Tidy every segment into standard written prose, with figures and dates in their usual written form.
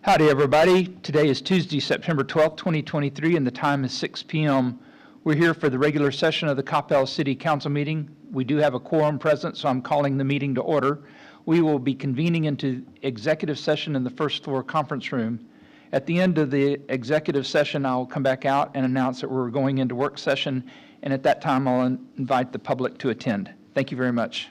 Howdy, everybody. Today is Tuesday, September 12th, 2023, and the time is 6 p.m. We're here for the regular session of the Coppell City Council meeting. We do have a quorum present, so I'm calling the meeting to order. We will be convening into executive session in the first floor conference room. At the end of the executive session, I'll come back out and announce that we're going into work session, and at that time, I'll invite the public to attend. Thank you very much.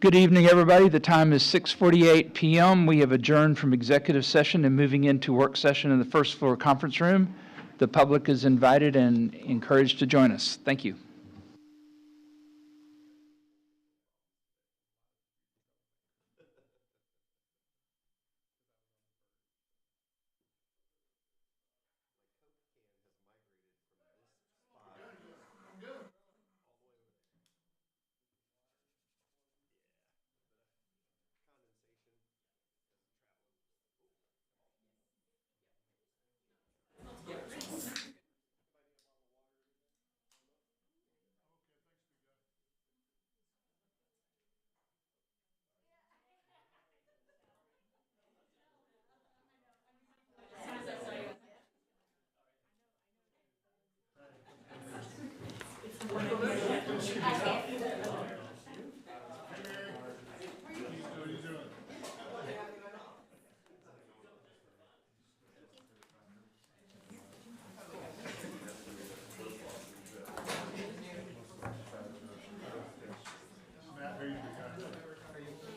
Good evening, everybody. The time is 6:48 p.m. We have adjourned from executive session and moving into work session in the first floor conference room. The public is invited and encouraged to join us. Thank you.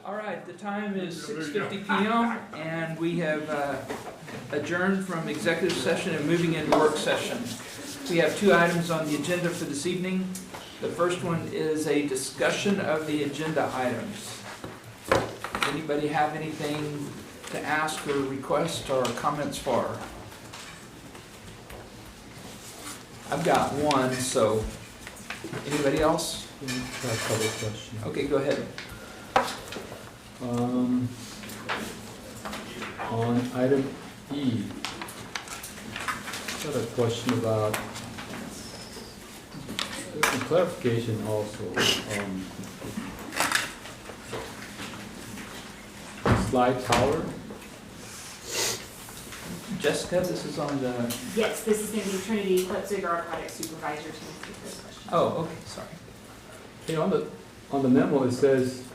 All right, the time is 6:50 p.m. and we have adjourned from executive session and moving into work session. We have two items on the agenda for this evening. The first one is a discussion of the agenda items. Does anybody have anything to ask or request or comments for? I've got one, so anybody else? I have a couple of questions. Okay, go ahead. On item E, I had a question about, there's some clarification also. Slide tower, Jessica, this is on the, Yes, this is going to be Trinity Klipzig, our project supervisor, to answer this question. oh, okay, sorry. hey, on the memo it says,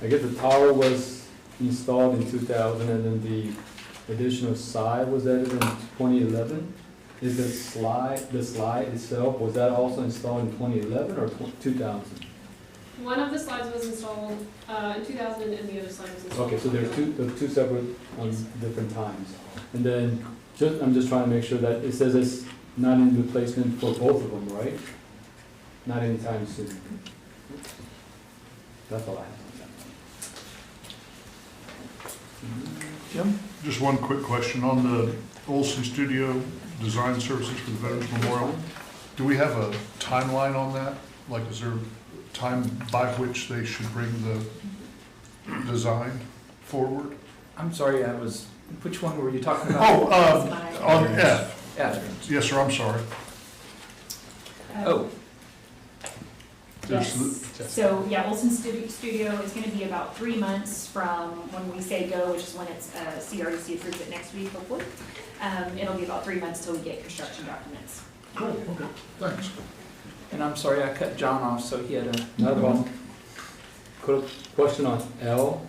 I guess the tower was installed in 2000 and then the additional side was added in 2011. Is the slide itself, was that also installed in 2011 or 2000? One of the slides was installed in 2000 and the other slide was installed. Okay, so there's two separate different times. And then I'm just trying to make sure that it says it's not in replacement for both of them, right? Not anytime soon. That's all I have. Jim? Just one quick question on the Olson Studio Design Services for the Veterans Memorial. Do we have a timeline on that? Like, is there a time by which they should bring the design forward? I'm sorry, which one were you talking about? Oh, on F. Yeah. Yes, sir, I'm sorry. Oh, There's Yes, so, yeah, Olson Studio is going to be about 3 months from when we say go, which is when it's, CRDC approves it next week, hopefully. It'll be about 3 months till we get construction documents. Cool, okay, thanks. and I'm sorry, I cut John off, so he had a... Not a problem. Question on L.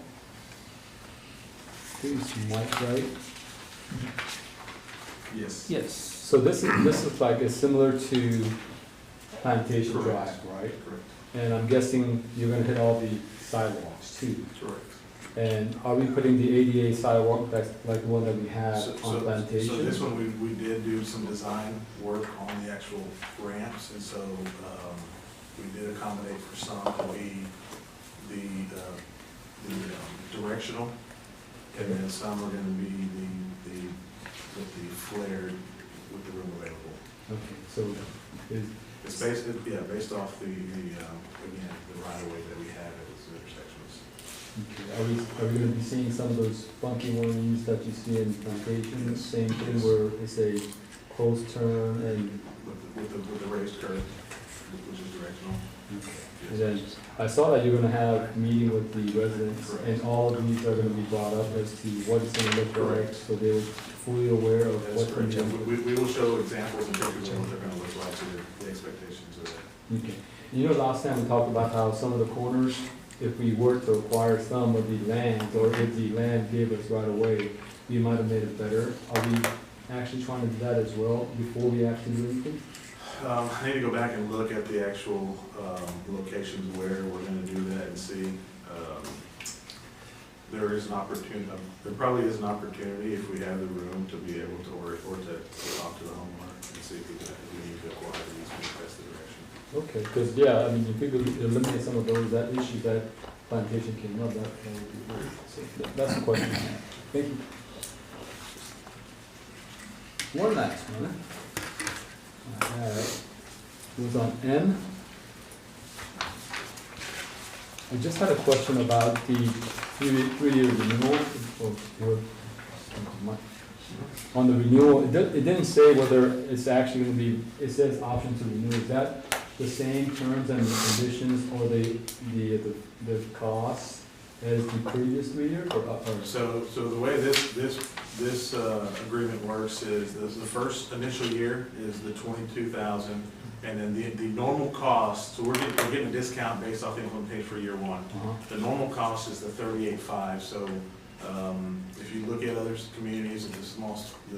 I think it's Mike, right? Yes. Yes. So this is like, it's similar to Plantation Drive, right? Correct. And I'm guessing you're gonna hit all the sidewalks too. Correct. And are we putting the ADA sidewalk that's like the one that we have on Plantation? So this one, we did do some design work on the actual ramps, and so we did accommodate for some to be the directional, and then some are gonna be with the flared, with the room available. Okay, so is, It's based, based off again, the right of way that we have at those intersections. okay, are we gonna be seeing some of those funky ones that you see in Plantation? Yes. Same thing where it's a closed turn and, With the raised curve, which is directional. and then I saw that you're gonna have meeting with the residents Correct. and all of these are gonna be brought up as to what it's gonna look like, Correct. so they're fully aware of That's what's gonna correct. be. We will show examples and pictures of what they're gonna look like, so the expectations of that. Okay. You know, last time we talked about how some of the corners, if we were to acquire some of the land, or if the land gave us right away, we might have made it better. Are we actually trying to do that as well before we actually do anything? I need to go back and look at the actual locations where we're gonna do that and see. There is an opportunity, there probably is an opportunity if we have the room to be able to, or to talk to the homeowner and see if we need to acquire these, if that's the direction. Okay, because, yeah, I mean, if we could eliminate some of those, that issue, that plantation came up, that would be great. So that's the question. Thank you. One last one. Alright, was on N. I just had a question about the three-year renewal. On the renewal, it didn't say whether it's actually gonna be, it says option to renew. Is that the same terms and conditions or the costs as the previous 3 years or? So the way this agreement works is the first initial year is the 22,000, and then the normal cost, so we're getting a discount based off the implementation for year one. The normal cost is the 38.5, so if you look at other communities, the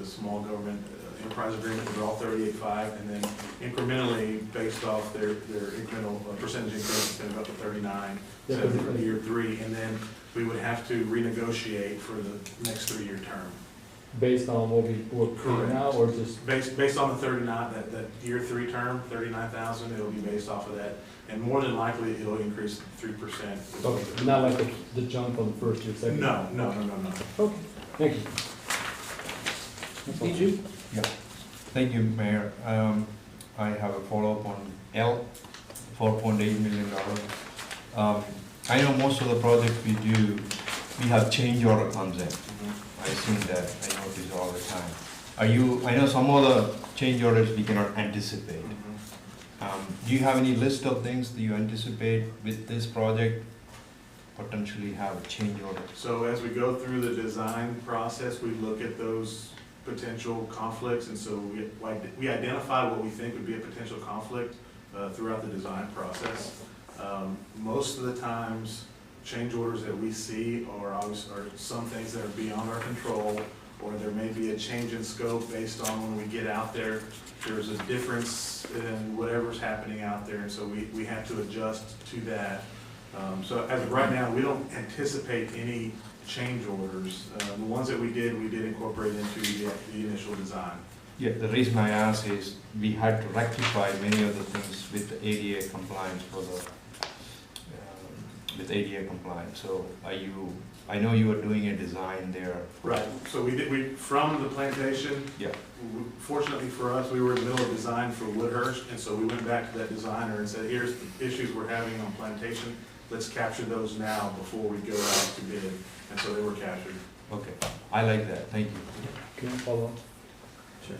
small government enterprise agreement, they're all 38.5, and then incrementally based off their incremental percentage increase, it's going to go up to 39, Yeah, so for year 3, and then we would have to renegotiate for the next 3-year term. Based on what we're paying now, or just? Based on the 39, that year 3 term, 39,000, it'll be based off of that, and more than likely, it'll increase 3%. Okay, not like the jump on the first year, second? No. Okay, thank you. PG? Yeah, thank you, Mayor. I have a follow-up on L, $4.8 million. I know most of the projects we do, we have change order comes in. I've seen that, I notice all the time. I know some of the change orders we cannot anticipate. Do you have any list of things that you anticipate with this project, potentially have a change order? So as we go through the design process, we look at those potential conflicts, and so we identify what we think would be a potential conflict throughout the design process. Most of the times, change orders that we see are some things that are beyond our control, or there may be a change in scope based on when we get out there. There's a difference in whatever's happening out there, and so we have to adjust to that. So as of right now, we don't anticipate any change orders. The ones that we did incorporate into the initial design. Yeah, the reason I ask is we had to rectify many of the things with the ADA compliance with ADA compliance. So I know you are doing a design there. Right, so from the plantation, Yeah. fortunately for us, we were in the middle of design for Woodhurst, and so we went back to that designer and said, here's the issues we're having on plantation, let's capture those now before we go out to bid, and so they were captured. Okay, I like that, thank you. Can I follow up? Sure.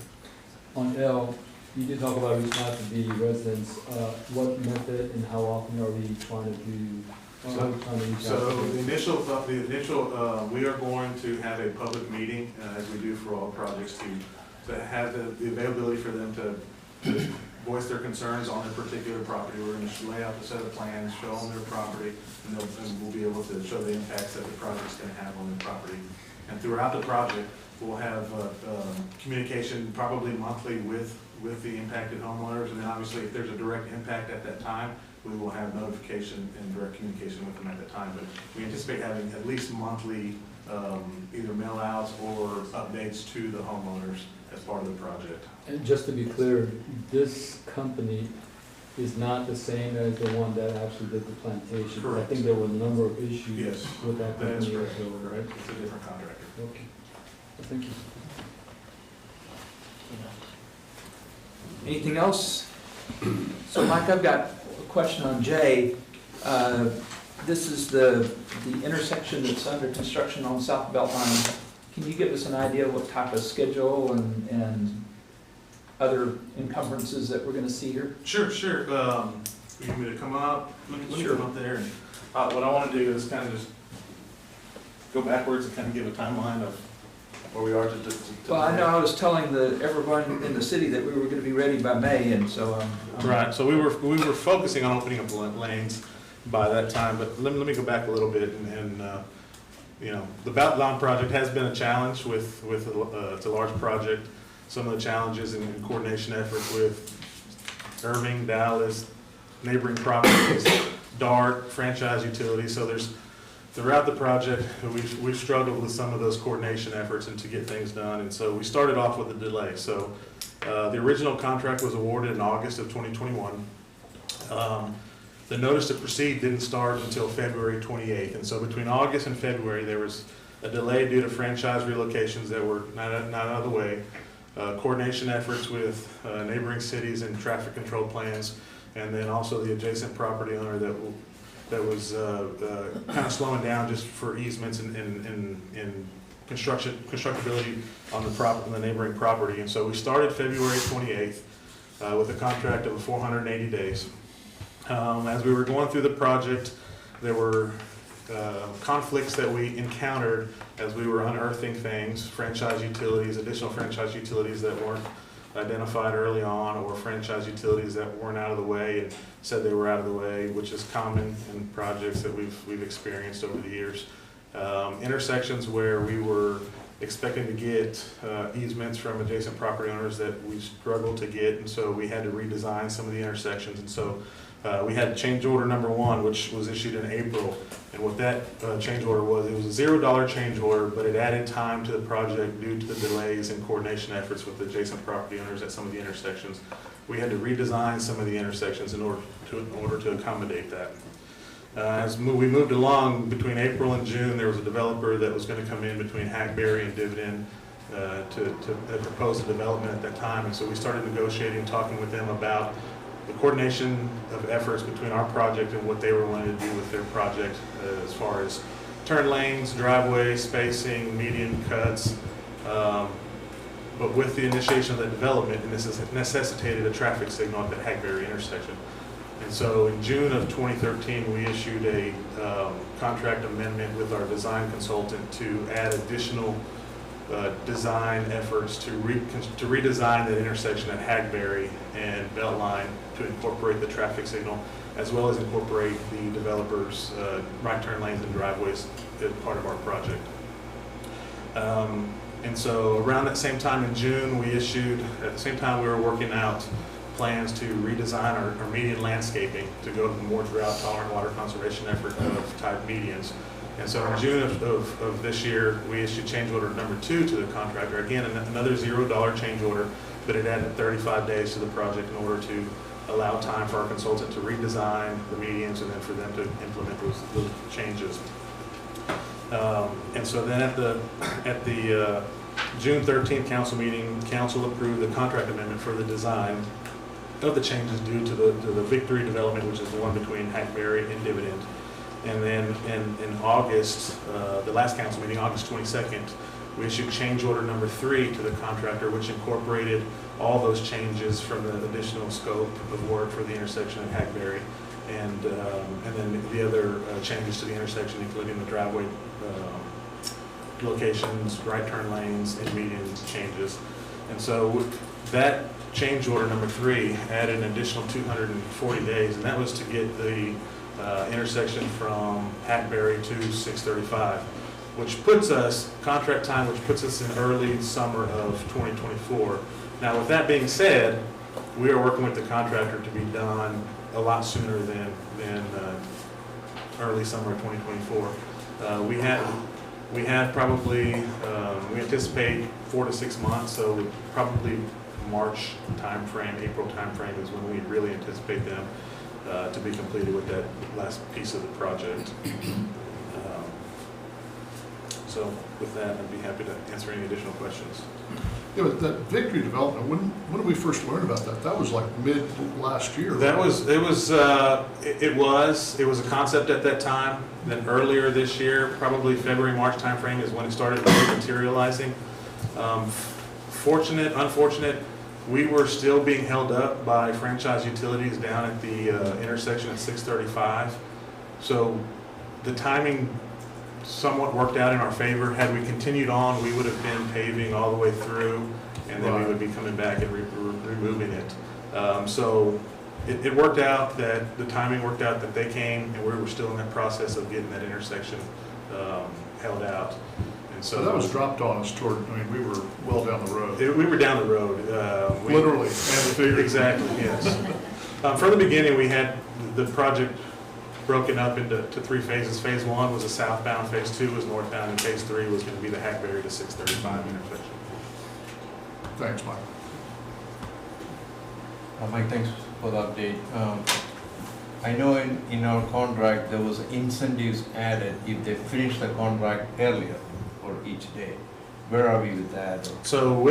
On L, you did talk about reaching out to the residents. What method and how often are we trying to do? So the initial, we are going to have a public meeting, as we do for all projects, to have the availability for them to voice their concerns on their particular property. We're going to lay out a set of plans, show them their property, and we'll be able to show the impacts that the project's going to have on their property. And throughout the project, we'll have communication probably monthly with the impacted homeowners, and then obviously if there's a direct impact at that time, we will have notification and direct communication with them at that time. But we anticipate having at least monthly either mail outs or updates to the homeowners as part of the project. And just to be clear, this company is not the same as the one that actually did the plantation. Correct. I think there were a number of issues Yes, with that that is company correct. as well, right? It's a different contractor. Okay. Well, thank you. Anything else? So Mike, I've got a question on J. This is the intersection that's under construction on South Beltline. Can you give us an idea of what type of schedule and other encumbrances that we're gonna see here? Sure. You need me to come up? Let me Sure. come up there. What I want to do is kind of just go backwards and kind of give a timeline of where we are to Well, I know I was telling everyone in the city that we were gonna be ready by May, and so Right, so we were focusing on opening up lanes by that time, but let me go back a little bit and you know, the Beltline project has been a challenge with it's a large project. Some of the challenges and coordination efforts with Irving, Dallas, neighboring properties, DART, franchise utilities. So throughout the project, we've struggled with some of those coordination efforts and to get things done. And so we started off with a delay. So the original contract was awarded in August of 2021. The notice to proceed didn't start until February 28th. And so between August and February, there was a delay due to franchise relocations that were not out of the way, coordination efforts with neighboring cities and traffic control plans, and then also the adjacent property owner that was kind of slowing down just for easements and constructability on the neighboring property. And so we started February 28th with a contract of 480 days. As we were going through the project, there were conflicts that we encountered as we were unearthing things, additional franchise utilities that weren't identified early on, or franchise utilities that weren't out of the way and said they were out of the way, which is common in projects that we've experienced over the years. Intersections where we were expecting to get easements from adjacent property owners that we struggled to get, and so we had to redesign some of the intersections. And so we had change order number 1, which was issued in April. And what that change order was, it was a $0 change order, but it added time to the project due to the delays and coordination efforts with adjacent property owners at some of the intersections. We had to redesign some of the intersections in order to accommodate that. As we moved along between April and June, there was a developer that was going to come in between Hackberry and Dividend to propose a development at that time. And so we started negotiating, talking with them about the coordination of efforts between our project and what they were wanting to do with their project as far as turn lanes, driveways, spacing, median cuts. But with the initiation of the development, and this has necessitated a traffic signal at the Hackberry intersection. And so in June of 2013, we issued a contract amendment with our design consultant to add additional design efforts to redesign that intersection at Hackberry and Beltline to incorporate the traffic signal, as well as incorporate the developers' right turn lanes and driveways as part of our project. And so around that same time in June, we issued, at the same time we were working out plans to redesign our median landscaping to go to the more drought-tolerant water conservation effort of type medians. And so in June of this year, we issued change order number 2 to the contractor. Again, another $0 change order, but it added 35 days to the project in order to allow time for our consultant to redesign the medians and then for them to implement those changes. And so then at the June 13th council meeting, council approved the contract amendment for the design of the changes due to the Victory development, which is the one between Hackberry and Dividend. And then in August, the last council meeting, August 22nd, we issued change order number 3 to the contractor, which incorporated all those changes from the additional scope of work for the intersection at Hackberry, and then the other changes to the intersection, including the driveway locations, right turn lanes, and median changes. And so that change order number 3 added an additional 240 days, and that was to get the intersection from Hackberry to 635, which puts us, contract time, which puts us in early summer of 2024. Now, with that being said, we are working with the contractor to be done a lot sooner than early summer of 2024. We have probably, we anticipate 4 to 6 months, so probably March timeframe, April timeframe is when we really anticipate them to be completed with that last piece of the project. So with that, I'd be happy to answer any additional questions. Yeah, but that Victory development, when did we first learn about that? That was like mid last year. That right? was, it was a concept at that time. Then earlier this year, probably February, March timeframe is when it started really materializing. Fortunate, unfortunate, we were still being held up by franchise utilities down at the intersection at 635. So the timing somewhat worked out in our favor. Had we continued on, we would have been paving all the way through, and then we would be coming back and removing it. So it worked out that the timing worked out that they came, and we were still in that process of getting that intersection held out. And so that was dropped on us toward, I mean, we were well down the road. We were down the road. Literally, and figuratively. Exactly, yes. From the beginning, we had the project broken up into three phases. Phase 1 was a southbound, phase 2 was northbound, and phase 3 was going to be the Hackberry to 635 intersection. Thanks, Mike. Mike, thanks for the update. I know in our contract, there was incentives added if they finish the contract earlier for each day. Where are we with that? So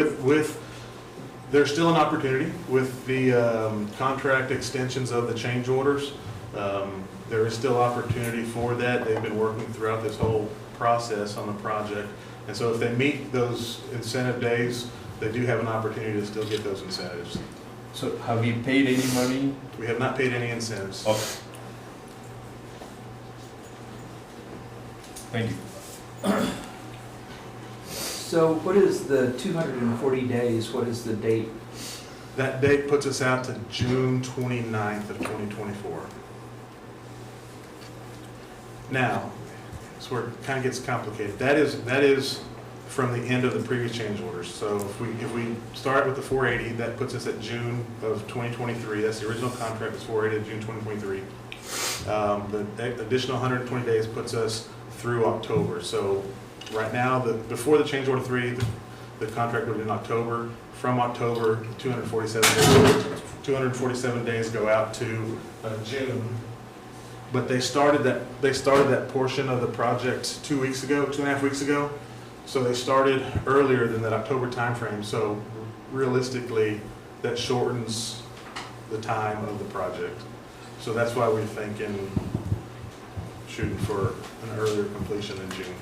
there's still an opportunity with the contract extensions of the change orders. There is still opportunity for that. They've been working throughout this whole process on the project. And so if they meet those incentive days, they do have an opportunity to still get those incentives. So have we paid any money? We have not paid any incentives. Okay. Thank you. So what is the 240 days, what is the date? That date puts us out to June 29th of 2024. Now, that's where it kind of gets complicated. That is from the end of the previous change orders. So if we start with the 480, that puts us at June of 2023. That's the original contract, was 480 June 2023. The additional 120 days puts us through October. So right now, before the change order 3, the contract would have been October. From October, 247 days go out to June. But they started that portion of the project 2.5 weeks ago. So they started earlier than that October timeframe. So realistically, that shortens the time of the project. So that's why we're thinking shooting for an earlier completion in June.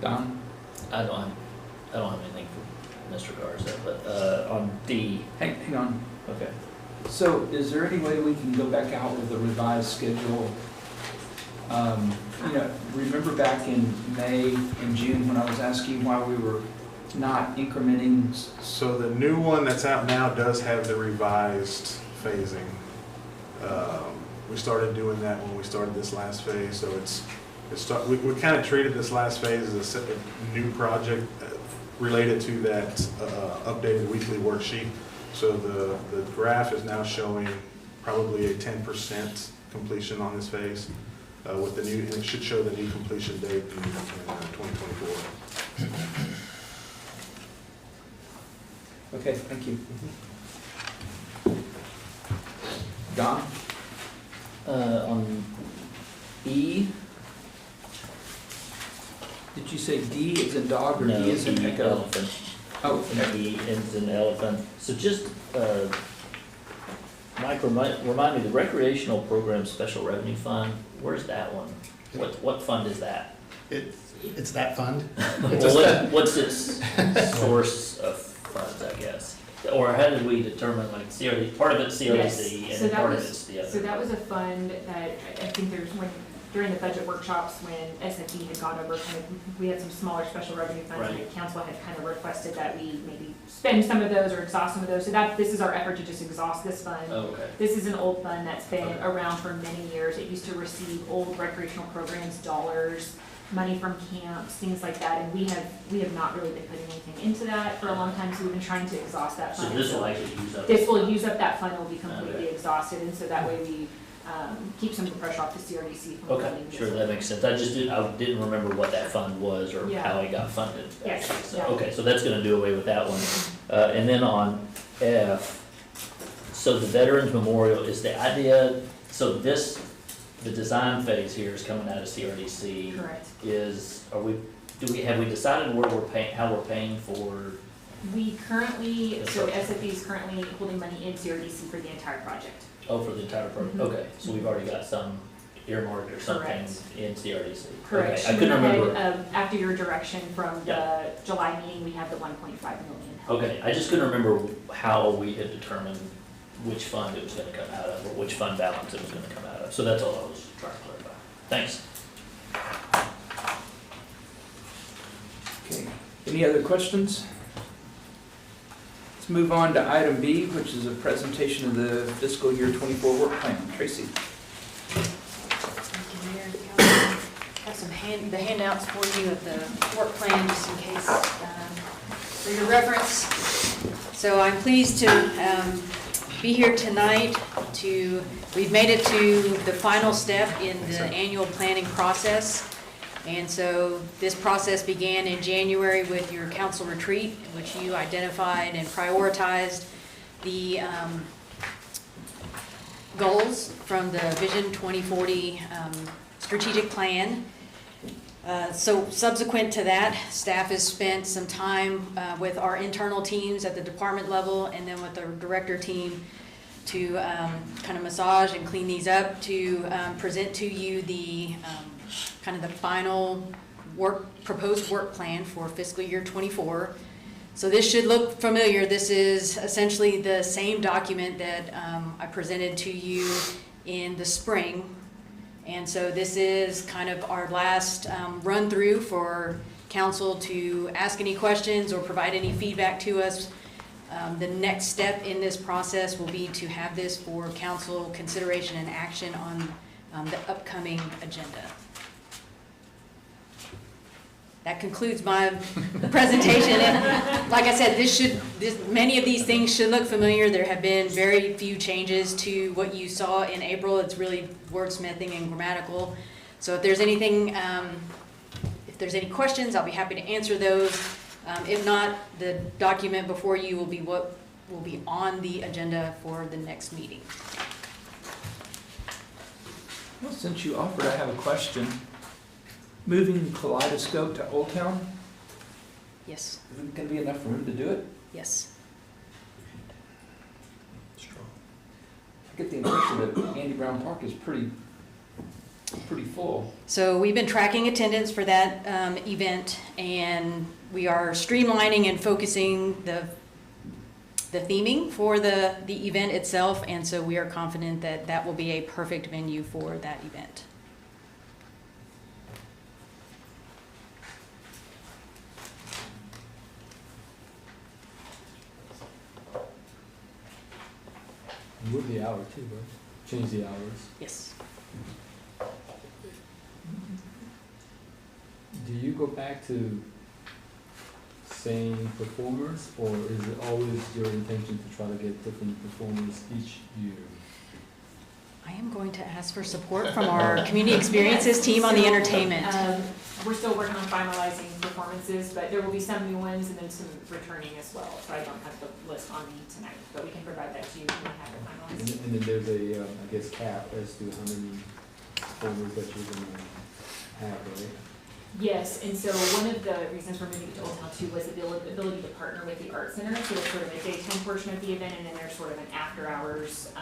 Don? I don't have anything for Mr. Garza, but on D, Hang on. okay. So is there any way we can go back out with a revised schedule? Remember back in May and June when I was asking why we were not incrementing? So the new one that's out now does have the revised phasing. We started doing that when we started this last phase, so we kind of treated this last phase as a new project related to that updated weekly worksheet. So the graph is now showing probably a 10% completion on this phase with the new, and it should show the new completion date in 2024. Okay, thank you. Don? On E, Did you say D is in dog or no, D is in E, echo? elephant. Oh, And E ends in elephant. So just, Mike, remind me, the recreational program special revenue fund, where's that one? What fund is that? It's that fund. Well, what's its source of funds, I guess? Or how did we determine, like, CRD, part of it's CRDC Yes. and So then that part of was- it's the other? So that was a fund that I think during the budget workshops, when SFE had gone over, we had some smaller special revenue funds, and the Right. council had kind of requested that we maybe spend some of those or exhaust some of those. So this is our effort to just exhaust this fund. Oh, okay. This is an old fund that's been Okay. around for many years. It used to receive old recreational programs, dollars, money from camps, things like that, and we have not really been putting anything into that for a long time, so we've been trying to exhaust that So fund. this will actually use up? This will use up that fund, will be completely Okay. exhausted, and so that way we keep some of the pressure off the CRDC from Okay, funding this sure, one. that makes sense. I didn't remember what that fund was or Yeah. how it got funded. Yes, actually. So, yeah. okay, so that's gonna do away with that one. And then on F, so the Veterans Memorial is the idea, so the design phase here is coming out of CRDC. Correct. Have we decided where we're paying, how we're paying for? We currently, so Construction. SFE is currently holding money in CRDC for the entire project. Oh, for the entire program, Mhm. okay, so we've already got some earmarked or something Correct. in CRDC. Correct. Okay, She I couldn't went ahead, remember, after your direction from the Yeah. July meeting, we have the 1.5 million. okay, I just couldn't remember how we had determined which fund it was gonna come out of, or which fund balance it was gonna come out of, so that's all I was trying to clarify. Thanks. Okay. Any other questions? Let's move on to item B, which is a presentation of the fiscal year 24 work plan. Tracy. Thank you, Mayor and Council. Have some the handouts for you of the work plan, just in case, for your reference. So I'm pleased to be here tonight we've made it to the final step in the annual planning process. And so this process began in January with your council retreat, in which you identified and prioritized the goals from the Vision 2040 strategic plan. So subsequent to that, staff has spent some time with our internal teams at the department level and then with the director team to kind of massage and clean these up to present to you the kind of the final proposed work plan for fiscal year 24. So this should look familiar. This is essentially the same document that I presented to you in the spring. And so this is kind of our last run through for council to ask any questions or provide any feedback to us. The next step in this process will be to have this for council consideration and action on the upcoming agenda. That concludes my presentation. And like I said, many of these things should look familiar. There have been very few changes to what you saw in April. It's really wordsmithing and grammatical. So if there's anything, if there's any questions, I'll be happy to answer those. If not, the document before you will be what will be on the agenda for the next meeting. Well, since you offered, I have a question. Moving Kaleidoscope to Old Town, Yes, is there going to be enough room to do it? yes. I get the impression that Andy Brown Park is pretty full. So we've been tracking attendance for that event, and we are streamlining and focusing the theming for the event itself, and so we are confident that that will be a perfect venue for that event. Move the hour too, right? Change the hours. Yes. Do you go back to same performers, or is it always your intention to try to get different performers each year? I am going to ask for support from our community experiences team on the entertainment. We're still working on finalizing performances, but there will be some new ones and then some returning as well. So I don't have the list on me tonight, but we can provide that to you when we have it And finalized. then there's a, I guess, cap as to how many performers that you're gonna have, right? Yes, and so one of the reasons we're moving it to Old Town too was the ability to partner with the Art Center. So it's sort of a daytime portion of the event, and then there's sort of an after-hours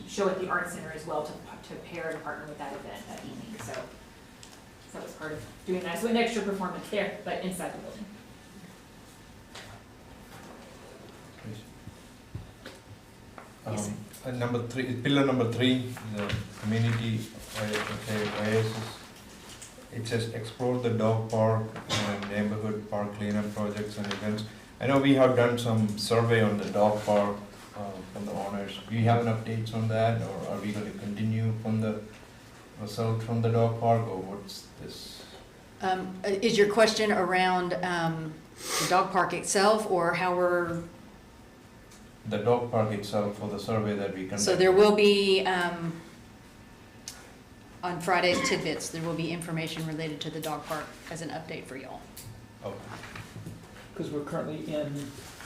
show at the Art Center as well to pair and partner with that event that evening. So that was part of doing that. So an extra performance there, but inside the building. Number 3, pillar number 3, the community oasis. It says explore the dog park and neighborhood park cleanup projects and events. I know we have done some survey on the dog park from the owners. Do you have an updates on that, or are we going to continue from the result from the dog park, or what's this? Is your question around the dog park itself, or how we're... The dog park itself for the survey that we conducted? So there will be, on Friday's tidbits, there will be information related to the dog park as an update for y'all. Okay. Because we're currently in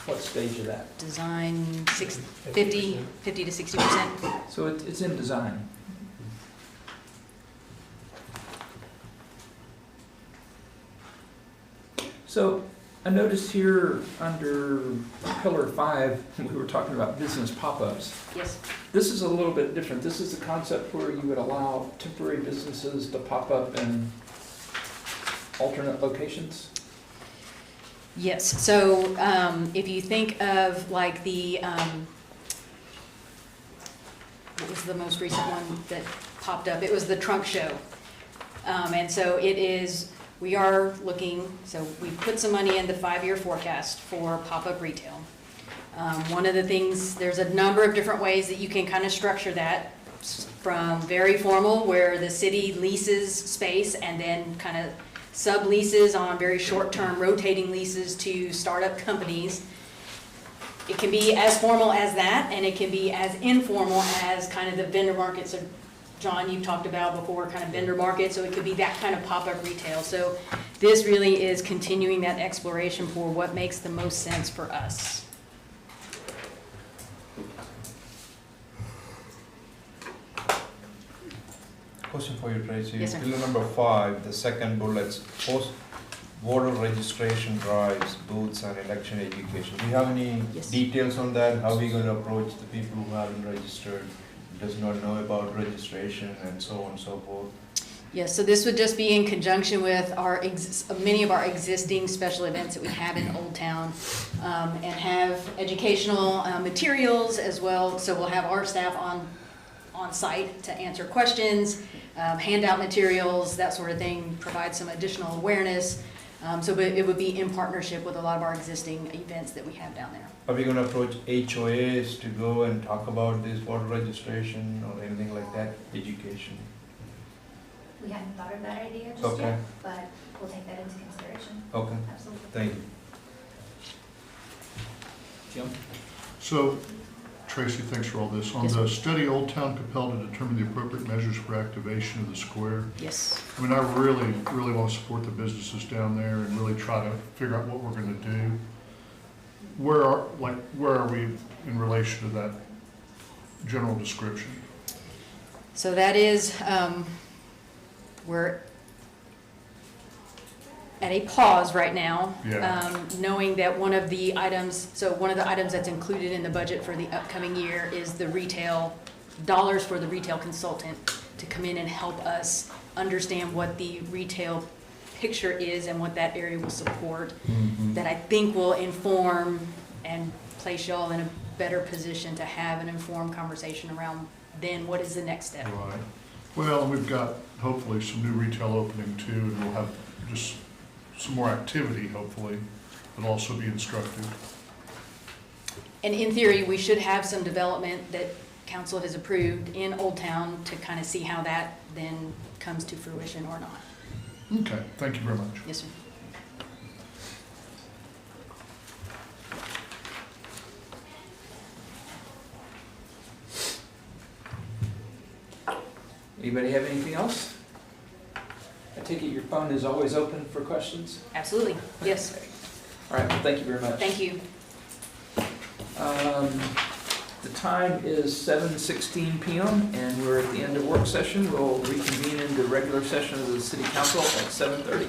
what stage of that? Design 50 to 60%. So it's in design. So I noticed here under pillar 5, we were talking about business pop-ups. Yes. This is a little bit different. This is a concept where you would allow temporary businesses to pop up in alternate locations. Yes, so if you think of like the, what was the most recent one that popped up? It was the trunk show. And so it is, we are looking, so we put some money in the 5-year forecast for pop-up retail. One of the things, there's a number of different ways that you can kind of structure that, from very formal, where the city leases space and then kind of subleases on very short-term rotating leases to startup companies. It can be as formal as that, and it can be as informal as kind of the vendor market. So John, you've talked about before, kind of vendor market, so it could be that kind of pop-up retail. So this really is continuing that exploration for what makes the most sense for us. Question for you, Tracy. Yes, sir. Pillar number 5, the second bullet, post voter registration drives, booths, and election education. Do you have any Yes. details on that? How are we going to approach the people who haven't registered, does not know about registration, and so on and so forth? Yes, so this would just be in conjunction with our, many of our existing special events that we have in Old Town, and have educational materials as well. So we'll have our staff on site to answer questions, hand out materials, that sort of thing, provide some additional awareness. But it would be in partnership with a lot of our existing events that we have down there. Are we going to approach HOAs to go and talk about this voter registration or anything like that, education? We hadn't thought of that idea just Okay. yet, but we'll take that into consideration. Okay, Absolutely. thank you. Jim? So, Tracy, thanks for all this. On Yes, the sir. study Old Town Coppell to determine the appropriate measures for activation of the square, Yes. I mean, I really, really want to support the businesses down there and really try to figure out what we're gonna do. Where are we in relation to that general description? So that is, we're at a pause right now. Yeah. Knowing that one of the items that's included in the budget for the upcoming year is the retail, dollars for the retail consultant to come in and help us understand what the retail picture is and what that area will support. That I think will inform and place y'all in a better position to have an informed conversation around then what is the next step. Right. Well, and we've got hopefully some new retail opening too, and we'll have just some more activity, hopefully, that'll also be instructive. And in theory, we should have some development that council has approved in Old Town to kind of see how that then comes to fruition or not. Okay, thank you very much. Yes, sir. Anybody have anything else? I take it your phone is always open for questions? Absolutely, yes. Okay. All right, well, thank you very much. Thank you. The time is 7:16 PM, and we're at the end of work session. We'll reconvene into regular session of the city council at 7:30.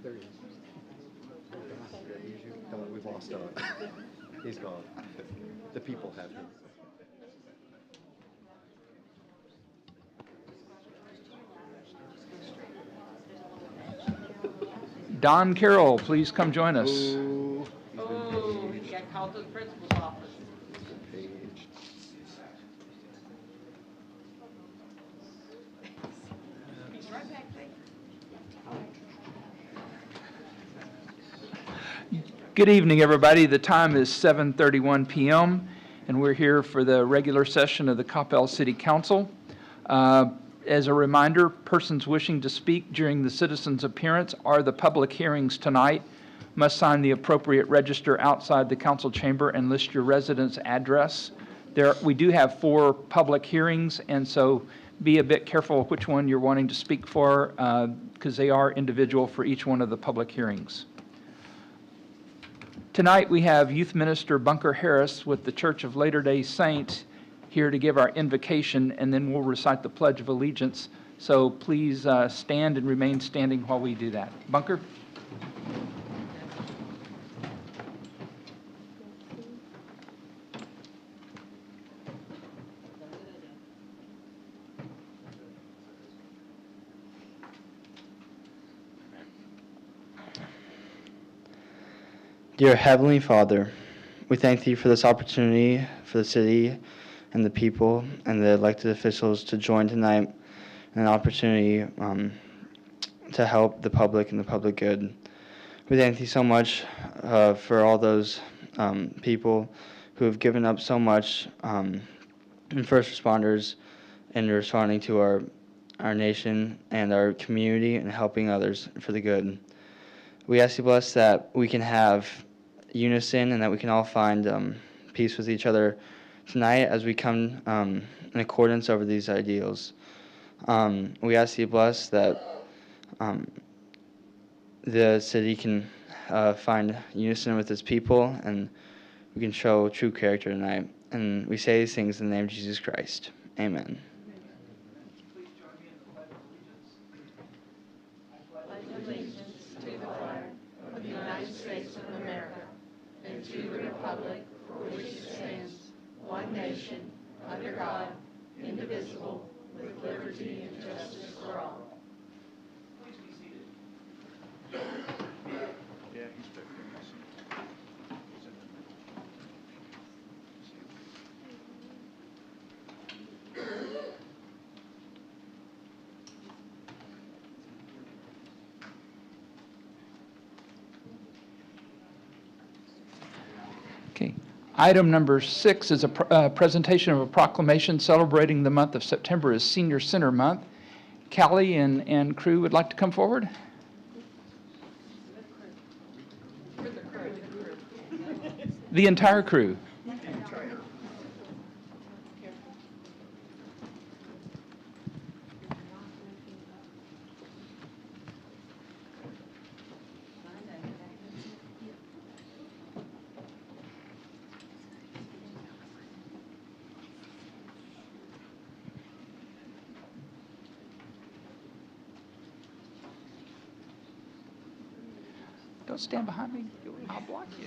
There he is. We've lost he's gone. The people have him. Don Carroll, please come join us. Oh, He got called to the principal's office. page. He's right back there. Good evening, everybody. The time is 7:31 p.m., and we're here for the regular session of the Coppell City Council. As a reminder, persons wishing to speak during the citizens' appearance or the public hearings tonight must sign the appropriate register outside the council chamber and list your residence address. We do have 4 public hearings, and so be a bit careful which one you're wanting to speak for, because they are individual for each one of the public hearings. Tonight we have Youth Minister Bunker Harris with the Church of Latter-day Saints here to give our invocation, and then we'll recite the Pledge of Allegiance. So please stand and remain standing while we do that. Bunker? Dear Heavenly Father, we thank Thee for this opportunity for the city and the people and the elected officials to join tonight, and an opportunity to help the public and the public good. We thank Thee so much for all those people who have given up so much, and first responders in responding to our nation and our community and helping others for the good. We ask You bless that we can have unison and that we can all find peace with each other tonight as we come in accordance over these ideals. We ask You bless that the city can find unison with its people and we can show true character tonight. And we say these things in the name of Jesus Christ. Amen. To the republic for which it stands, one nation, under God, indivisible, with liberty and justice for all. Please be seated. Yeah, he's back there. Okay. Item number 6 is a presentation of a proclamation celebrating the month of September as Senior Center Month. Callie and crew would like to come forward. The entire crew. Don't stand behind me. I'll block you.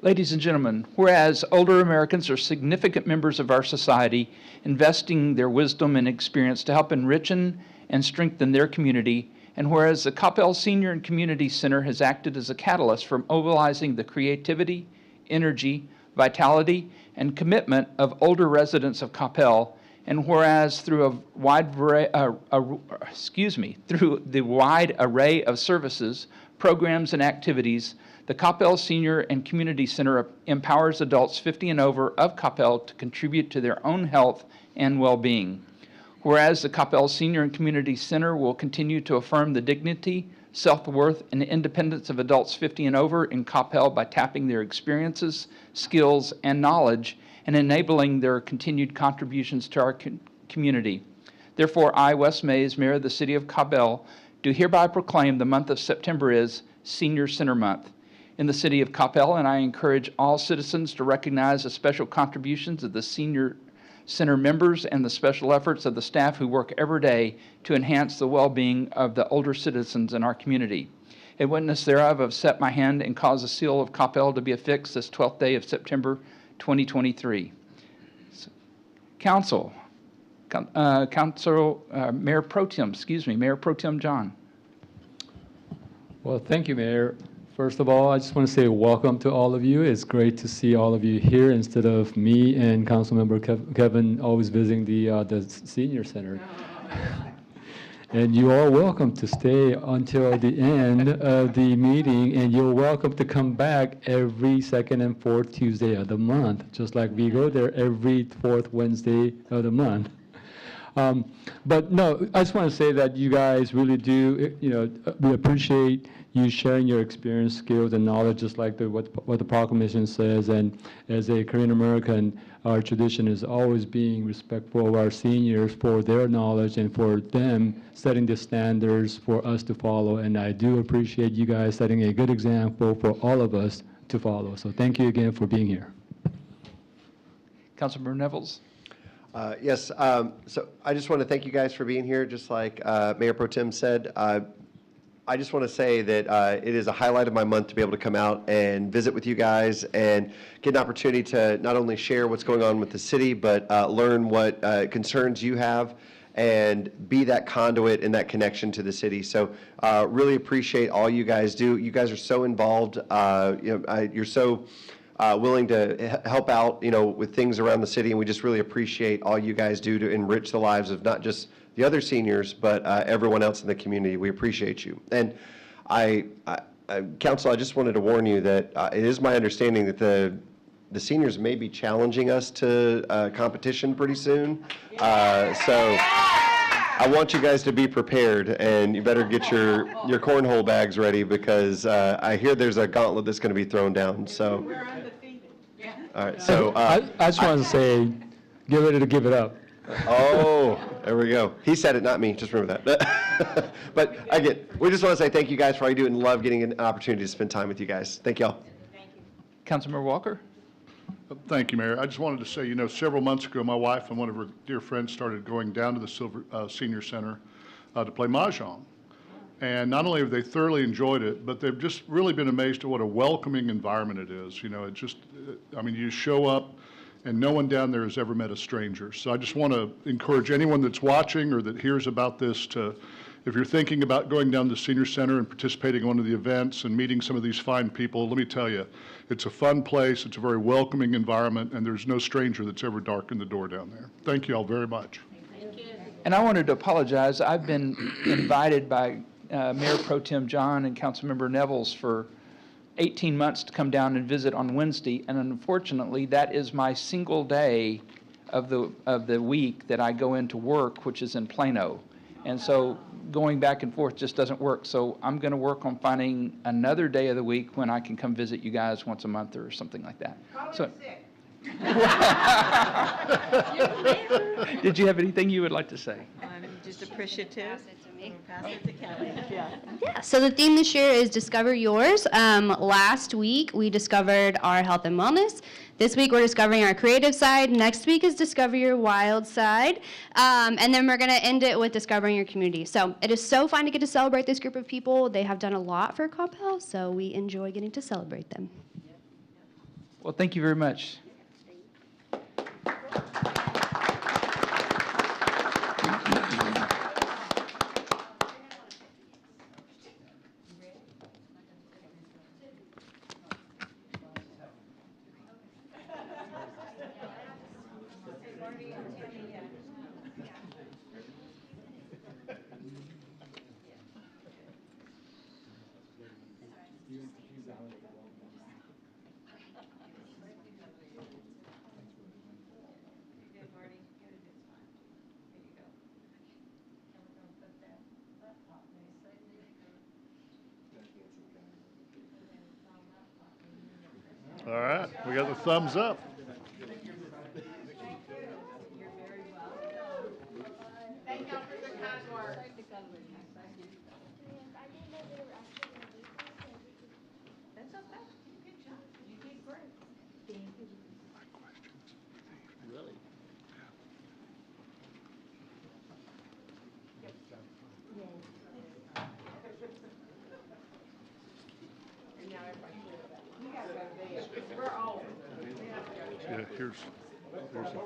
Ladies and gentlemen, whereas older Americans are significant members of our society, investing their wisdom and experience to help enrichen and strengthen their community, and whereas the Coppell Senior and Community Center has acted as a catalyst for mobilizing the creativity, energy, vitality, and commitment of older residents of Coppell, and whereas through through the wide array of services, programs, and activities, the Coppell Senior and Community Center empowers adults 50 and over of Coppell to contribute to their own health and well-being. Whereas the Coppell Senior and Community Center will continue to affirm the dignity, self-worth, and independence of adults 50 and over in Coppell by tapping their experiences, skills, and knowledge, and enabling their continued contributions to our community. Therefore, I, Wes Mays, Mayor of the City of Coppell, do hereby proclaim the month of September is Senior Center Month in the City of Coppell, and I encourage all citizens to recognize the special contributions of the Senior Center members and the special efforts of the staff who work every day to enhance the well-being of the older citizens in our community. In witness thereof, I've set my hand and caused the seal of Coppell to be affixed this 12th day of September 2023. Council, Mayor Pro Tem John. Well, thank you, Mayor. First of all, I just want to say welcome to all of you. It's great to see all of you here instead of me and Councilmember Kevin always visiting the senior center. And you are welcome to stay until the end of the meeting, and you're welcome to come back every second and fourth Tuesday of the month, just like we go there every fourth Wednesday of the month. But no, I just want to say that you guys really do, we appreciate you sharing your experience, skills, and knowledge, just like what the proclamation says. And as a Korean American, our tradition is always being respectful of our seniors for their knowledge and for them setting the standards for us to follow. And I do appreciate you guys setting a good example for all of us to follow. So thank you again for being here. Councilmember Nevels. Yes, so I just want to thank you guys for being here. Just like Mayor Pro Tem said, I just want to say that it is a highlight of my month to be able to come out and visit with you guys and get an opportunity to not only share what's going on with the city, but learn what concerns you have and be that conduit and that connection to the city. So really appreciate all you guys do. You guys are so involved. You're so willing to help out, with things around the city, and we just really appreciate all you guys do to enrich the lives of not just the other seniors, but everyone else in the community. We appreciate you. And Council, I just wanted to warn you that it is my understanding that the seniors may be challenging us to competition pretty soon. So I want you guys to be prepared, and you better get your cornhole bags ready, because I hear there's a gauntlet that's going to be thrown down. So, all right. So I just want to say, get ready to give it up. Oh, there we go. He said it, not me. Just remember that. But we just want to say thank you guys for all you do, and love getting an opportunity to spend time with you guys. Thank y'all. Councilmember Walker. Thank you, Mayor. I just wanted to say, several months ago, my wife and one of her dear friends started going down to the Senior Center to play Mahjong. And not only have they thoroughly enjoyed it, but they've just really been amazed at what a welcoming environment it is. You show up, and no one down there has ever met a stranger. So I just want to encourage anyone that's watching or that hears about this to, if you're thinking about going down to the Senior Center and participating in one of the events and meeting some of these fine people, let me tell you, it's a fun place, it's a very welcoming environment, and there's no stranger that's ever darkened the door down there. Thank you all very much. Thank you. And I wanted to apologize. I've been invited by Mayor Pro Tem John and Councilmember Nevels for 18 months to come down and visit on Wednesday, and unfortunately, that is my single day of the week that I go into work, which is in Plano. And so going back and forth just doesn't work. So I'm going to work on finding another day of the week when I can come visit you guys once a month or something like that. Did you have anything you would like to say? I'm just appreciative. Pass it to Kelly. Yeah, so the theme this year is Discover Yours. Last week, we discovered our health and wellness. This week, we're discovering our creative side. Next week is Discover Your Wild side. And then we're going to end it with Discovering Your Community. So it is so fun to get to celebrate this group of people. They have done a lot for Coppell, so we enjoy getting to celebrate them. Well, thank you very much. right, we got the thumbs up. Thank y'all for the kind work. That's okay. Good job. You did great. Thank you. Really? And now everybody clear that one. You gotta go to bed. We're old. Yeah, here's a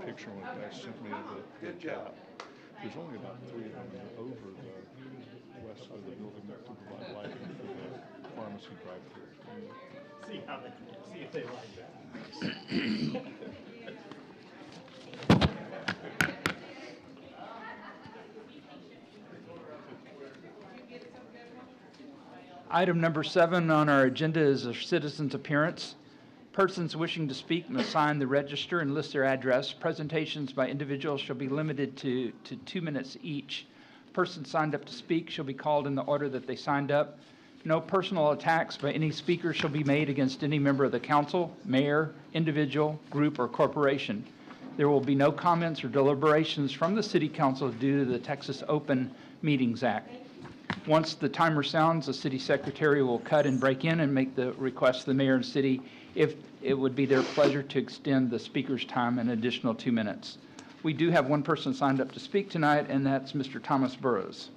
picture one guy sent me of the gap. There's only about 3 of them over the west side of the building next to the lighting for the pharmacy drive-through. See if they like that. Item number 7 on our agenda is a citizen's appearance. Persons wishing to speak must sign the register and list their address. Presentations by individuals shall be limited to 2 minutes each. Persons signed up to speak shall be called in the order that they signed up. No personal attacks by any speaker shall be made against any member of the council, mayor, individual, group, or corporation. There will be no comments or deliberations from the city council due to the Texas Open Meetings Act. Once the timer sounds, the city secretary will cut and break in and make the request to the mayor and city if it would be their pleasure to extend the speaker's time an additional 2 minutes. We do have one person signed up to speak tonight, and that's Mr. Thomas Burrows.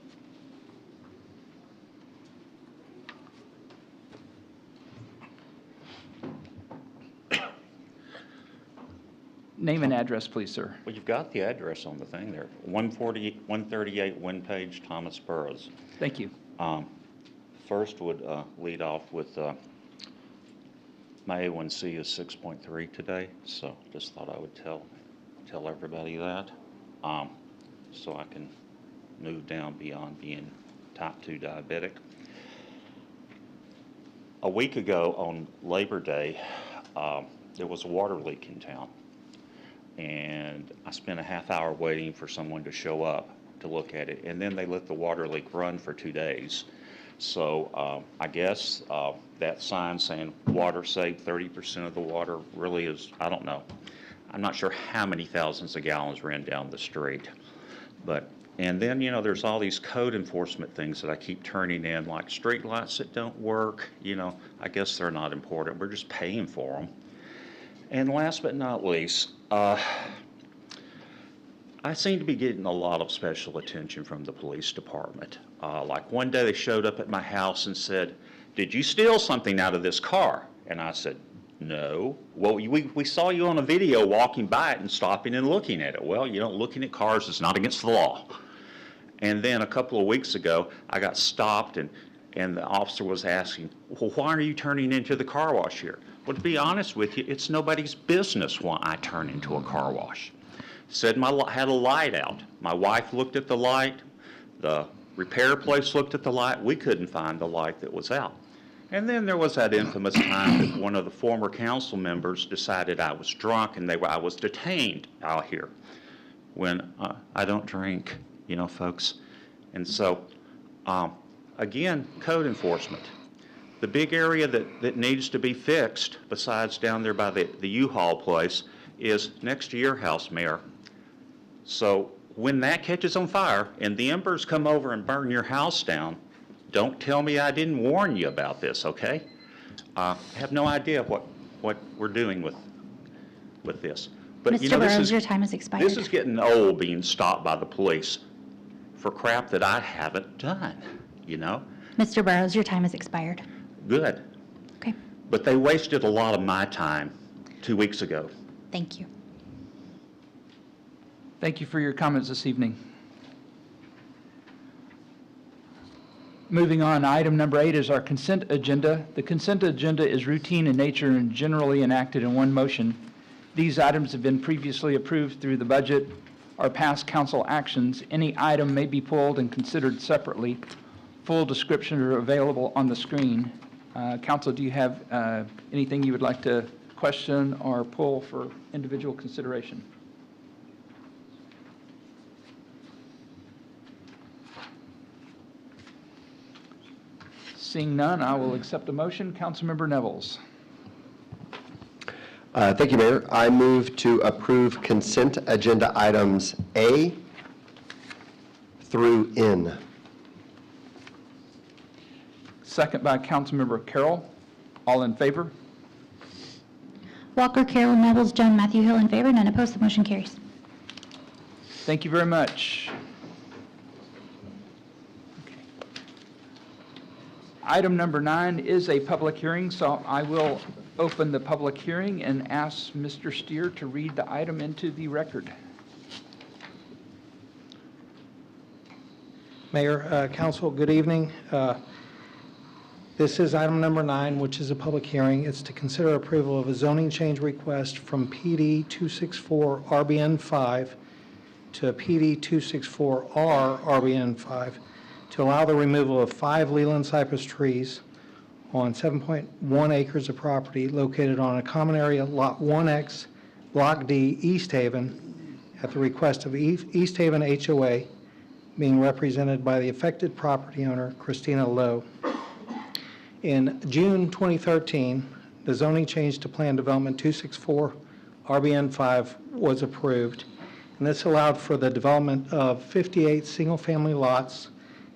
Name and address, please, sir. Well, you've got the address on the thing there. 138 Windpage, Thomas Burrows. Thank you. First would lead off with my A1C is 6.3 today, so just thought I would tell everybody that, so I can move down beyond being type 2 diabetic. A week ago on Labor Day, there was a water leak in town. And I spent a half hour waiting for someone to show up to look at it. And then they let the water leak run for 2 days. So I guess that sign saying water saved 30% of the water really is, I don't know. I'm not sure how many thousands of gallons ran down the street. And then, you know, there's all these code enforcement things that I keep turning in, like street lights that don't work. You know, I guess they're not important. We're just paying for them. And last but not least, I seem to be getting a lot of special attention from the police department. Like one day they showed up at my house and said, "Did you steal something out of this car?" And I said, "No." "Well, we saw you on a video walking by it and stopping and looking at it." "Well, you know, looking at cars is not against the law." And then a couple of weeks ago, I got stopped and the officer was asking, "Well, why are you turning into the car wash here?" Well, to be honest with you, it's nobody's business why I turn into a car wash. Said had a light out. My wife looked at the light. The repair place looked at the light. We couldn't find the light that was out. And then there was that infamous time that one of the former council members decided I was drunk and I was detained out here when I don't drink, you know, folks. And so, again, code enforcement. The big area that needs to be fixed, besides down there by the U-Haul place, is next to your house, Mayor. So when that catches on fire and the embers come over and burn your house down, don't tell me I didn't warn you about this, okay? I have no idea what we're doing with this. But Mr. Burrows, your time has expired. This is getting old, being stopped by the police for crap that I haven't done, you know? Mr. Burrows, your time has expired. Good. Okay. But they wasted a lot of my time 2 weeks ago. Thank you. Thank you for your comments this evening. Moving on, item number 8 is our consent agenda. The consent agenda is routine in nature and generally enacted in one motion. These items have been previously approved through the budget or past council actions. Any item may be pulled and considered separately. Full descriptions are available on the screen. Council, do you have anything you would like to question or pull for individual consideration? Seeing none, I will accept a motion. Councilmember Nevels. Thank you, Mayor. I move to approve consent agenda items A through N. Second by Councilmember Carroll. All in favor? Walker, Carroll, Nevels, Jones, Matthew Hill in favor, none opposed. The motion carries. Thank you very much. Item number 9 is a public hearing, so I will open the public hearing and ask Mr. Steer to read the item into the record. Mayor, Council, good evening. This is item number 9, which is a public hearing. It's to consider approval of a zoning change request from PD 264 RBN 5 to PD 264R RBN 5 to allow the removal of 5 Leland cypress trees on 7.1 acres of property located on a common area Lot 1X, Block D, East Haven, at the request of East Haven HOA, being represented by the affected property owner, Christina Lowe. In June 2013, the zoning change to Plan Development 264 RBN 5 was approved, and this allowed for the development of 58 single-family lots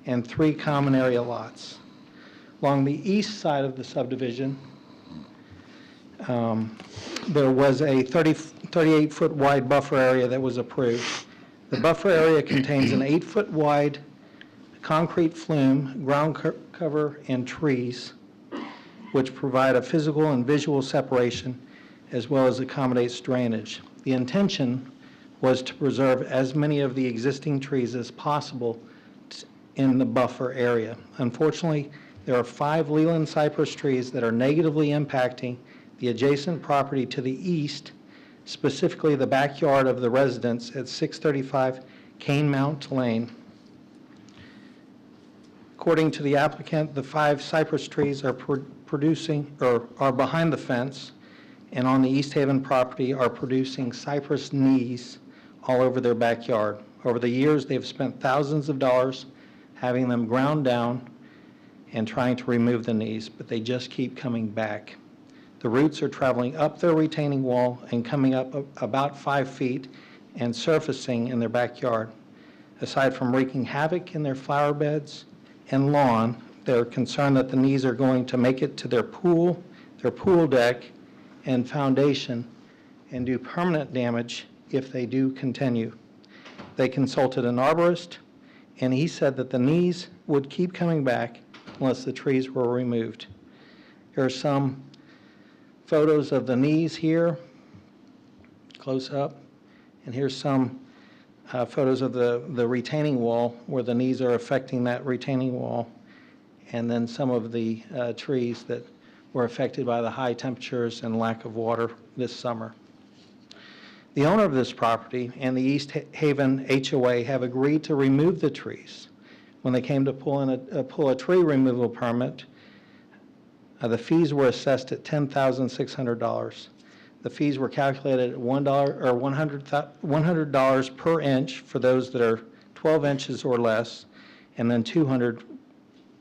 and 3 common area lots. Along the east side of the subdivision, there was a 38-foot wide buffer area that was approved. The buffer area contains an 8-foot wide concrete flume, ground cover, and trees, which provide a physical and visual separation as well as accommodates drainage. The intention was to preserve as many of the existing trees as possible in the buffer area. Unfortunately, there are 5 Leland cypress trees that are negatively impacting the adjacent property to the east, specifically the backyard of the residents at 635 Cane Mount Lane. According to the applicant, the 5 cypress trees are are behind the fence, and on the East Haven property are producing cypress knees all over their backyard. Over the years, they've spent thousands of dollars having them ground down and trying to remove the knees, but they just keep coming back. The roots are traveling up their retaining wall and coming up about 5 feet and surfacing in their backyard. Aside from wreaking havoc in their flower beds and lawn, they're concerned that the knees are going to make it to their pool deck, and foundation and do permanent damage if they do continue. They consulted an arborist, and he said that the knees would keep coming back unless the trees were removed. There are some photos of the knees here, close up, and here's some photos of the retaining wall where the knees are affecting that retaining wall, and then some of the trees that were affected by the high temperatures and lack of water this summer. The owner of this property and the East Haven HOA have agreed to remove the trees. When they came to pull a tree removal permit, the fees were assessed at $10,600. The fees were calculated at $100 per inch for those that are 12 inches or less, and then $200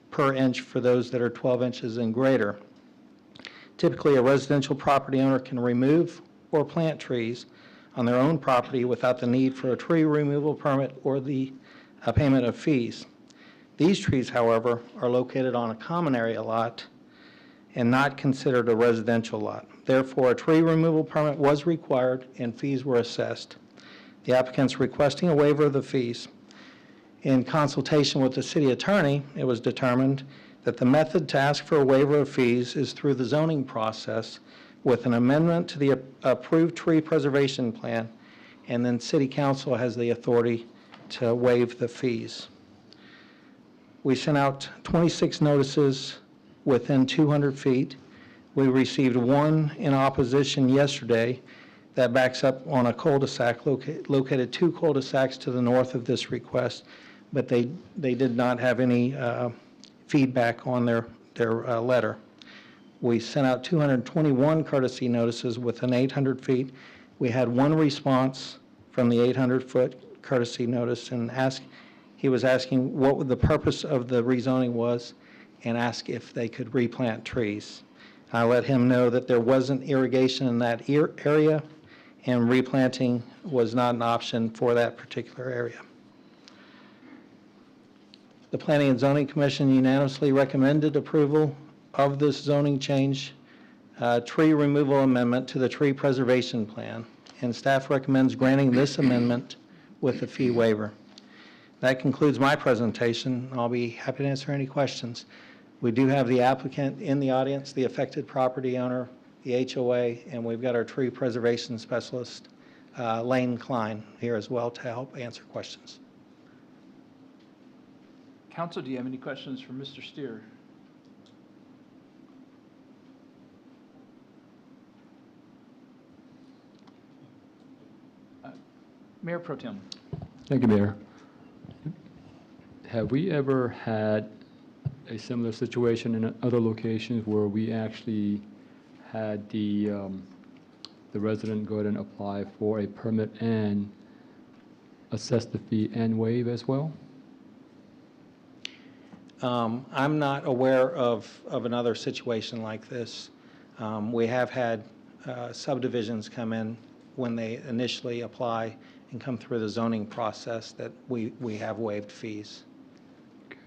per inch for those that are 12 inches and greater. Typically, a residential property owner can remove or plant trees on their own property without the need for a tree removal permit or the payment of fees. These trees, however, are located on a common area lot and not considered a residential lot. Therefore, a tree removal permit was required and fees were assessed. The applicant's requesting a waiver of the fees. In consultation with the city attorney, it was determined that the method to ask for a waiver of fees is through the zoning process with an amendment to the approved tree preservation plan, and then city council has the authority to waive the fees. We sent out 26 notices within 200 feet. We received one in opposition yesterday that backs up on a cul-de-sac located 2 cul-de-sacs to the north of this request, but they did not have any feedback on their letter. We sent out 221 courtesy notices within 800 feet. We had one response from the 800-foot courtesy notice, and he was asking what the purpose of the rezoning was and asked if they could replant trees. I let him know that there wasn't irrigation in that area, and replanting was not an option for that particular area. The Planning and Zoning Commission unanimously recommended approval of this zoning change, tree removal amendment to the tree preservation plan, and staff recommends granting this amendment with a fee waiver. That concludes my presentation. I'll be happy to answer any questions. We do have the applicant in the audience, the affected property owner, the HOA, and we've got our tree preservation specialist, Lane Klein, here as well to help answer questions. Council, do you have any questions for Mr. Steer? Mayor Pro Tem. Thank you, Mayor. Have we ever had a similar situation in other locations where we actually had the resident go ahead and apply for a permit and assess the fee and waive as well? I'm not aware of another situation like this. We have had subdivisions come in when they initially apply and come through the zoning process that we have waived fees. Okay.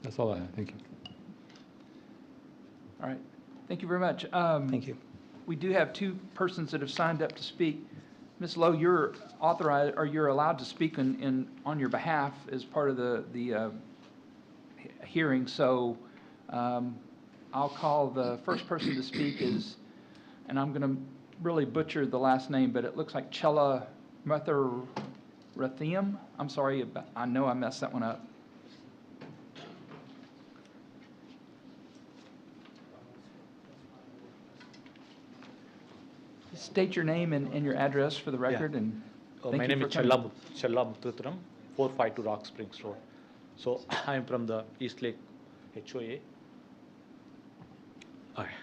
That's all I have. Thank you. All right. Thank you very much. Thank you. We do have two persons that have signed up to speak. Ms. Lowe, you're authorized, or you're allowed to speak on your behalf as part of the hearing. So I'll call the first person to speak is, and I'm going to really butcher the last name, but it looks like Chella Mutharathiam. I'm sorry, I know I messed that one up. State your name and your address for the record, and thank my you name for is coming. Chella Muthutram, 452 Rock Springs Road. So I'm from the East Lake HOA.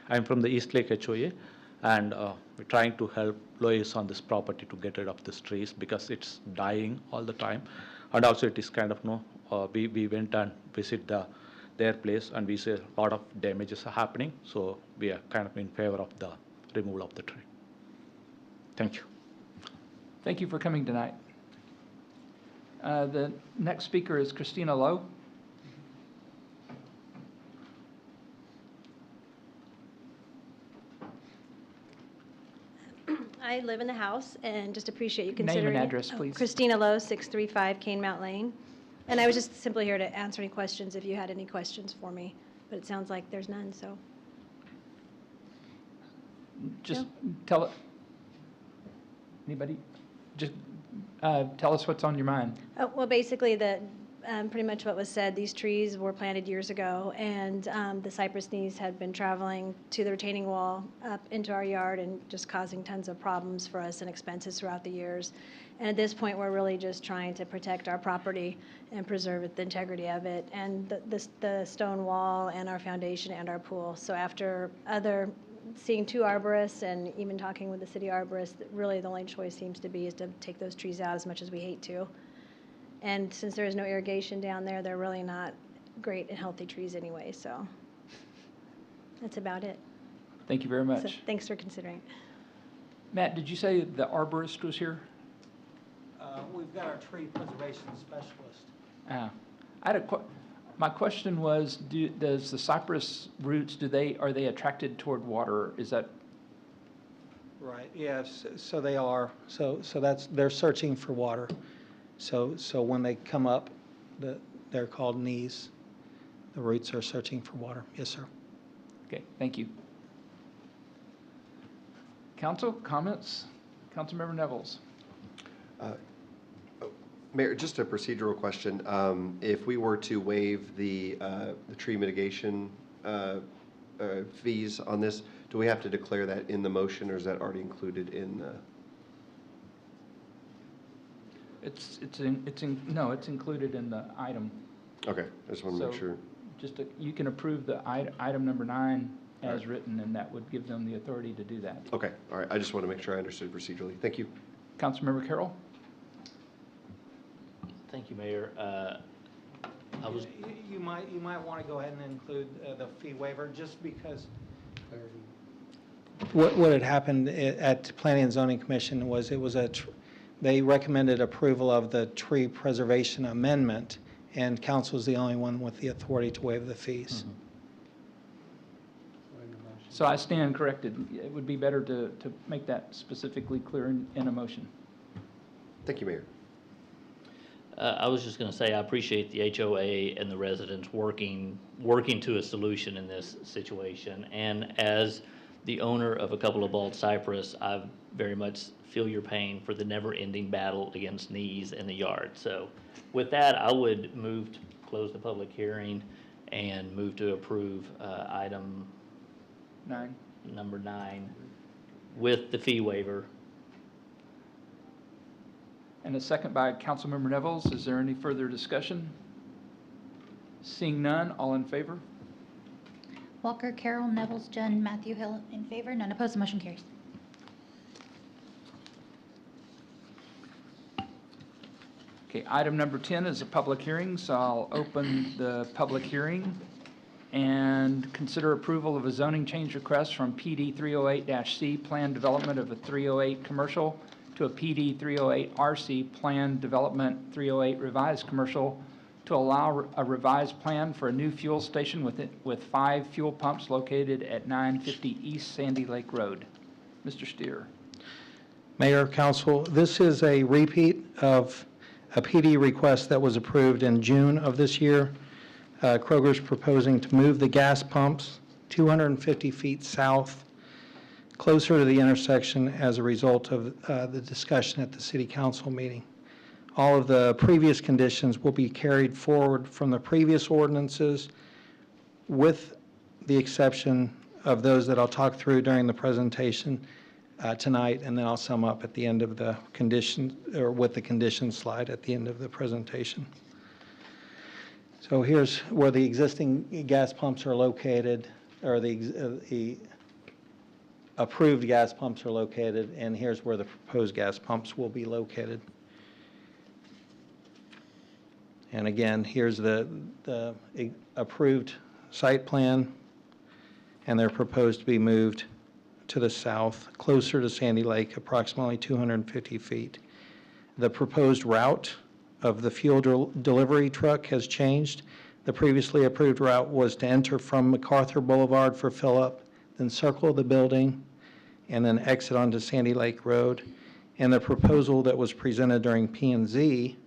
I'm from the East Lake HOA, and we're trying to help Lois on this property to get rid of these trees because it's dying all the time. And also it is kind of, we went and visit their place and we see a lot of damages are happening. So we are kind of in favor of the removal of the tree. Thank you. Thank you for coming tonight. The next speaker is Christina Lowe. I live in the house and just appreciate you Name and considering it. address, please. Christina Lowe, 635 Cane Mount Lane. And I was just simply here to answer any questions if you had any questions for me, but it sounds like there's none, so. Just tell it. Anybody? Just tell us what's on your mind. Well, basically, pretty much what was said, these trees were planted years ago, and the cypress knees had been traveling to the retaining wall up into our yard and just causing tons of problems for us and expenses throughout the years. And at this point, we're really just trying to protect our property and preserve the integrity of it, and the stone wall and our foundation and our pool. So after seeing two arborists and even talking with the city arborist, really the only choice seems to be is to take those trees out, as much as we hate to. And since there is no irrigation down there, they're really not great and healthy trees anyway, so that's about it. Thank you very much. So, thanks for considering. Matt, did you say the arborist was here? We've got our tree preservation specialist. I had my question was, does the cypress roots, are they attracted toward water? Is that? Right, yes, so they are. So they're searching for water. So when they come up, they're called knees. The roots are searching for water. Yes, sir. Okay, thank you. Council, comments? Councilmember Nevels. Mayor, just a procedural question. If we were to waive the tree mitigation fees on this, do we have to declare that in the motion, or is that already included in the? No, it's included in the item. Okay, I just want to make sure. You can approve the item number 9 as written, and that would give them the authority to do that. Okay, all right. I just want to make sure I understood procedurally. Thank you. Councilmember Carroll. Thank you, Mayor. I was, You might want to go ahead and include the fee waiver, just because what had happened at Planning and Zoning Commission was they recommended approval of the tree preservation amendment, and council is the only one with the authority to waive the fees. So I stand corrected. It would be better to make that specifically clear in a motion. Thank you, Mayor. I was just gonna say, I appreciate the HOA and the residents working to a solution in this situation. And as the owner of a couple of bald cypress, I very much feel your pain for the never-ending battle against knees in the yard. So with that, I would move to close the public hearing and move to approve item 9. number 9 with the fee waiver. And a second by Councilmember Nevels. Is there any further discussion? Seeing none, all in favor? Walker, Carroll, Nevels, Dunn, Matthew Hill in favor, none opposed, the motion carries. Okay, item number 10 is a public hearing, so I'll open the public hearing and consider approval of a zoning change request from PD 308-C Plan Development of a 308 Commercial to a PD 308-RC Plan Development 308 Revised Commercial to allow a revised plan for a new fuel station with 5 fuel pumps located at 950 East Sandy Lake Road. Mr. Steer. Mayor, Council, this is a repeat of a PD request that was approved in June of this year. Kroger's proposing to move the gas pumps 250 feet south, closer to the intersection as a result of the discussion at the City Council meeting. All of the previous conditions will be carried forward from the previous ordinances, with the exception of those that I'll talk through during the presentation tonight, and then I'll sum up at the end of the condition, or with the condition slide at the end of the presentation. So here's where the existing gas pumps are located, or the approved gas pumps are located, and here's where the proposed gas pumps will be located. And again, here's the approved site plan, and they're proposed to be moved to the south, closer to Sandy Lake, approximately 250 feet. The proposed route of the fuel delivery truck has changed. The previously approved route was to enter from MacArthur Boulevard for fill-up, then circle the building, and then exit onto Sandy Lake Road. And the proposal that was presented during P&Z,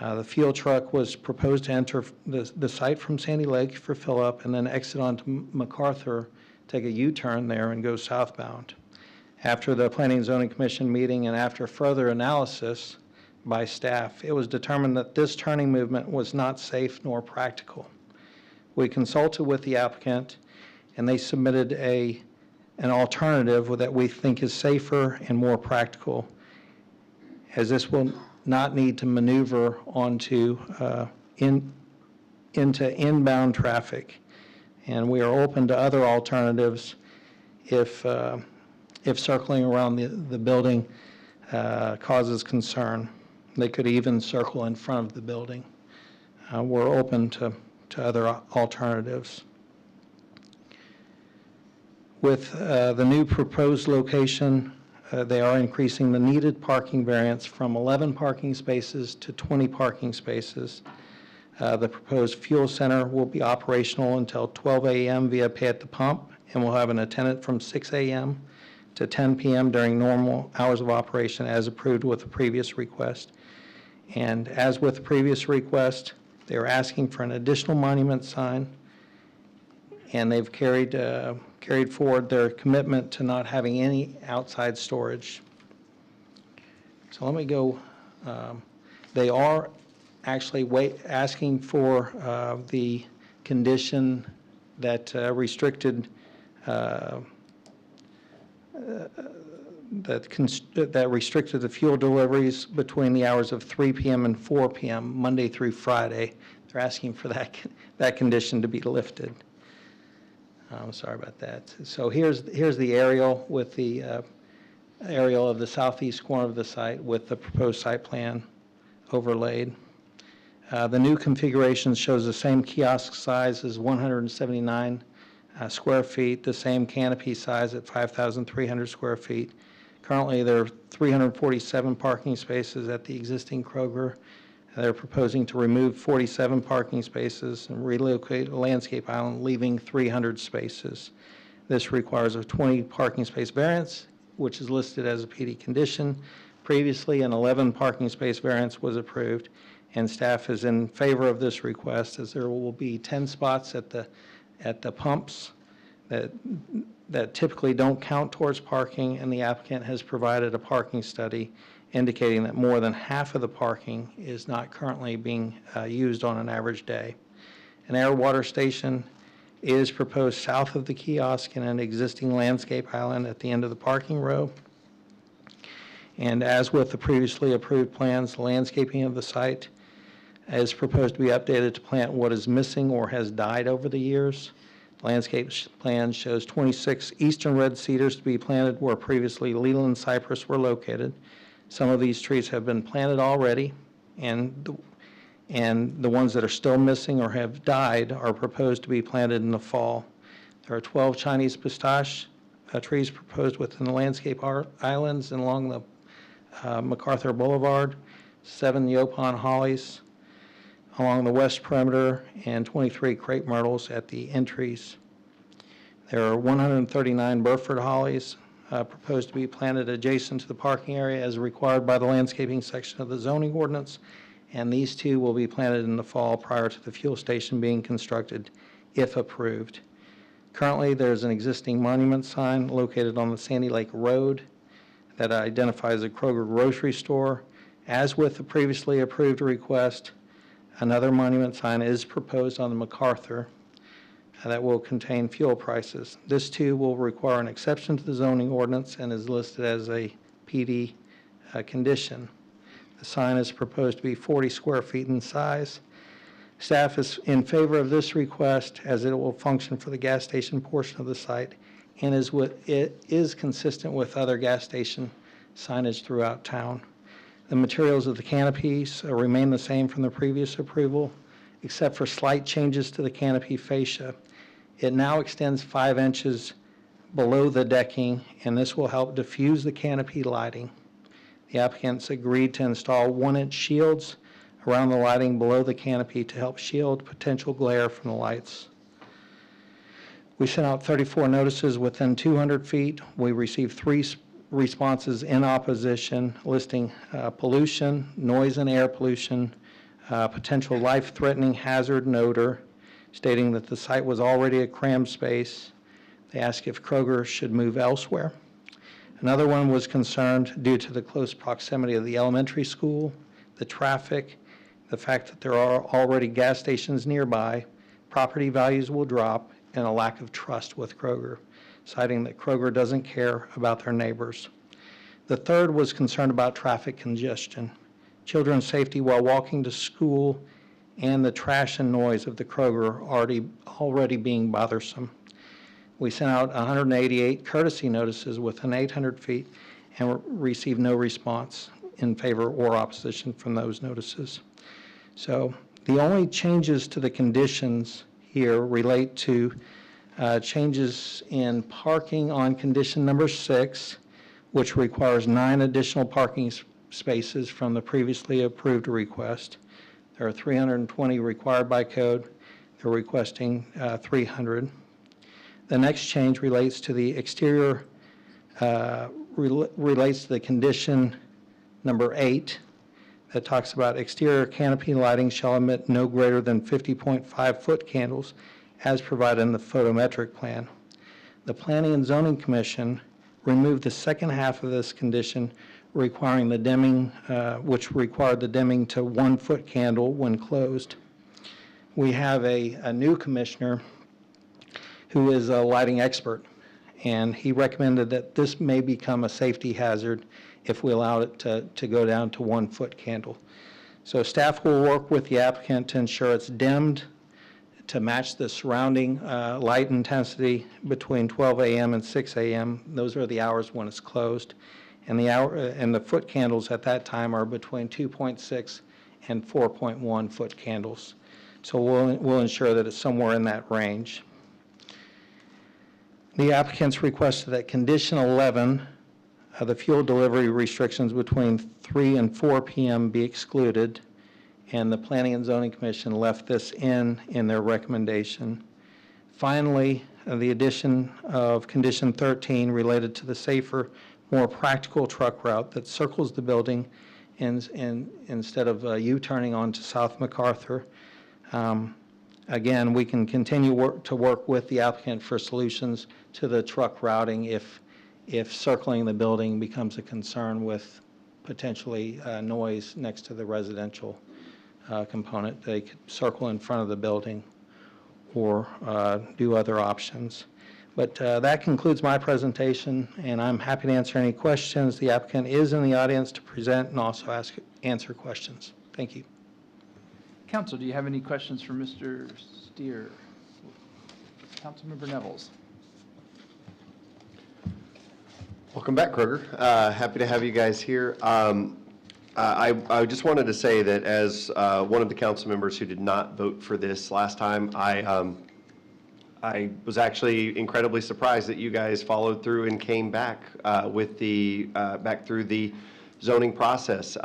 the fuel truck was proposed to enter the site from Sandy Lake for fill-up and then exit onto MacArthur, take a U-turn there and go southbound. After the Planning and Zoning Commission meeting and after further analysis by staff, it was determined that this turning movement was not safe nor practical. We consulted with the applicant, and they submitted an alternative that we think is safer and more practical, as this will not need to maneuver onto into inbound traffic. And we are open to other alternatives if circling around the building causes concern. They could even circle in front of the building. We're open to other alternatives. With the new proposed location, they are increasing the needed parking variance from 11 parking spaces to 20 parking spaces. The proposed fuel center will be operational until 12 a.m. via pay at the pump, and will have an attendant from 6 a.m. to 10 p.m. during normal hours of operation as approved with the previous request. And as with the previous request, they are asking for an additional monument sign, and they've carried forward their commitment to not having any outside storage. So let me go, they are actually asking for the condition that restricted that restricted the fuel deliveries between the hours of 3 p.m. and 4 p.m. Monday through Friday. They're asking for that condition to be lifted. I'm sorry about that. So here's the aerial with the aerial of the southeast corner of the site with the proposed site plan overlaid. The new configuration shows the same kiosk size as 179 square feet, the same canopy size at 5,300 square feet. Currently, there are 347 parking spaces at the existing Kroger. They're proposing to remove 47 parking spaces and relocate a landscape island, leaving 300 spaces. This requires a 20 parking space variance, which is listed as a PD condition. Previously, an 11 parking space variance was approved, and staff is in favor of this request, as there will be 10 spots at the pumps that typically don't count towards parking, and the applicant has provided a parking study indicating that more than half of the parking is not currently being used on an average day. An air water station is proposed south of the kiosk in an existing landscape island at the end of the parking row. And as with the previously approved plans, the landscaping of the site is proposed to be updated to plant what is missing or has died over the years. The landscape plan shows 26 eastern red cedars to be planted where previously Leland cypress were located. Some of these trees have been planted already, and the ones that are still missing or have died are proposed to be planted in the fall. There are 12 Chinese pistache trees proposed within the landscape islands and along the MacArthur Boulevard, 7 Yopon hollies along the west perimeter, and 23 crepe myrtles at the entries. There are 139 Burford hollies proposed to be planted adjacent to the parking area as required by the landscaping section of the zoning ordinance, and these two will be planted in the fall prior to the fuel station being constructed, if approved. Currently, there's an existing monument sign located on the Sandy Lake Road that identifies a Kroger grocery store. As with the previously approved request, another monument sign is proposed on the MacArthur that will contain fuel prices. This too will require an exception to the zoning ordinance and is listed as a PD condition. The sign is proposed to be 40 square feet in size. Staff is in favor of this request as it will function for the gas station portion of the site and it is consistent with other gas station signage throughout town. The materials of the canopies remain the same from the previous approval, except for slight changes to the canopy fascia. It now extends 5 inches below the decking, and this will help diffuse the canopy lighting. The applicants agreed to install 1-inch shields around the lighting below the canopy to help shield potential glare from the lights. We sent out 34 notices within 200 feet. We received 3 responses in opposition listing pollution, noise and air pollution, potential life-threatening hazard and odor, stating that the site was already a crammed space. They asked if Kroger should move elsewhere. Another one was concerned due to the close proximity of the elementary school, the traffic, the fact that there are already gas stations nearby, property values will drop, and a lack of trust with Kroger, citing that Kroger doesn't care about their neighbors. The third was concerned about traffic congestion, children's safety while walking to school, and the trash and noise of the Kroger already being bothersome. We sent out 188 courtesy notices within 800 feet and received no response in favor or opposition from those notices. So the only changes to the conditions here relate to changes in parking on condition number 6, which requires 9 additional parking spaces from the previously approved request. There are 320 required by code. They're requesting 300. The next change relates to the exterior, relates to the condition number 8 that talks about exterior canopy lighting shall emit no greater than 50.5 foot candles as provided in the photometric plan. The Planning and Zoning Commission removed the second half of this condition requiring the dimming, which required the dimming to 1 foot candle when closed. We have a new commissioner who is a lighting expert, and he recommended that this may become a safety hazard if we allow it to go down to 1 foot candle. So staff will work with the applicant to ensure it's dimmed to match the surrounding light intensity between 12 a.m. and 6 a.m. Those are the hours when it's closed. And the foot candles at that time are between 2.6 and 4.1-foot candles. So we'll ensure that it's somewhere in that range. The applicants requested that condition 11, the fuel delivery restrictions between 3 and 4 p.m. be excluded, and the Planning and Zoning Commission left this in their recommendation. Finally, the addition of condition 13 related to the safer, more practical truck route that circles the building instead of U-turning onto South MacArthur. Again, we can continue to work with the applicant for solutions to the truck routing if circling the building becomes a concern with potentially noise next to the residential component. They could circle in front of the building or do other options. But that concludes my presentation, and I'm happy to answer any questions. The applicant is in the audience to present and also answer questions. Thank you. Council, do you have any questions for Mr. Steer? Councilmember Nevels. Welcome back, Kroger. Happy to have you guys here. I just wanted to say that as one of the council members who did not vote for this last time, I was actually incredibly surprised that you guys followed through and came back with the back through the zoning process.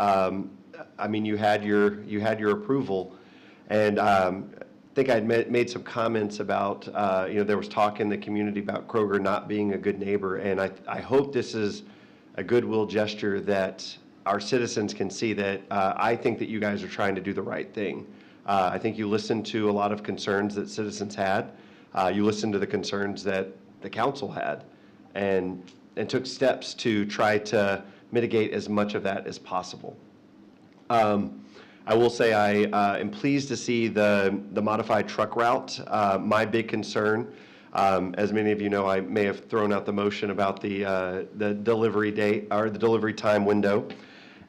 I mean, you had your approval, and I think I'd made some comments about there was talk in the community about Kroger not being a good neighbor, and I hope this is a goodwill gesture that our citizens can see that I think that you guys are trying to do the right thing. I think you listened to a lot of concerns that citizens had. You listened to the concerns that the council had, and took steps to try to mitigate as much of that as possible. I will say I am pleased to see the modified truck route. My big concern, as many of you know, I may have thrown out the motion about the delivery date or the delivery time window,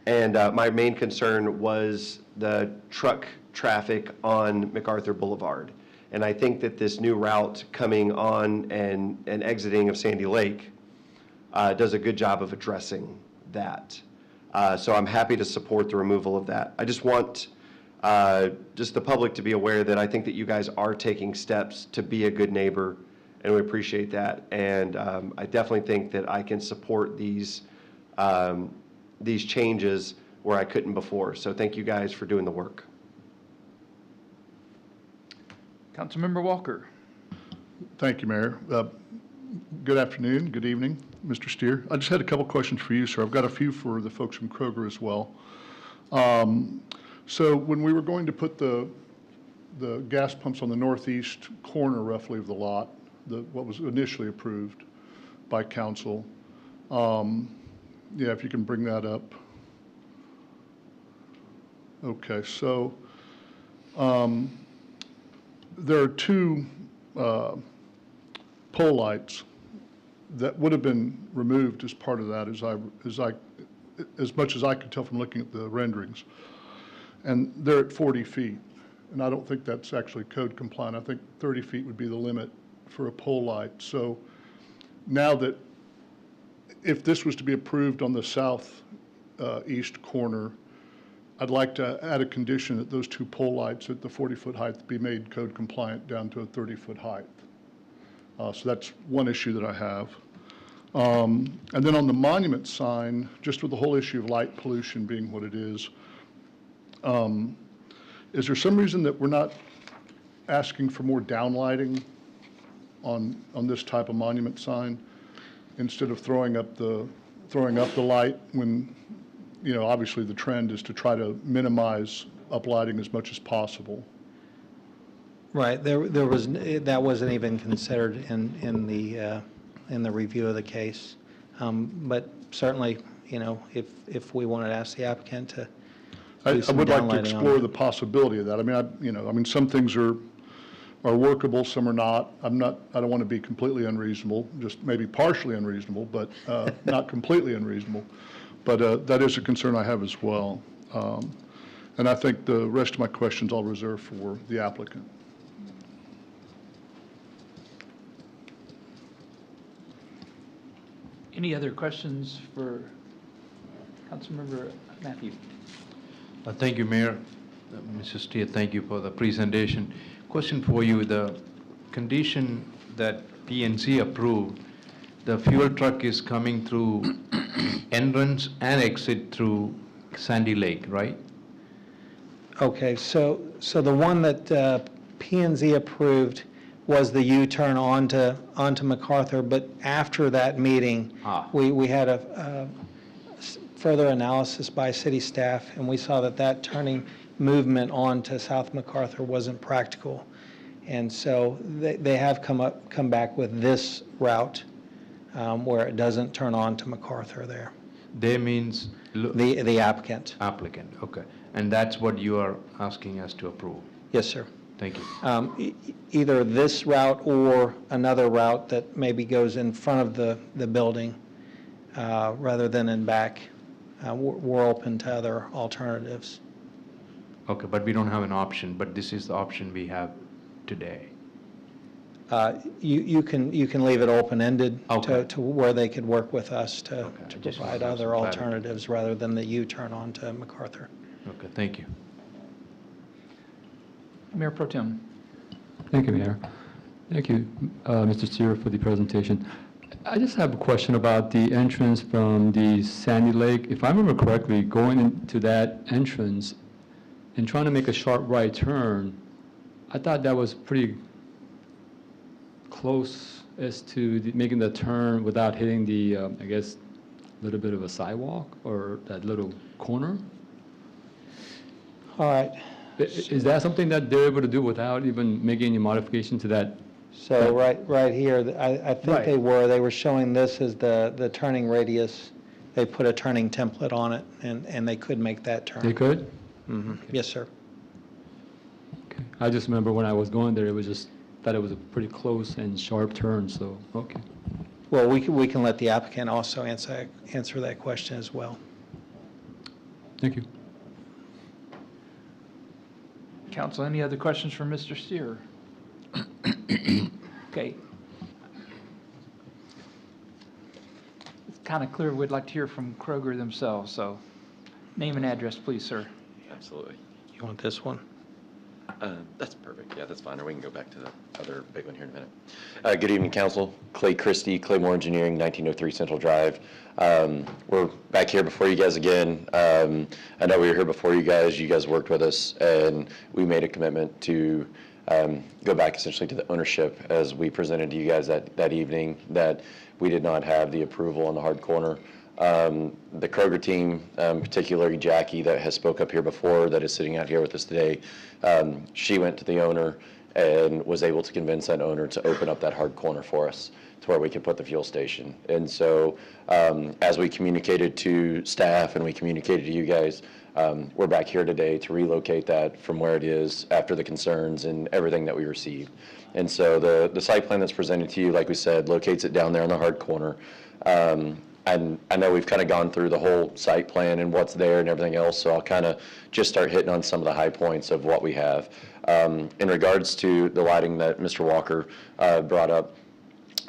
and my main concern was the truck traffic on MacArthur Boulevard. And I think that this new route coming on and exiting of Sandy Lake does a good job of addressing that. So I'm happy to support the removal of that. I just want just the public to be aware that I think that you guys are taking steps to be a good neighbor, and we appreciate that. And I definitely think that I can support these changes where I couldn't before. So thank you guys for doing the work. Councilmember Walker. Thank you, Mayor. Good afternoon, good evening, Mr. Steer. I just had a couple questions for you, sir. I've got a few for the folks from Kroger as well. So when we were going to put the gas pumps on the northeast corner roughly of the lot, what was initially approved by council, yeah, if you can bring that up. Okay, so there are two pole lights that would have been removed as part of that, as much as I could tell from looking at the renderings. And they're at 40 feet, and I don't think that's actually code compliant. I think 30 feet would be the limit for a pole light. So now that, if this was to be approved on the south east corner, I'd like to add a condition that those two pole lights at the 40-foot height be made code compliant down to a 30-foot height. So that's one issue that I have. And then on the monument sign, just with the whole issue of light pollution being what it is there some reason that we're not asking for more downlighting on this type of monument sign instead of throwing up the light when, obviously the trend is to try to minimize uplighting as much as possible? Right. That wasn't even considered in the review of the case. But certainly, if we wanted to ask the applicant to do some I would like to downlighting on explore it. the possibility of that. I mean, some things are workable, some are not. I don't want to be completely unreasonable, just maybe partially unreasonable, but not completely unreasonable. But that is a concern I have as well. And I think the rest of my questions I'll reserve for the applicant. Any other questions for Councilmember Matthew? Thank you, Mayor. Mr. Steer, thank you for the presentation. Question for you, the condition that PNC approved, the fuel truck is coming through entrance and exit through Sandy Lake, right? Okay, so the one that P&Z approved was the U-turn onto MacArthur, but after that meeting, we had a further analysis by city staff, and we saw that turning movement onto South MacArthur wasn't practical. And so they have come back with this route where it doesn't turn on to MacArthur there. They means? The applicant. Applicant, okay. And that's what you are asking us to approve? Yes, sir. Thank you. Either this route or another route that maybe goes in front of the building rather than in back. We're open to other alternatives. Okay, but we don't have an option, but this is the option we have today. You can leave it open-ended Okay. to where they could work with us to just provide want to have other some clarity. alternatives rather than the U-turn onto MacArthur. Okay, thank you. Mayor Pro Tem. Thank you, Mayor. Thank you, Mr. Steer, for the presentation. I just have a question about the entrance from the Sandy Lake. If I remember correctly, going into that entrance and trying to make a sharp right turn, I thought that was pretty close as to making the turn without hitting the, I guess, little bit of a sidewalk or that little corner. All right. Is that something that they're able to do without even making any modification to that? So right here, I think they were showing this as the turning radius. They put a turning template on it, and they could make that turn. They could? Mm-hmm. Yes, sir. Okay. I just remember when I was going there, it was just, thought it was a pretty close and sharp turn, so, okay. Well, we can let the applicant also answer that question as well. Thank you. Council, any other questions for Mr. Steer? Okay. It's kind of clear we'd like to hear from Kroger themselves, so name and address, please, sir. Absolutely. You want this one? That's perfect. Yeah, that's fine. Or we can go back to the other big one here in a minute. Good evening, Council. Clay Christie, Claymore Engineering, 1903 Central Drive. We're back here before you guys again. I know we were here before you guys worked with us, and we made a commitment to go back essentially to the ownership as we presented to you guys that evening, that we did not have the approval on the hard corner. The Kroger team, particularly Jackie that has spoke up here before, that is sitting out here with us today, she went to the owner and was able to convince that owner to open up that hard corner for us to where we could put the fuel station. And so as we communicated to staff and we communicated to you guys, we're back here today to relocate that from where it is after the concerns and everything that we received. And so the site plan that's presented to you, like we said, locates it down there on the hard corner. And I know we've kind of gone through the whole site plan and what's there and everything else, so I'll kind of just start hitting on some of the high points of what we have. In regards to the lighting that Mr. Walker brought up,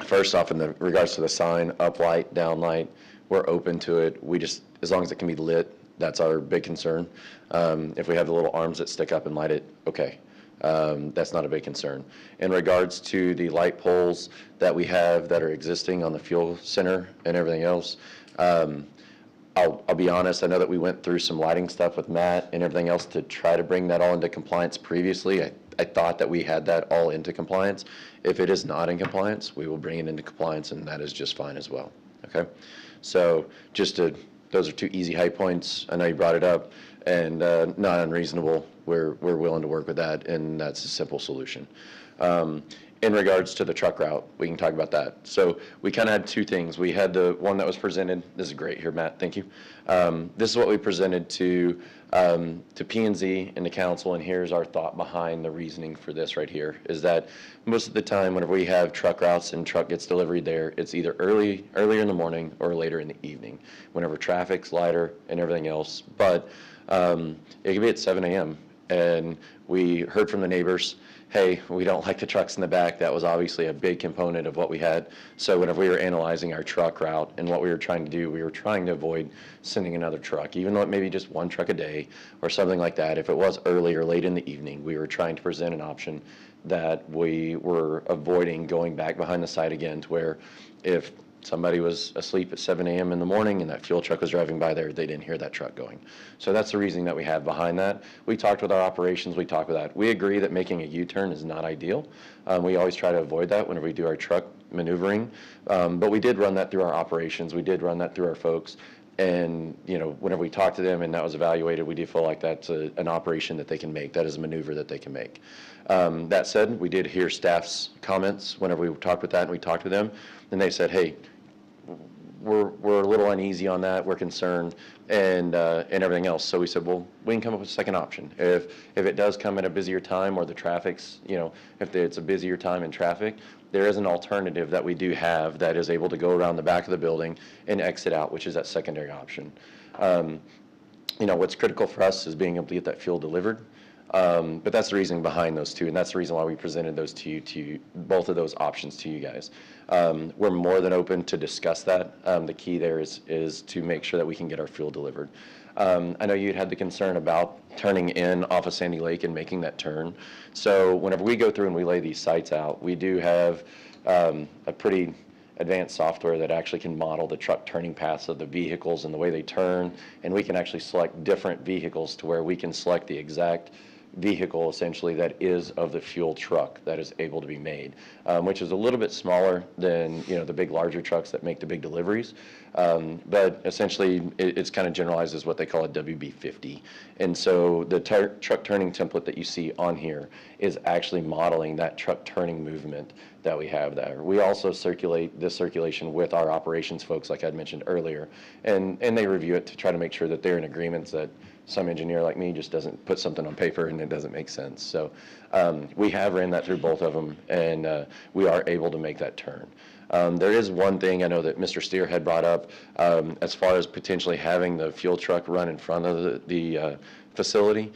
first off, in the regards to the sign, up light, down light, we're open to it. We just, as long as it can be lit, that's our big concern. If we have the little arms that stick up and light it, okay. That's not a big concern. In regards to the light poles that we have that are existing on the fuel center and everything else, I'll be honest, I know that we went through some lighting stuff with Matt and everything else to try to bring that all into compliance previously. I thought that we had that all into compliance. If it is not in compliance, we will bring it into compliance, and that is just fine as well, okay? So those are two easy high points. I know you brought it up, and not unreasonable. We're willing to work with that, and that's a simple solution. In regards to the truck route, we can talk about that. So we kind of had two things. We had the one that was presented. This is great here, Matt. Thank you. This is what we presented to P&Z and the council, and here's our thought behind the reasoning for this right here, is that most of the time whenever we have truck routes and truck gets delivered there, it's either earlier in the morning or later in the evening, whenever traffic's lighter and everything else. But it could be at 7 a.m. And we heard from the neighbors, hey, we don't like the trucks in the back. That was obviously a big component of what we had. So whenever we were analyzing our truck route and what we were trying to do, we were trying to avoid sending another truck, even though it may be just one truck a day or something like that. If it was early or late in the evening, we were trying to present an option that we were avoiding going back behind the site again, to where if somebody was asleep at 7 a.m. in the morning and that fuel truck was driving by there, they didn't hear that truck going. So that's the reasoning that we have behind that. We talked with our operations, we talked with that. We agree that making a U-turn is not ideal. We always try to avoid that whenever we do our truck maneuvering. But we did run that through our operations. We did run that through our folks. And, you know, whenever we talked to them and that was evaluated, we do feel like that's an operation that they can make. That is a maneuver that they can make. That said, we did hear staff's comments whenever we talked with that and we talked with them. And they said, hey, we're a little uneasy on that. We're concerned and everything else. So we said, well, we can come up with a second option. If it does come at a busier time or the traffic's, you know, if it's a busier time in traffic, there is an alternative that we do have that is able to go around the back of the building and exit out, which is that secondary option. You know, what's critical for us is being able to get that fuel delivered. But that's the reason behind those two, and that's the reason why we presented those to both of those options to you guys. We're more than open to discuss that. The key there is to make sure that we can get our fuel delivered. I know you'd had the concern about turning in off of Sandy Lake and making that turn. So whenever we go through and we lay these sites out, we do have a pretty advanced software that actually can model the truck turning paths of the vehicles and the way they turn, and we can actually select different vehicles to where we can select the exact vehicle essentially that is of the fuel truck that is able to be made, which is a little bit smaller than, you know, the big larger trucks that make the big deliveries. But essentially it's kind of generalized as what they call a WB50. And so the truck turning template that you see on here is actually modeling that truck turning movement that we have there. We also circulate this circulation with our operations folks, like I'd mentioned earlier, and they review it to try to make sure that they're in agreements that some engineer like me just doesn't put something on paper and it doesn't make sense. So we have ran that through both of them, and we are able to make that turn. There is one thing I know that Mr. Steer had brought up as far as potentially having the fuel truck run in front of the facility.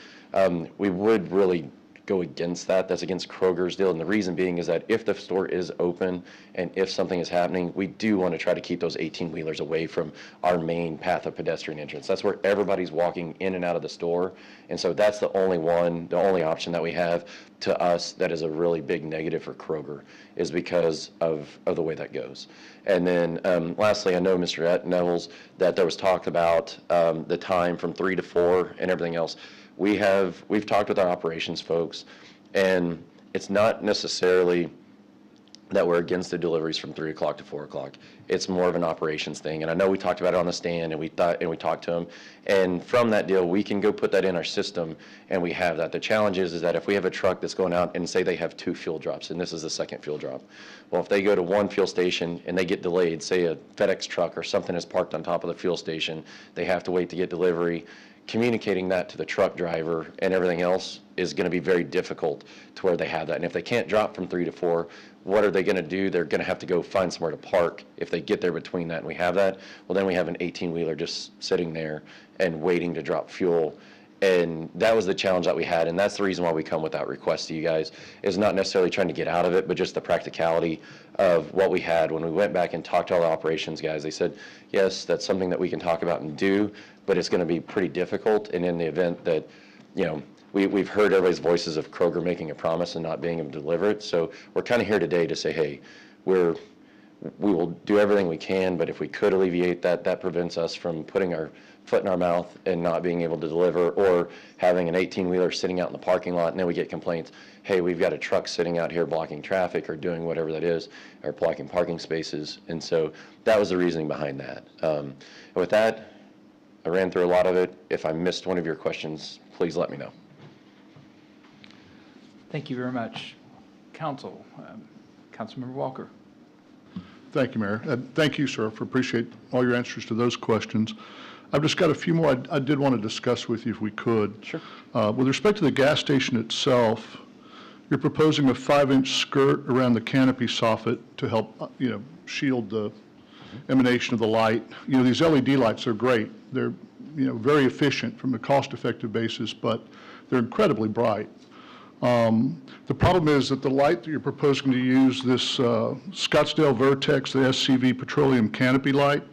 We would really go against that. That's against Kroger's deal. And the reason being is that if the store is open and if something is happening, we do want to try to keep those 18-wheelers away from our main path of pedestrian entrance. That's where everybody's walking in and out of the store. And so that's the only option that we have to us that is a really big negative for Kroger, is because of the way that goes. And then lastly, I know Mr. Nevels, that there was talk about the time from 3 to 4 and everything else. We've talked with our operations folks, and it's not necessarily that we're against the deliveries from 3 o'clock to 4 o'clock. It's more of an operations thing. And I know we talked about it on the stand, and we talked to them. And from that deal, we can go put that in our system, and we have that. The challenge is that if we have a truck that's going out and say they have 2 fuel drops, and this is the second fuel drop. Well, if they go to one fuel station and they get delayed, say a FedEx truck or something is parked on top of the fuel station, they have to wait to get delivery. Communicating that to the truck driver and everything else is going to be very difficult to where they have that. And if they can't drop from 3 to 4, what are they going to do? They're going to have to go find somewhere to park if they get there between that and we have that. Well, then we have an 18-wheeler just sitting there and waiting to drop fuel. And that was the challenge that we had, and that's the reason why we come with that request to you guys, is not necessarily trying to get out of it, but just the practicality of what we had. When we went back and talked to all the operations guys, they said, yes, that's something that we can talk about and do, but it's going to be pretty difficult. And in the event that, you know, we've heard everybody's voices of Kroger making a promise and not being able to deliver it. So we're kind of here today to say, hey, we will do everything we can, but if we could alleviate that, that prevents us from putting our foot in our mouth and not being able to deliver, or having an 18-wheeler sitting out in the parking lot and then we get complaints, hey, we've got a truck sitting out here blocking traffic or doing whatever that is, or blocking parking spaces. And so that was the reasoning behind that. With that, I ran through a lot of it. If I missed one of your questions, please let me know. Thank you very much. Council, Councilmember Walker. Thank you, Mayor. Thank you, sir, for appreciate all your answers to those questions. I've just got a few more I did want to discuss with you if we could. Sure. With respect to the gas station itself, you're proposing a 5-inch skirt around the canopy soffit to help, shield the emanation of the light. These LED lights are great. They're very efficient from a cost-effective basis, but they're incredibly bright. The problem is that the light that you're proposing to use, this Scottsdale Vertex, the SCV petroleum canopy light,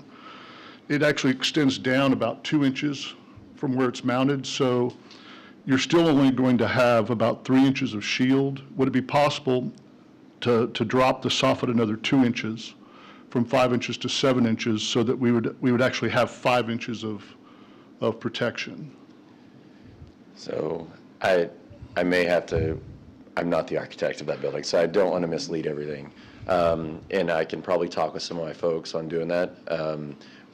it actually extends down about 2 inches from where it's mounted, so you're still only going to have about 3 inches of shield. Would it be possible to drop the soffit another 2 inches, from 5 inches to 7 inches, so that we would actually have 5 inches of protection? So I may have to, I'm not the architect of that building, so I don't want to mislead everything. And I can probably talk with some of my folks on doing that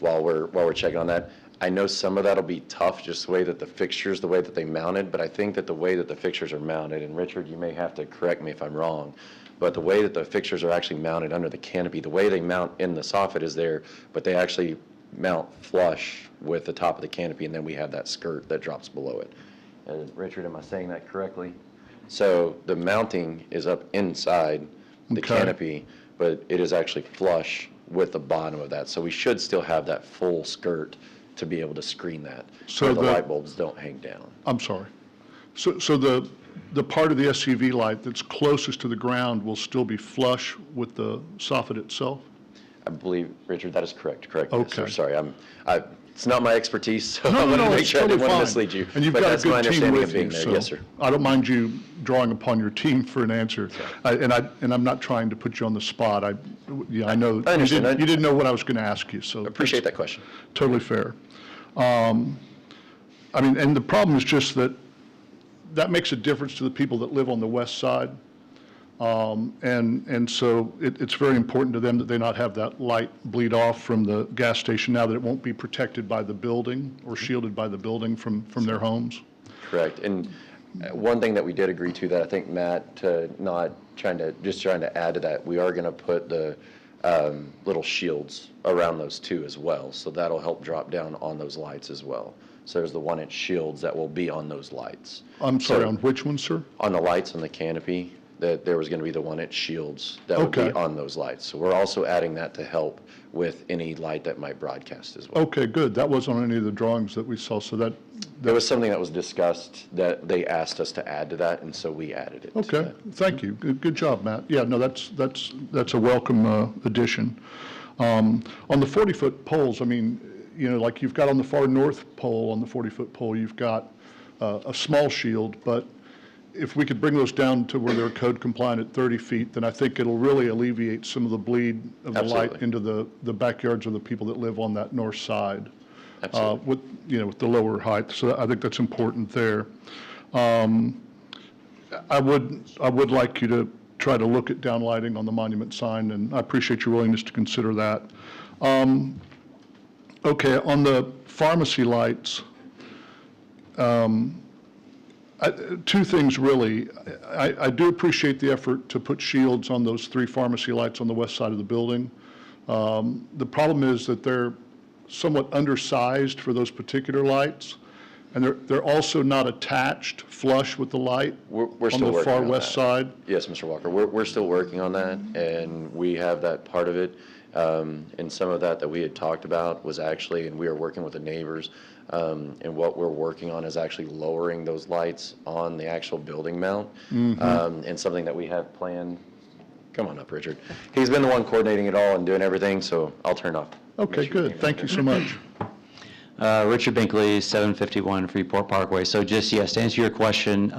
while we're checking on that. I know some of that'll be tough, just the way that the fixtures, the way that they mounted, but I think that the way that the fixtures are mounted, and Richard, you may have to correct me if I'm wrong, but the way that the fixtures are actually mounted under the canopy, the way they mount in the soffit is there, but they actually mount flush with the top of the canopy, and then we have that skirt that drops below it. Richard, am I saying that correctly? So the mounting is up inside the canopy, but it is actually flush with the bottom of that. So we should still have that full skirt to be able to screen that, so the light bulbs don't hang down. I'm sorry. So the part of the SCV light that's closest to the ground will still be flush with the soffit itself? I believe, Richard, that is correct. Correct. Okay. Yes, sir. Sorry, it's not my expertise, so No, I wanted to make it's sure I totally didn't want to fine. mislead you. And you've but got a that's my good team understanding with of being you, there. so Yes, sir. I don't mind you drawing upon your team for an answer. And I'm not trying to put you on the spot. I know I understand. you didn't know what I was going to ask you, so Appreciate that question. totally fair. And the problem is just that makes a difference to the people that live on the west side. And so it's very important to them that they not have that light bleed off from the gas station, now that it won't be protected by the building or shielded by the building from their homes. Correct. And one thing that we did agree to that I think, Matt, trying to add to that, we are going to put the little shields around those too as well. So that'll help drop down on those lights as well. So there's the 1-inch shields that will be on those lights. I'm sorry, on which one, sir? On the lights on the canopy, that there was going to be the 1-inch shields that would be on those lights. So we're also adding that to help with any light that might broadcast as well. Okay, good. That wasn't on any of the drawings that we saw, so that There was something that was discussed that they asked us to add to that, and so we added it. Okay, thank you. Good job, Matt. Yeah, no, that's a welcome addition. On the 40-foot poles, like you've got on the far north pole, on the 40-foot pole, you've got a small shield, but if we could bring those down to where they're code compliant at 30 feet, then I think it'll really alleviate some of the bleed of the light into the backyards of the people that live on that north side. With the lower height. So I think that's important there. I would like you to try to look at downlighting on the monument sign, and I appreciate your willingness to consider that. Okay, on the pharmacy lights, two things really. I do appreciate the effort to put shields on those 3 pharmacy lights on the west side of the building. The problem is that they're somewhat undersized for those particular lights, and they're also not attached flush with the light We're still on the working far on west that. side. Yes, Mr. Walker, we're still working on that, and we have that part of it. And some of that we had talked about was actually, and we are working with the neighbors, and what we're working on is actually lowering those lights on the actual building mount. And something that we have planned. Come on up, Richard. He's been the one coordinating it all and doing everything, so I'll turn off. Okay, good. Thank you so much. Richard Binkley, 751 Freeport Parkway. So just, yes, to answer your question,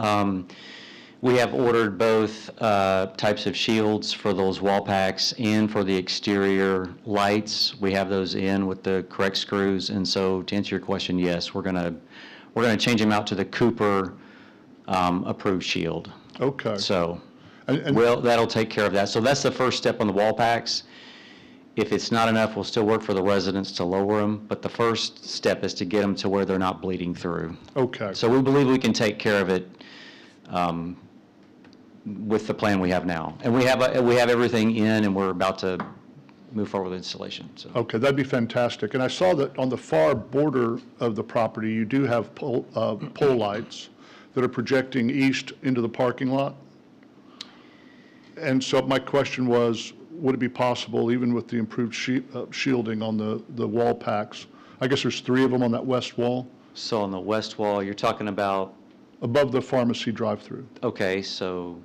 we have ordered both types of shields for those wall packs and for the exterior lights. We have those in with the correct screws. And so to answer your question, yes, we're gonna change them out to the Cooper approved shield. Okay. So that'll take care of that. So that's the first step on the wall packs. If it's not enough, we'll still work for the residents to lower them, but the first step is to get them to where they're not bleeding through. Okay. So we believe we can take care of it with the plan we have now. And we have everything in, and we're about to move forward with installation. So. Okay, that'd be fantastic. And I saw that on the far border of the property, you do have pole lights that are projecting east into the parking lot. And so my question was, would it be possible, even with the improved shielding on the wall packs, I guess there's 3 of them on that west wall, So on the west wall, you're talking about, above the pharmacy drive-through. okay, so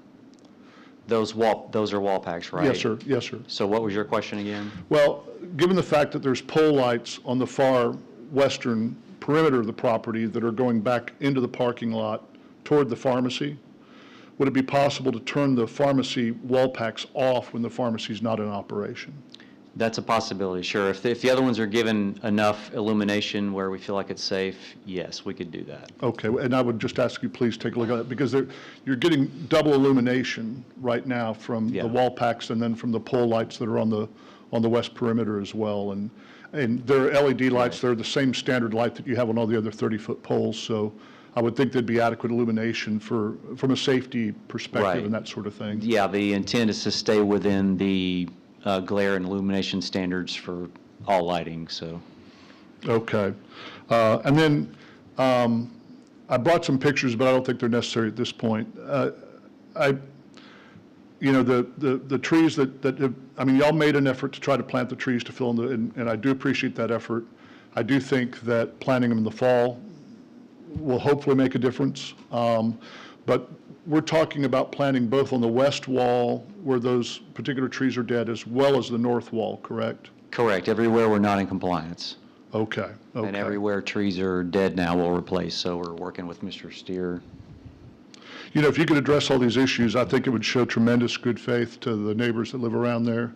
those are wall packs, right? Yes, sir, yes, sir. So what was your question again? Well, given the fact that there's pole lights on the far western perimeter of the property that are going back into the parking lot toward the pharmacy, would it be possible to turn the pharmacy wall packs off when the pharmacy's not in operation? That's a possibility, sure. If the other ones are given enough illumination where we feel like it's safe, yes, we could do that. Okay, and I would just ask you, please take a look at it, because you're getting double illumination right now from the wall packs and then from the pole lights that are on the west perimeter as well. And they're LED lights, they're the same standard light that you have on all the other 30-foot poles, so I would think there'd be adequate illumination from a safety perspective Right. and that sort of thing. Yeah, the intent is to stay within the glare and illumination standards for all lighting, so. Okay. And then I brought some pictures, but I don't think they're necessary at this point. The trees y'all made an effort to try to plant the trees to fill in and I do appreciate that effort. I do think that planting them in the fall will hopefully make a difference. But we're talking about planting both on the west wall where those particular trees are dead as well as the north wall, correct? Correct. Everywhere we're not in compliance. Okay. And everywhere trees are dead now, we'll replace. So we're working with Mr. Steer. If you could address all these issues, I think it would show tremendous good faith to the neighbors that live around there,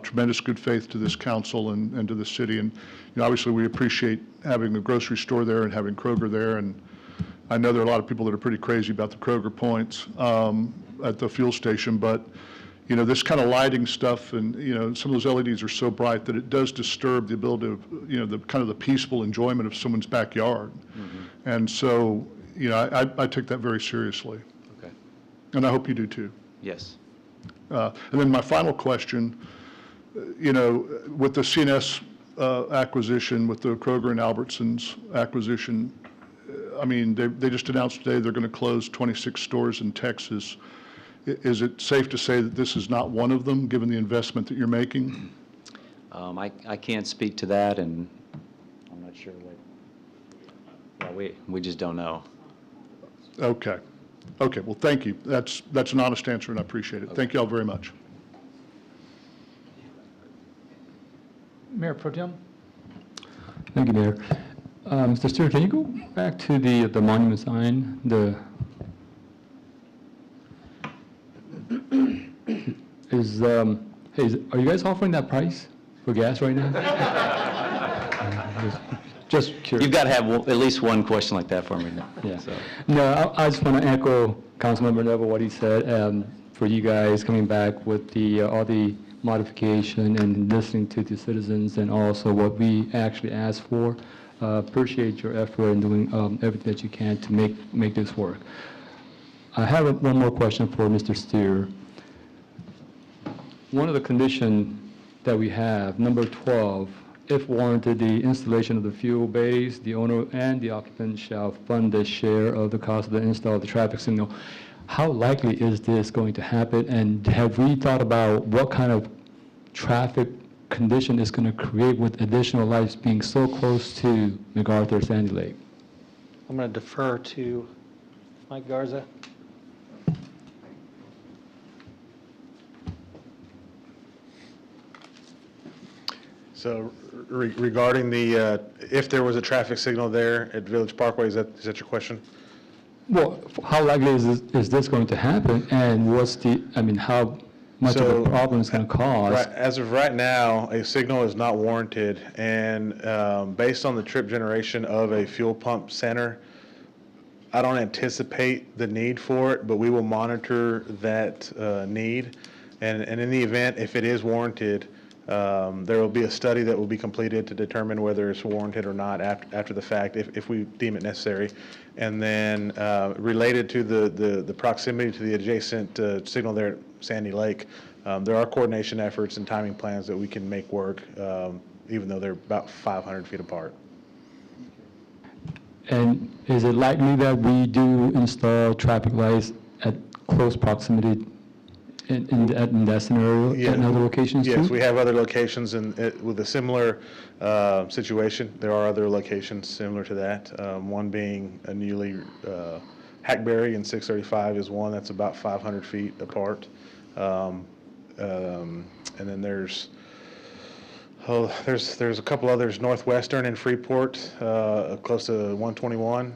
tremendous good faith to this council and to the city. And obviously, we appreciate having the grocery store there and having Kroger there. And I know there are a lot of people that are pretty crazy about the Kroger points at the fuel station, but this kind of lighting stuff and some of those LEDs are so bright that it does disturb the ability of the kind of the peaceful enjoyment of someone's backyard. Mm-hmm. And so I take that very seriously. Okay. And I hope you do too. Yes. And then my final question, with the CNS acquisition, with the Kroger and Albertsons acquisition, they just announced today they're going to close 26 stores in Texas. Is it safe to say that this is not one of them, given the investment that you're making? I can't speak to that, and I'm not sure we just don't know. Okay. Okay, well, thank you. That's an honest answer, and I appreciate it. Thank you all very much. Mayor Pro Tem? Thank you, Mayor. Mr. Stewart, can you go back to the monument sign? Are you guys offering that price for gas right now? Just curious. You've got to have at least one question like that for me. Yeah. So. No, I just want to echo Councilmember Neville, what he said, for you guys coming back with all the modification and listening to the citizens and also what we actually asked for. Appreciate your effort in doing everything that you can to make this work. I have one more question for Mr. Steer. One of the conditions that we have, number 12, if warranted, the installation of the fuel bays, the owner and the occupant shall fund the share of the cost of the install of the traffic signal. How likely is this going to happen? And have we thought about what kind of traffic condition is going to create with additional lights being so close to MacArthur Sandy Lake? I'm going to defer to Mike Garza. So regarding if there was a traffic signal there at Village Parkway, is that your question? Well, how likely is this going to happen, and how much of a problem it's going to cause? As of right now, a signal is not warranted, and based on the trip generation of a fuel pump center, I don't anticipate the need for it, but we will monitor that need, and in the event, if it is warranted, there will be a study that will be completed to determine whether it's warranted or not after the fact, if we deem it necessary. And then related to the proximity to the adjacent signal there at Sandy Lake, there are coordination efforts and timing plans that we can make work, even though they're about 500 feet apart. And is it likely that we do install traffic lights at close proximity in that scenario, Yeah. in other locations too? Yes, we have other locations with a similar situation. There are other locations similar to that. One being a newly, Hackberry and 635 is one that's about 500 feet apart. And then there's a couple others, Northwestern and Freeport, close to 121.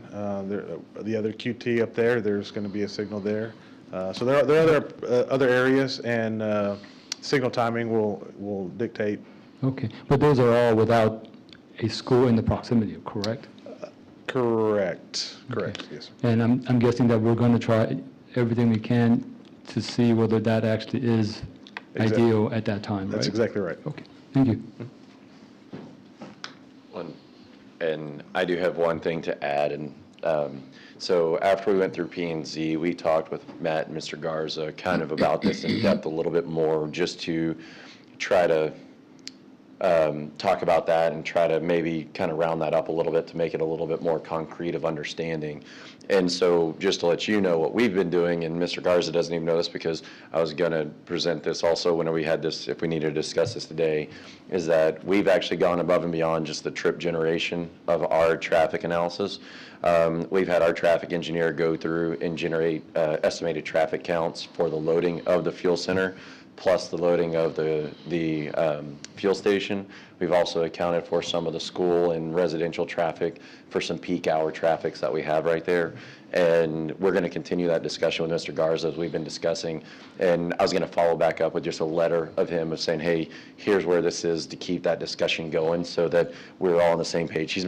The other QT up there, there's going to be a signal there. So there are other areas, and signal timing will dictate. Okay, but those are all without a school in the proximity, correct? Correct, Okay. yes. And I'm guessing that we're going to try everything we can to see whether that actually is Exactly. ideal at that time, right? That's exactly right. Okay, thank you. And I do have one thing to add, and so after we went through P&Z, we talked with Matt and Mr. Garza kind of about this in depth a little bit more, just to try to talk about that and try to maybe kind of round that up a little bit to make it a little bit more concrete of understanding. And so just to let you know what we've been doing, and Mr. Garza doesn't even know this because I was going to present this also when we had this, if we needed to discuss this today, is that we've actually gone above and beyond just the trip generation of our traffic analysis. We've had our traffic engineer go through and generate estimated traffic counts for the loading of the fuel center, plus the loading of the fuel station. We've also accounted for some of the school and residential traffic for some peak hour traffics that we have right there. And we're going to continue that discussion with Mr. Garza as we've been discussing. And I was going to follow back up with just a letter of him of saying, hey, here's where this is, to keep that discussion going so that we're all on the same page.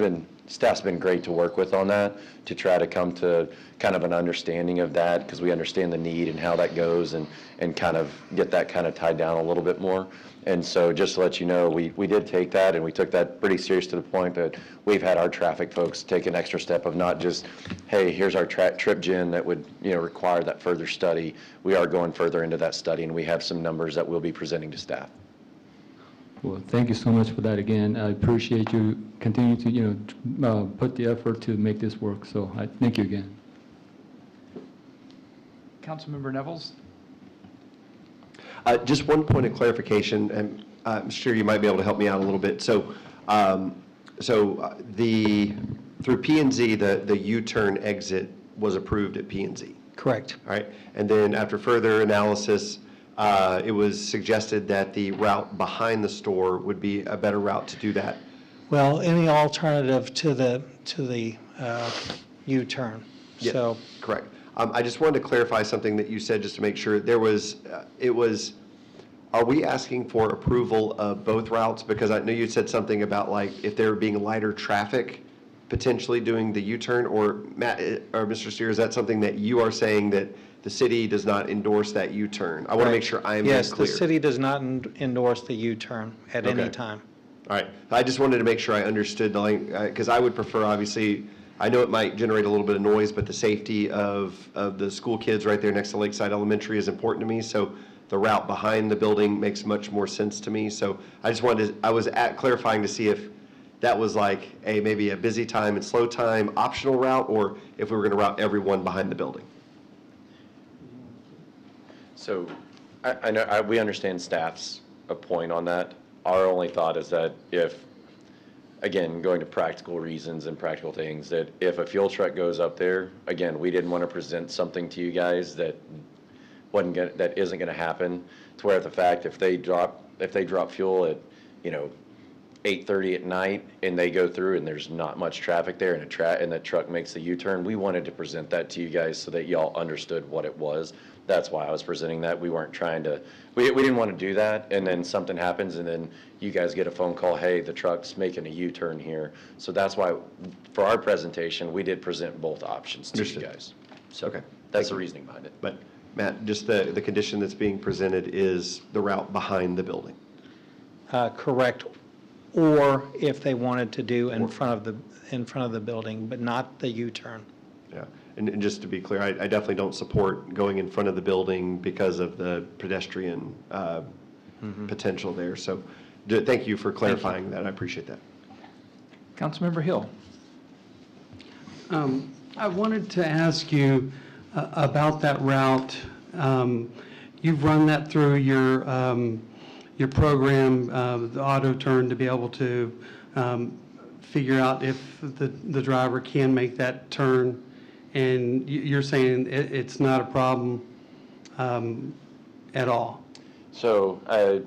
Staff's been great to work with on that, to try to come to kind of an understanding of that, because we understand the need and how that goes, and kind of get that kind of tied down a little bit more. And so just to let you know, we did take that, and we took that pretty serious to the point that we've had our traffic folks take an extra step of not just, hey, here's our trip gen that would require that further study. We are going further into that study, and we have some numbers that we'll be presenting to staff. Well, thank you so much for that again. I appreciate you continuing to, put the effort to make this work. So I thank you again. Councilmember Nevels? Just one point of clarification, and I'm sure you might be able to help me out a little bit. So, through P&Z, the U-turn exit was approved at P&Z. Correct. All right, and then after further analysis, it was suggested that the route behind the store would be a better route to do that. Well, any alternative to the U-turn. Yeah, So, correct. I just wanted to clarify something that you said, just to make sure. Are we asking for approval of both routes? Because I know you said something about, like, if there being lighter traffic, potentially doing the U-turn, or Matt, or Mr. Steer, is that something that you are saying that the city does not endorse that U-turn? I want to make sure I'm clear. yes, the city does not endorse the U-turn at any time. All right. I just wanted to make sure I understood because I would prefer, obviously, I know it might generate a little bit of noise, but the safety of the school kids right there next to Lakeside Elementary is important to me. So the route behind the building makes much more sense to me. So I just I was clarifying to see if that was like maybe a busy time and slow time optional route, or if we were going to route everyone behind the building. So I know we understand staff's point on that. Our only thought is that if, again, going to practical reasons and practical things, that if a fuel truck goes up there, again, we didn't want to present something to you guys that isn't going to happen, to where the fact if they drop fuel at 8:30 at night and they go through and there's not much traffic there, and the truck makes the U-turn, we wanted to present that to you guys so that y'all understood what it was. That's why I was presenting that. We weren't trying to, we didn't want to do that, and then something happens, and then you guys get a phone call, hey, the truck's making a U-turn here. So that's why, for our presentation, we did present both options to you guys. So Okay. that's the reasoning behind it. But Matt, just the condition that's being presented is the route behind the building. Correct. Or if they wanted to do in front of the building, but not the U-turn. Yeah, and just to be clear, I definitely don't support going in front of the building because of the pedestrian potential there. So thank you for clarifying that. I appreciate that. Councilmember Hill. I wanted to ask you about that route. you've run that through your program, the auto turn, to be able to figure out if the driver can make that turn, and you're saying it's not a problem at all? So, I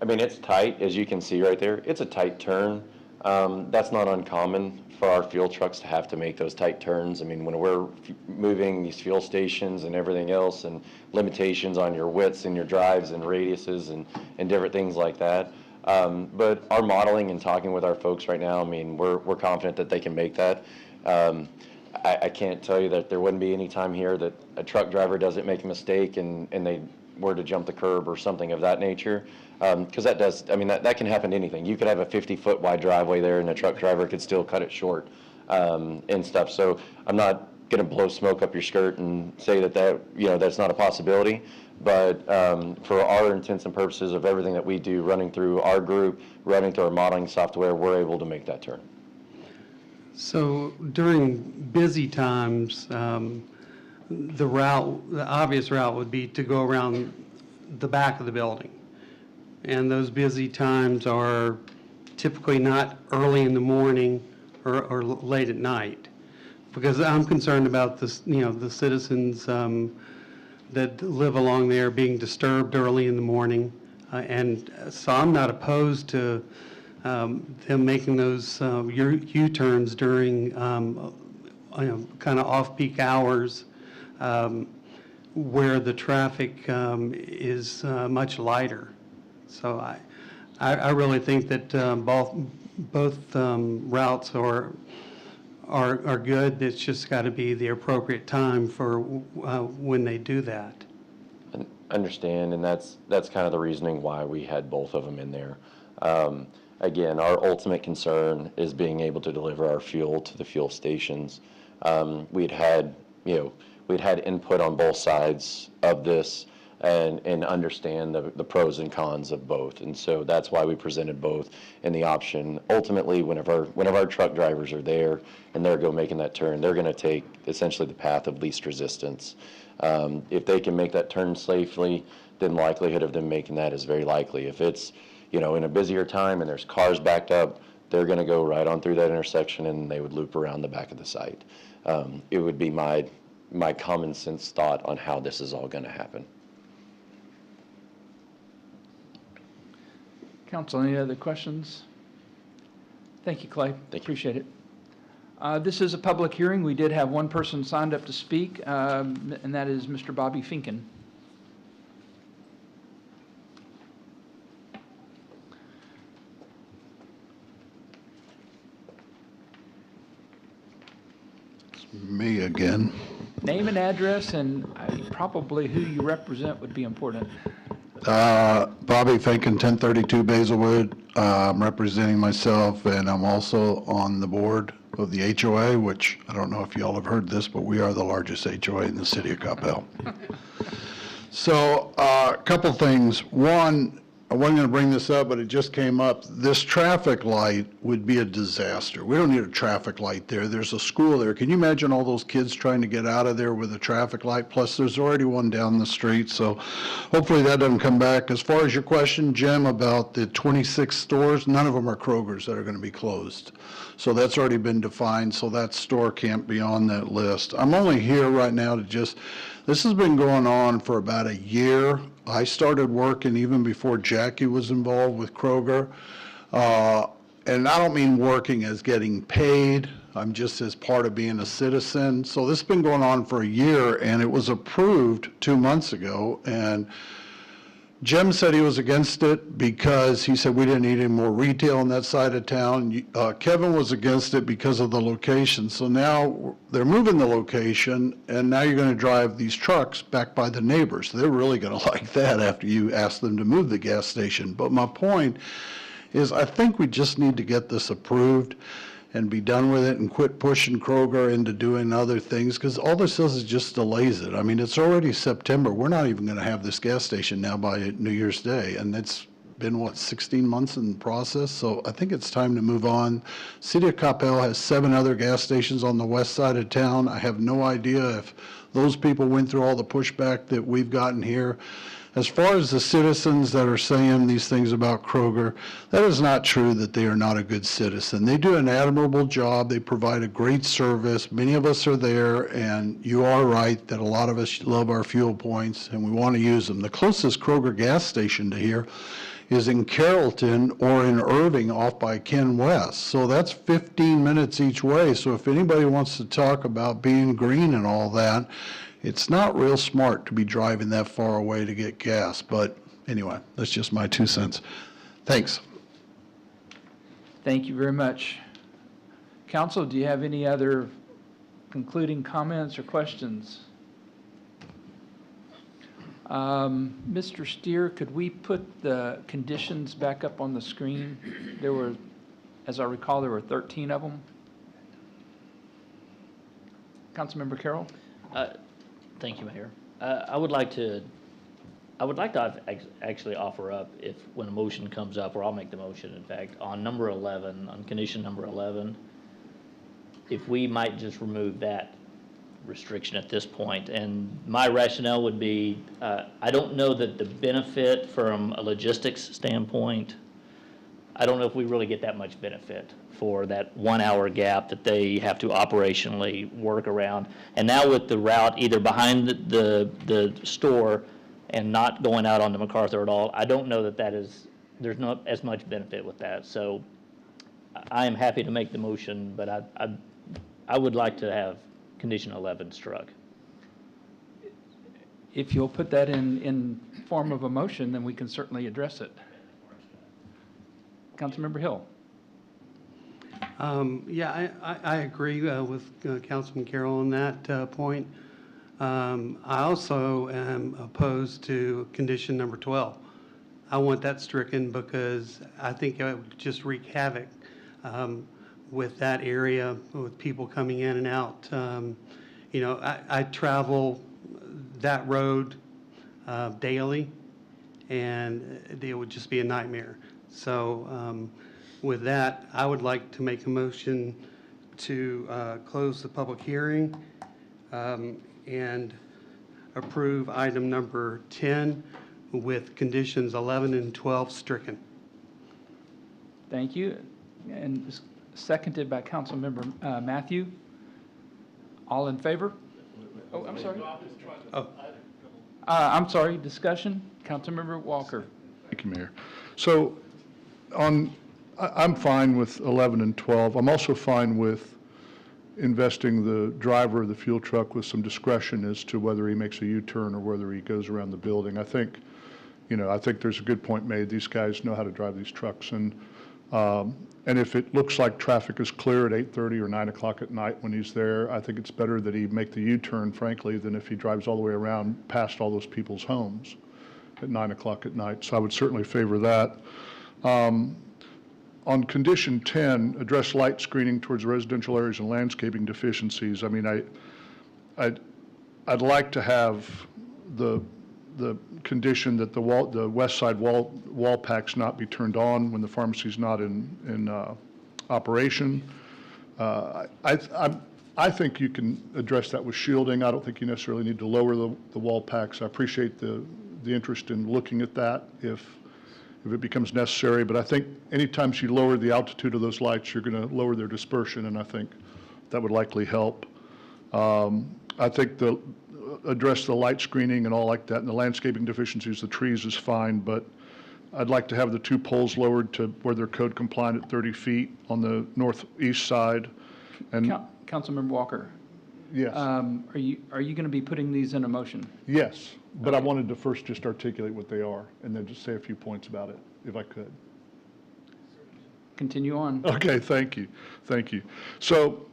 mean, it's tight, as you can see right there. It's a tight turn. That's not uncommon for our fuel trucks to have to make those tight turns. I mean, when we're moving these fuel stations and everything else, and limitations on your widths and your drives and radiuses and different things like that. But our modeling and talking with our folks right now, I mean, we're confident that they can make that. I can't tell you that there wouldn't be any time here that a truck driver doesn't make a mistake and they were to jump the curb or something of that nature. Because that does, I mean, that can happen to anything. You could have a 50-foot wide driveway there and a truck driver could still cut it short and stuff. So I'm not going to blow smoke up your skirt and say that that's not a possibility. But for our intents and purposes of everything that we do, running through our group, running through our modeling software, we're able to make that turn. So during busy times, the obvious route would be to go around the back of the building. And those busy times are typically not early in the morning or late at night. Because I'm concerned about this, the citizens that live along there being disturbed early in the morning. And so I'm not opposed to them making those U-turns during kind of off-peak hours where the traffic is much lighter. So I really think that both routes are good. It's just got to be the appropriate time for when they do that. I understand, and that's kind of the reasoning why we had both of them in there. Again, our ultimate concern is being able to deliver our fuel to the fuel stations. We'd had input on both sides of this and understand the pros and cons of both. And so that's why we presented both in the option. Ultimately, whenever our truck drivers are there and they're making that turn, they're going to take essentially the path of least resistance. If they can make that turn safely, then likelihood of them making that is very likely. If it's in a busier time and there's cars backed up, they're going to go right on through that intersection and they would loop around the back of the site. It would be my common sense thought on how this is all going to happen. Council, any other questions? Thank you, Clay. Appreciate it. This is a public hearing. We did have one person signed up to speak, and that is Mr. Bobby Finken. Me again. Name and address, and probably who you represent would be important. Bobby Finken, 1032 Basilwood. I'm representing myself, and I'm also on the board of the HOA, which I don't know if you all have heard this, but we are the largest HOA in the city of Coppell. So a couple things. One, I wasn't going to bring this up, but it just came up. This traffic light would be a disaster. We don't need a traffic light there. There's a school there. Can you imagine all those kids trying to get out of there with a traffic light? Plus, there's already one down the street, so hopefully that doesn't come back. As far as your question, Jim, about the 26 stores, none of them are Kroger's that are going to be closed. So that's already been defined, so that store can't be on that list. I'm only here right now to this has been going on for about a year. I started working even before Jackie was involved with Kroger. And I don't mean working as getting paid. I'm just as part of being a citizen. So this has been going on for a year, and it was approved 2 months ago. And Jim said he was against it because he said we didn't need any more retail on that side of town. Kevin was against it because of the location. So now they're moving the location, and now you're going to drive these trucks back by the neighbors. They're really going to like that after you ask them to move the gas station. But my point is I think we just need to get this approved and be done with it and quit pushing Kroger into doing other things, because all this does is just delays it. I mean, it's already September. We're not even going to have this gas station now by New Year's Day, and it's been, 16 months in the process? So I think it's time to move on. City of Coppell has 7 other gas stations on the west side of town. I have no idea if those people went through all the pushback that we've gotten here. As far as the citizens that are saying these things about Kroger, that is not true that they are not a good citizen. They do an admirable job. They provide a great service. Many of us are there, and you are right that a lot of us love our fuel points, and we want to use them. The closest Kroger gas station to here is in Carrollton or in Irving off by Ken West. So that's 15 minutes each way. So if anybody wants to talk about being green and all that, it's not real smart to be driving that far away to get gas. But anyway, that's just my 2 cents. Thanks. Thank you very much. Council, do you have any other concluding comments or questions? Mr. Steer, could we put the conditions back up on the screen? There were, as I recall, there were 13 of them. Councilmember Carroll? Thank you, Mayor. I would like to actually offer up, if when a motion comes up, or I'll make the motion, in fact, on number 11, on condition number 11, if we might just remove that restriction at this point. And my rationale would be, I don't know that the benefit from a logistics standpoint, I don't know if we really get that much benefit for that 1 hour gap that they have to operationally work around. And now with the route either behind the store and not going out onto MacArthur at all, I don't know that there's not as much benefit with that. So I am happy to make the motion, but I would like to have condition 11 struck. If you'll put that in form of a motion, then we can certainly address it. Councilmember Hill. Yeah, I agree with Councilman Carroll on that point. I also am opposed to condition number 12. I want that stricken because I think it would just wreak havoc with that area, with people coming in and out. You know, I travel that road daily, and it would just be a nightmare. So with that, I would like to make a motion to close the public hearing and approve item number 10 with conditions 11 and 12 stricken. Thank you. And seconded by Councilmember Matthew. All in favor? Oh, I'm sorry. Oh. I'm sorry, discussion? Councilmember Walker. Thank you, Mayor. So I'm fine with 11 and 12. I'm also fine with investing the driver of the fuel truck with some discretion as to whether he makes a U-turn or whether he goes around the building. I think there's a good point made. These guys know how to drive these trucks. And if it looks like traffic is clear at 8:30 or 9 o'clock at night when he's there, I think it's better that he make the U-turn, frankly, than if he drives all the way around past all those people's homes at 9 o'clock at night. So I would certainly favor that. On condition 10, address light screening towards residential areas and landscaping deficiencies. I mean, I'd like to have the condition that the west side wall packs not be turned on when the pharmacy's not in operation. I think you can address that with shielding. I don't think you necessarily need to lower the wall packs. I appreciate the interest in looking at that if it becomes necessary, but I think anytime you lower the altitude of those lights, you're going to lower their dispersion, and I think that would likely help. I think address the light screening and all like that, and the landscaping deficiencies, the trees is fine, but I'd like to have the 2 poles lowered to where they're code compliant at 30 feet on the northeast side. And Councilmember Walker. Yes. Are you going to be putting these in a motion? Yes, but I wanted to first just articulate what they are and then just say a few points about it, if I could. Continue on. Okay, thank you. Thank you. So,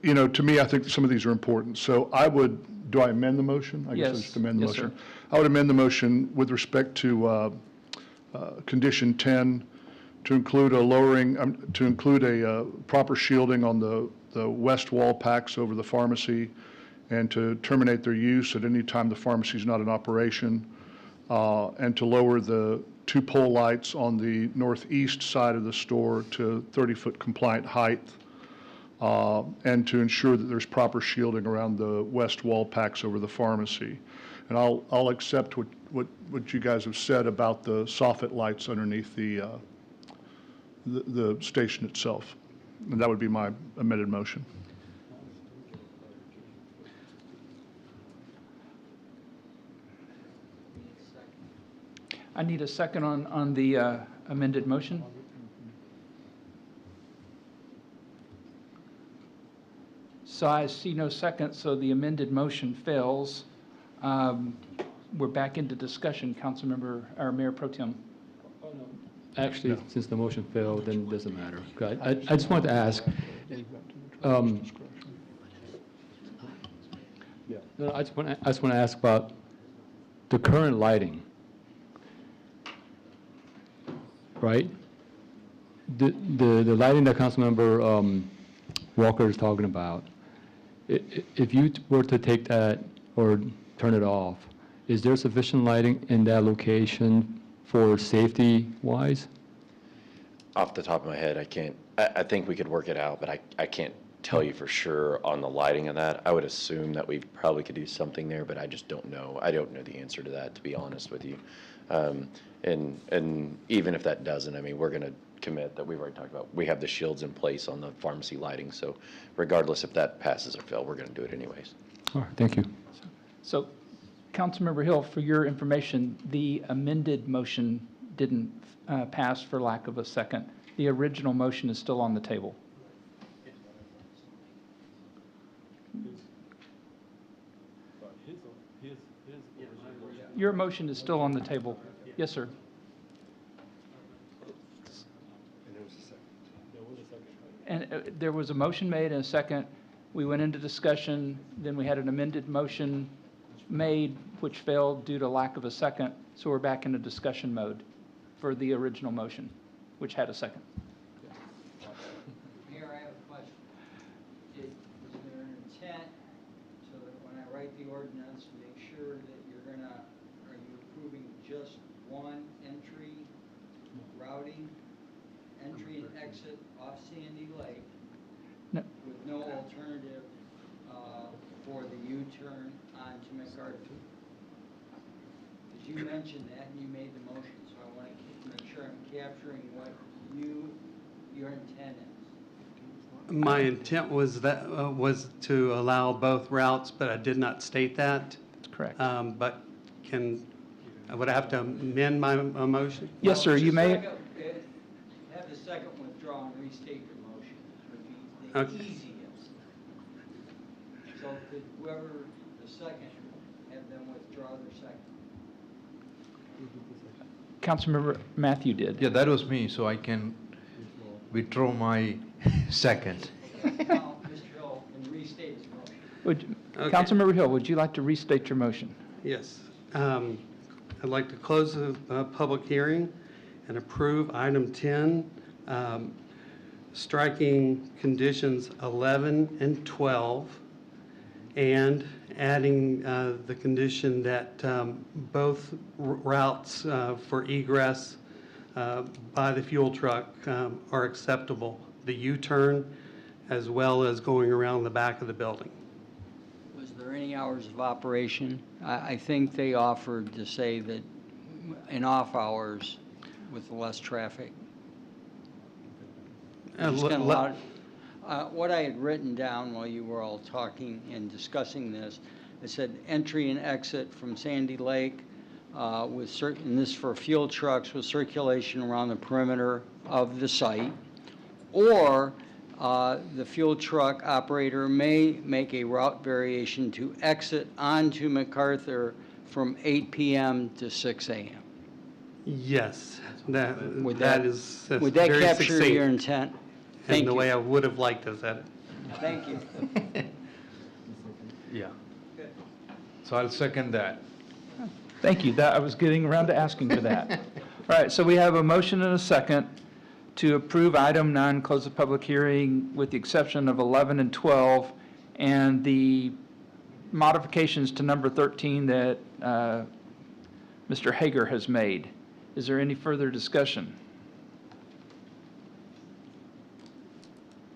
to me, I think some of these are important. So do I amend the motion? I guess I just amend the motion. Sir. I would amend the motion with respect to condition 10 to include a proper shielding on the west wall packs over the pharmacy, and to terminate their use at any time the pharmacy is not in operation, and to lower the 2 pole lights on the northeast side of the store to 30-foot compliant height, and to ensure that there's proper shielding around the west wall packs over the pharmacy. And I'll accept what you guys have said about the soffit lights underneath the station itself. And that would be my amended motion. I need a second on the amended motion. So I see no second, so the amended motion fails. We're back into discussion, Councilmember, or Mayor Pro Tem. Actually, since the motion failed, then it doesn't matter. Okay, I just wanted to ask, no, I just want to ask about the current lighting, right? The lighting that Councilmember Walker is talking about, if you were to take that or turn it off, is there sufficient lighting in that location for safety-wise? Off the top of my head, I can't, I think we could work it out, but I can't tell you for sure on the lighting of that. I would assume that we probably could do something there, but I just don't know. I don't know the answer to that, to be honest with you. And even if that doesn't, I mean, we're going to commit that we've already talked about. We have the shields in place on the pharmacy lighting, so regardless if that passes or fails, we're going to do it anyways. All right, thank you. So, Councilmember Hill, for your information, the amended motion didn't pass for lack of a second. The original motion is still on the table. Your motion is still on the table. Yes, sir. And there was a motion made and a second. We went into discussion, then we had an amended motion made, which failed due to lack of a second. So we're back into discussion mode for the original motion, which had a second. Mayor, I have a question. Is there an intent so that when I write the ordinance, make sure that are you approving just one entry routing, entry and exit off Sandy Lake No. with no alternative for the U-turn onto MacArthur? Because you mentioned that and you made the motion, so I want to make sure I'm capturing what your intent is. My intent was to allow both routes, but I did not state that. That's correct. But would I have to amend my motion? Yes, sir, you may. Have the second withdraw and restate your motion, would be the Okay. easiest. So could whoever the second, have them withdraw their second. Councilmember Matthew did. Yeah, that was me, so I can withdraw my second. Now, Mr. Hill can restate his motion. Okay. Councilmember Hill, would you like to restate your motion? Yes. I'd like to close the public hearing and approve item 10, striking conditions 11 and 12, and adding the condition that both routes for egress by the fuel truck are acceptable, the U-turn as well as going around the back of the building. Was there any hours of operation? I think they offered to say that in off hours with less traffic. Just kinda loud. What I had written down while you were all talking and discussing this, it said entry and exit from Sandy Lake with certain, this for fuel trucks with circulation around the perimeter of the site, or the fuel truck operator may make a route variation to exit onto MacArthur from 8 p.m. to 6 a.m. Yes, that Would is would that very capture succinct, your intent? Thank and the you. way I would have liked to said it. Thank you. Yeah. So I'll second that. Thank you. I was getting around to asking for that. All right, so we have a motion and a second to approve item 9, close the public hearing with the exception of 11 and 12, and the modifications to number 13 that Mr. Hager has made. Is there any further discussion?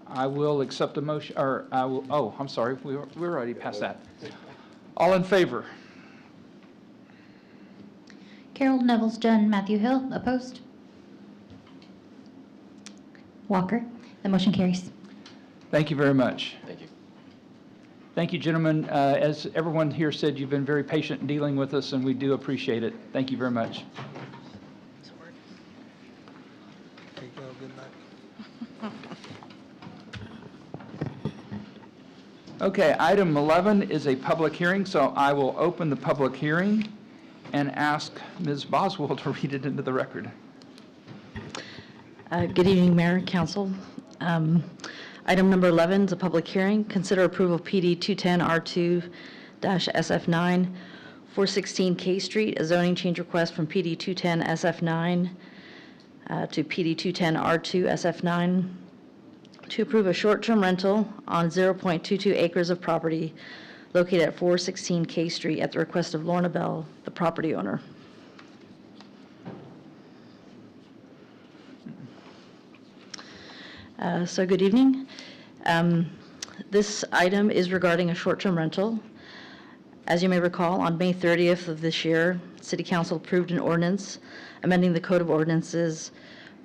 I will accept a motion, or I will, oh, I'm sorry, we were already past that. All in favor? Carol, Neville's John, Matthew Hill, opposed? Walker. The motion carries. Thank you very much. Thank you. Thank you, gentlemen. As everyone here said, you've been very patient in dealing with us, and we do appreciate it. Thank you very much. Okay, item 11 is a public hearing, so I will open the public hearing and ask Ms. Boswell to read it into the record. Good evening, Mayor, Council. Item number 11 is a public hearing. Consider approval of PD 210R2-SF9, 416 K Street, a zoning change request from PD 210 SF9 to PD 210R2 SF9 to approve a short-term rental on 0.22 acres of property located at 416 K Street at the request of Lorna Bell, the property owner. So good evening. This item is regarding a short-term rental. As you may recall, on May 30th of this year, City Council approved an ordinance amending the Code of Ordinances,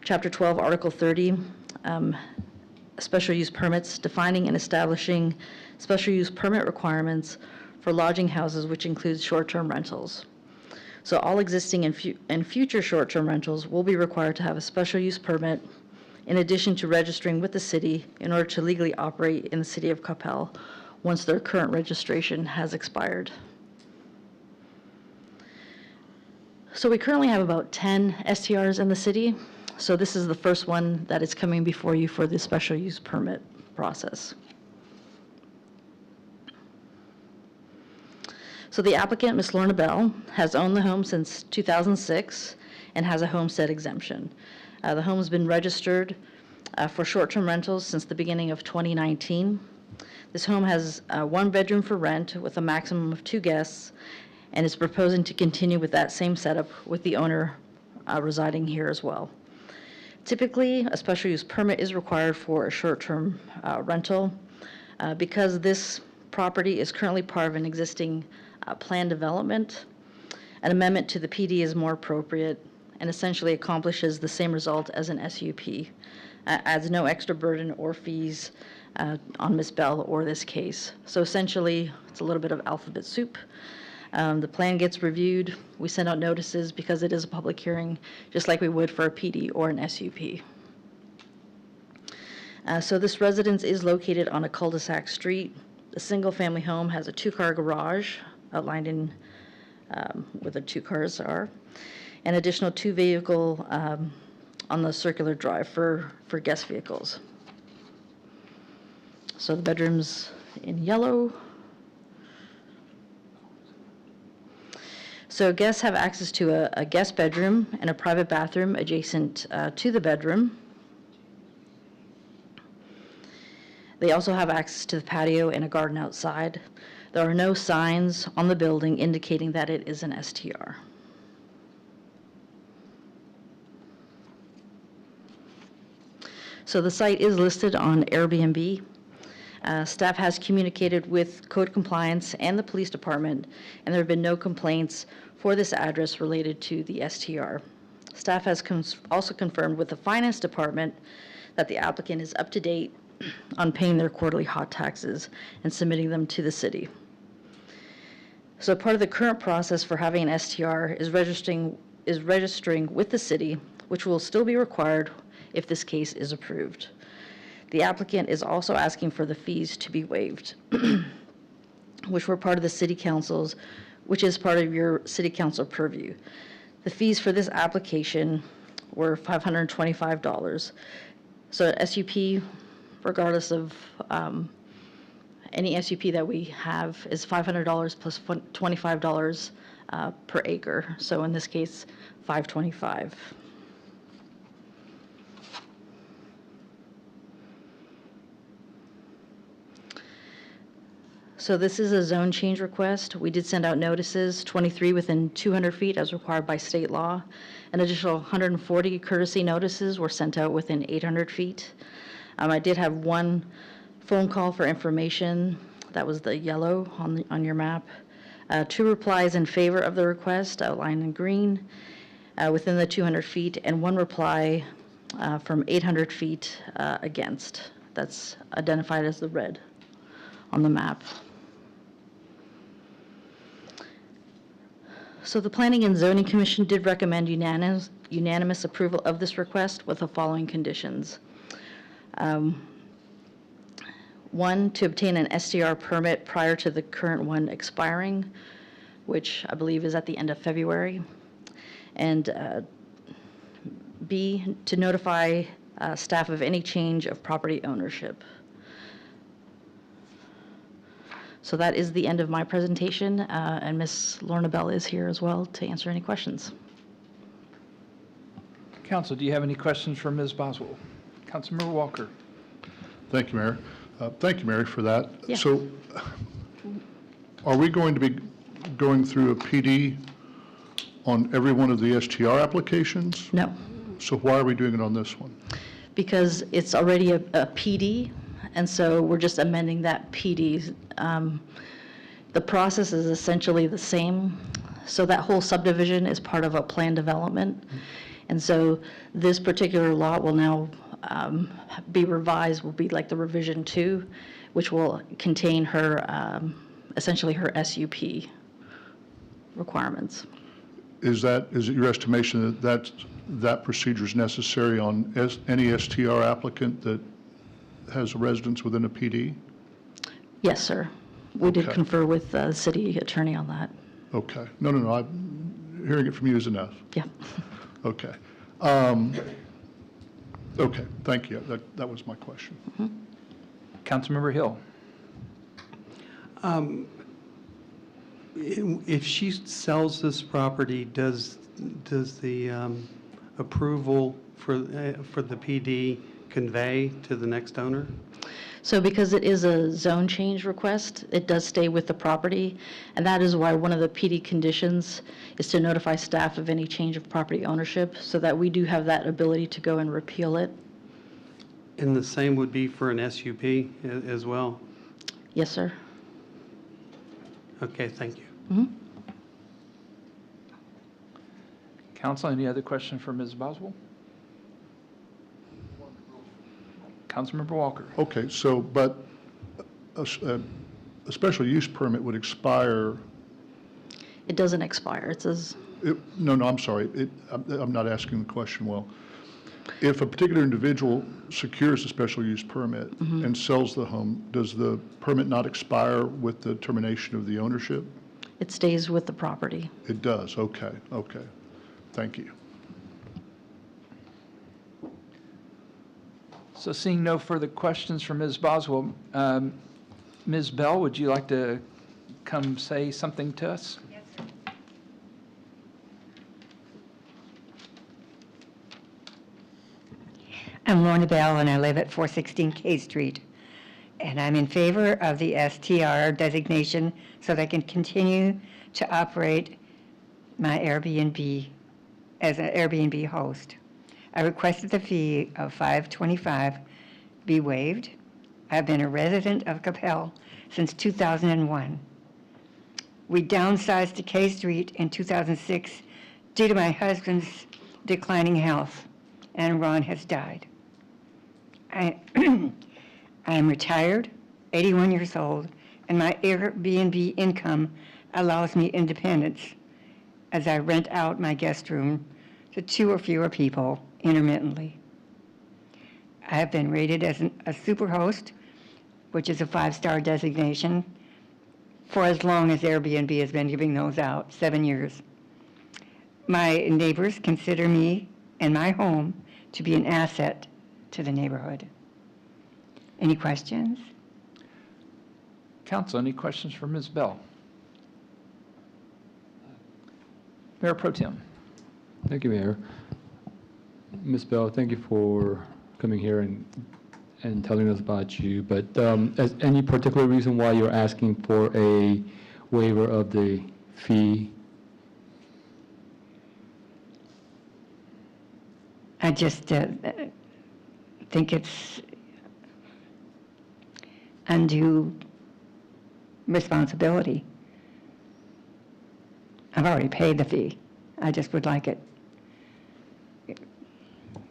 Chapter 12, Article 30, special use permits, defining and establishing special use permit requirements for lodging houses, which includes short-term rentals. So all existing and future short-term rentals will be required to have a special use permit in addition to registering with the city in order to legally operate in the city of Coppell once their current registration has expired. So we currently have about 10 STRs in the city. So this is the first one that is coming before you for the special use permit process. So the applicant, Ms. Lorna Bell, has owned the home since 2006 and has a homestead exemption. The home has been registered for short-term rentals since the beginning of 2019. This home has one bedroom for rent with a maximum of 2 guests and is proposing to continue with that same setup with the owner residing here as well. Typically, a special use permit is required for a short-term rental. Because this property is currently part of an existing planned development, an amendment to the PD is more appropriate and essentially accomplishes the same result as an SUP. Adds no extra burden or fees on Ms. Bell or this case. So essentially, it's a little bit of alphabet soup. The plan gets reviewed. We send out notices because it is a public hearing, just like we would for a PD or an SUP. So this residence is located on a cul-de-sac street. The single-family home has a 2-car garage outlined in where the 2 cars are. An additional 2 vehicle on the circular drive for guest vehicles. So the bedrooms in yellow. So guests have access to a guest bedroom and a private bathroom adjacent to the bedroom. They also have access to the patio and a garden outside. There are no signs on the building indicating that it is an STR. So the site is listed on Airbnb. Staff has communicated with code compliance and the police department, and there have been no complaints for this address related to the STR. Staff has also confirmed with the finance department that the applicant is up to date on paying their quarterly hot taxes and submitting them to the city. So part of the current process for having an STR is registering with the city, which will still be required if this case is approved. The applicant is also asking for the fees to be waived, which were part of the city council's, which is part of your city council purview. The fees for this application were $525. So SUP, regardless of any SUP that we have, is $500 plus $25 per acre. So in this case, $525. So this is a zone change request. We did send out notices, 23 within 200 feet as required by state law. An additional 140 courtesy notices were sent out within 800 feet. I did have one phone call for information. That was the yellow on your map. 2 replies in favor of the request, outlined in green, within the 200 feet, and 1 reply from 800 feet against. That's identified as the red on the map. So the Planning and Zoning Commission did recommend unanimous approval of this request with the following conditions. 1, to obtain an STR permit prior to the current one expiring, which I believe is at the end of February. And B, to notify staff of any change of property ownership. So that is the end of my presentation, and Ms. Lorna Bell is here as well to answer any questions. Council, do you have any questions for Ms. Boswell? Councilmember Walker. Thank you, Mayor. Thank you, Mary, for that. Yeah. So are we going to be going through a PD on every one of the STR applications? No, So why are we doing it on this one? because it's already a PD, and so we're just amending that PD. The process is essentially the same. So that whole subdivision is part of a plan development. And so this particular lot will now be revised, will be like the revision 2, which will contain her, essentially her SUP requirements. Is it your estimation that that procedure is necessary on any STR applicant that has a residence within a PD? Yes, sir. We did Okay. confer with the city attorney on that. Okay. No. Hearing it from you is enough. Yeah. Okay. Okay, thank you. That was my question. Councilmember Hill. If she sells this property, does the approval for the PD convey to the next owner? So because it is a zone change request, it does stay with the property, and that is why one of the PD conditions is to notify staff of any change of property ownership, so that we do have that ability to go and repeal it. And the same would be for an SUP as well? Yes, sir. Okay, thank you. Mhm. Council, any other question for Ms. Boswell? Councilmember Walker. Okay, so, but a special use permit would expire, It doesn't expire. It says, no, I'm sorry, I'm not asking the question well. If a particular individual secures a special use permit and sells the home, does the permit not expire with the termination of the ownership? it stays with the property. It does, okay. Thank you. So seeing no further questions from Ms. Boswell, Ms. Bell, would you like to come say something to us? Yes, sir. I'm Lorna Bell, and I live at 416 K Street. And I'm in favor of the STR designation so that I can continue to operate my Airbnb as an Airbnb host. I requested the fee of $525 be waived. I've been a resident of Coppell since 2001. We downsized to K Street in 2006 due to my husband's declining health, and Ron has died. I am retired, 81 years old, and my Airbnb income allows me independence as I rent out my guest room to 2 or fewer people intermittently. I have been rated as a superhost, which is a 5-star designation, for as long as Airbnb has been giving those out, 7 years. My neighbors consider me and my home to be an asset to the neighborhood. Any questions? Council, any questions for Ms. Bell? Mayor Pro Tem. Thank you, Mayor. Ms. Bell, thank you for coming here and telling us about you. But is any particular reason why you're asking for a waiver of the fee? I just think it's undue responsibility. I've already paid the fee. I just would like it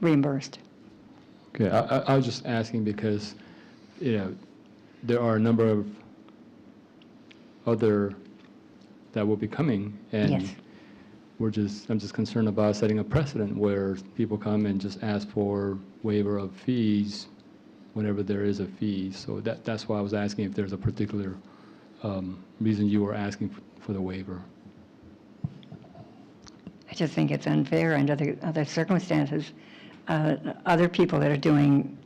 reimbursed. Okay, I was just asking because, there are a number of other that will be coming, and Yes. I'm just concerned about setting a precedent where people come and just ask for waiver of fees whenever there is a fee. So that's why I was asking if there's a particular reason you were asking for the waiver. I just think it's unfair under other circumstances. Other people that are doing,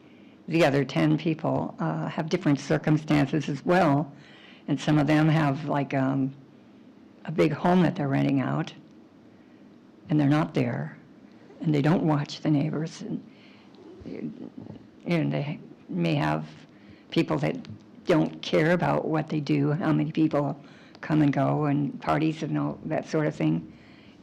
the other 10 people have different circumstances as well, and some of them have like a big home that they're renting out, and they're not there, and they don't watch the neighbors, and they may have people that don't care about what they do, how many people come and go, and parties and all that sort of thing.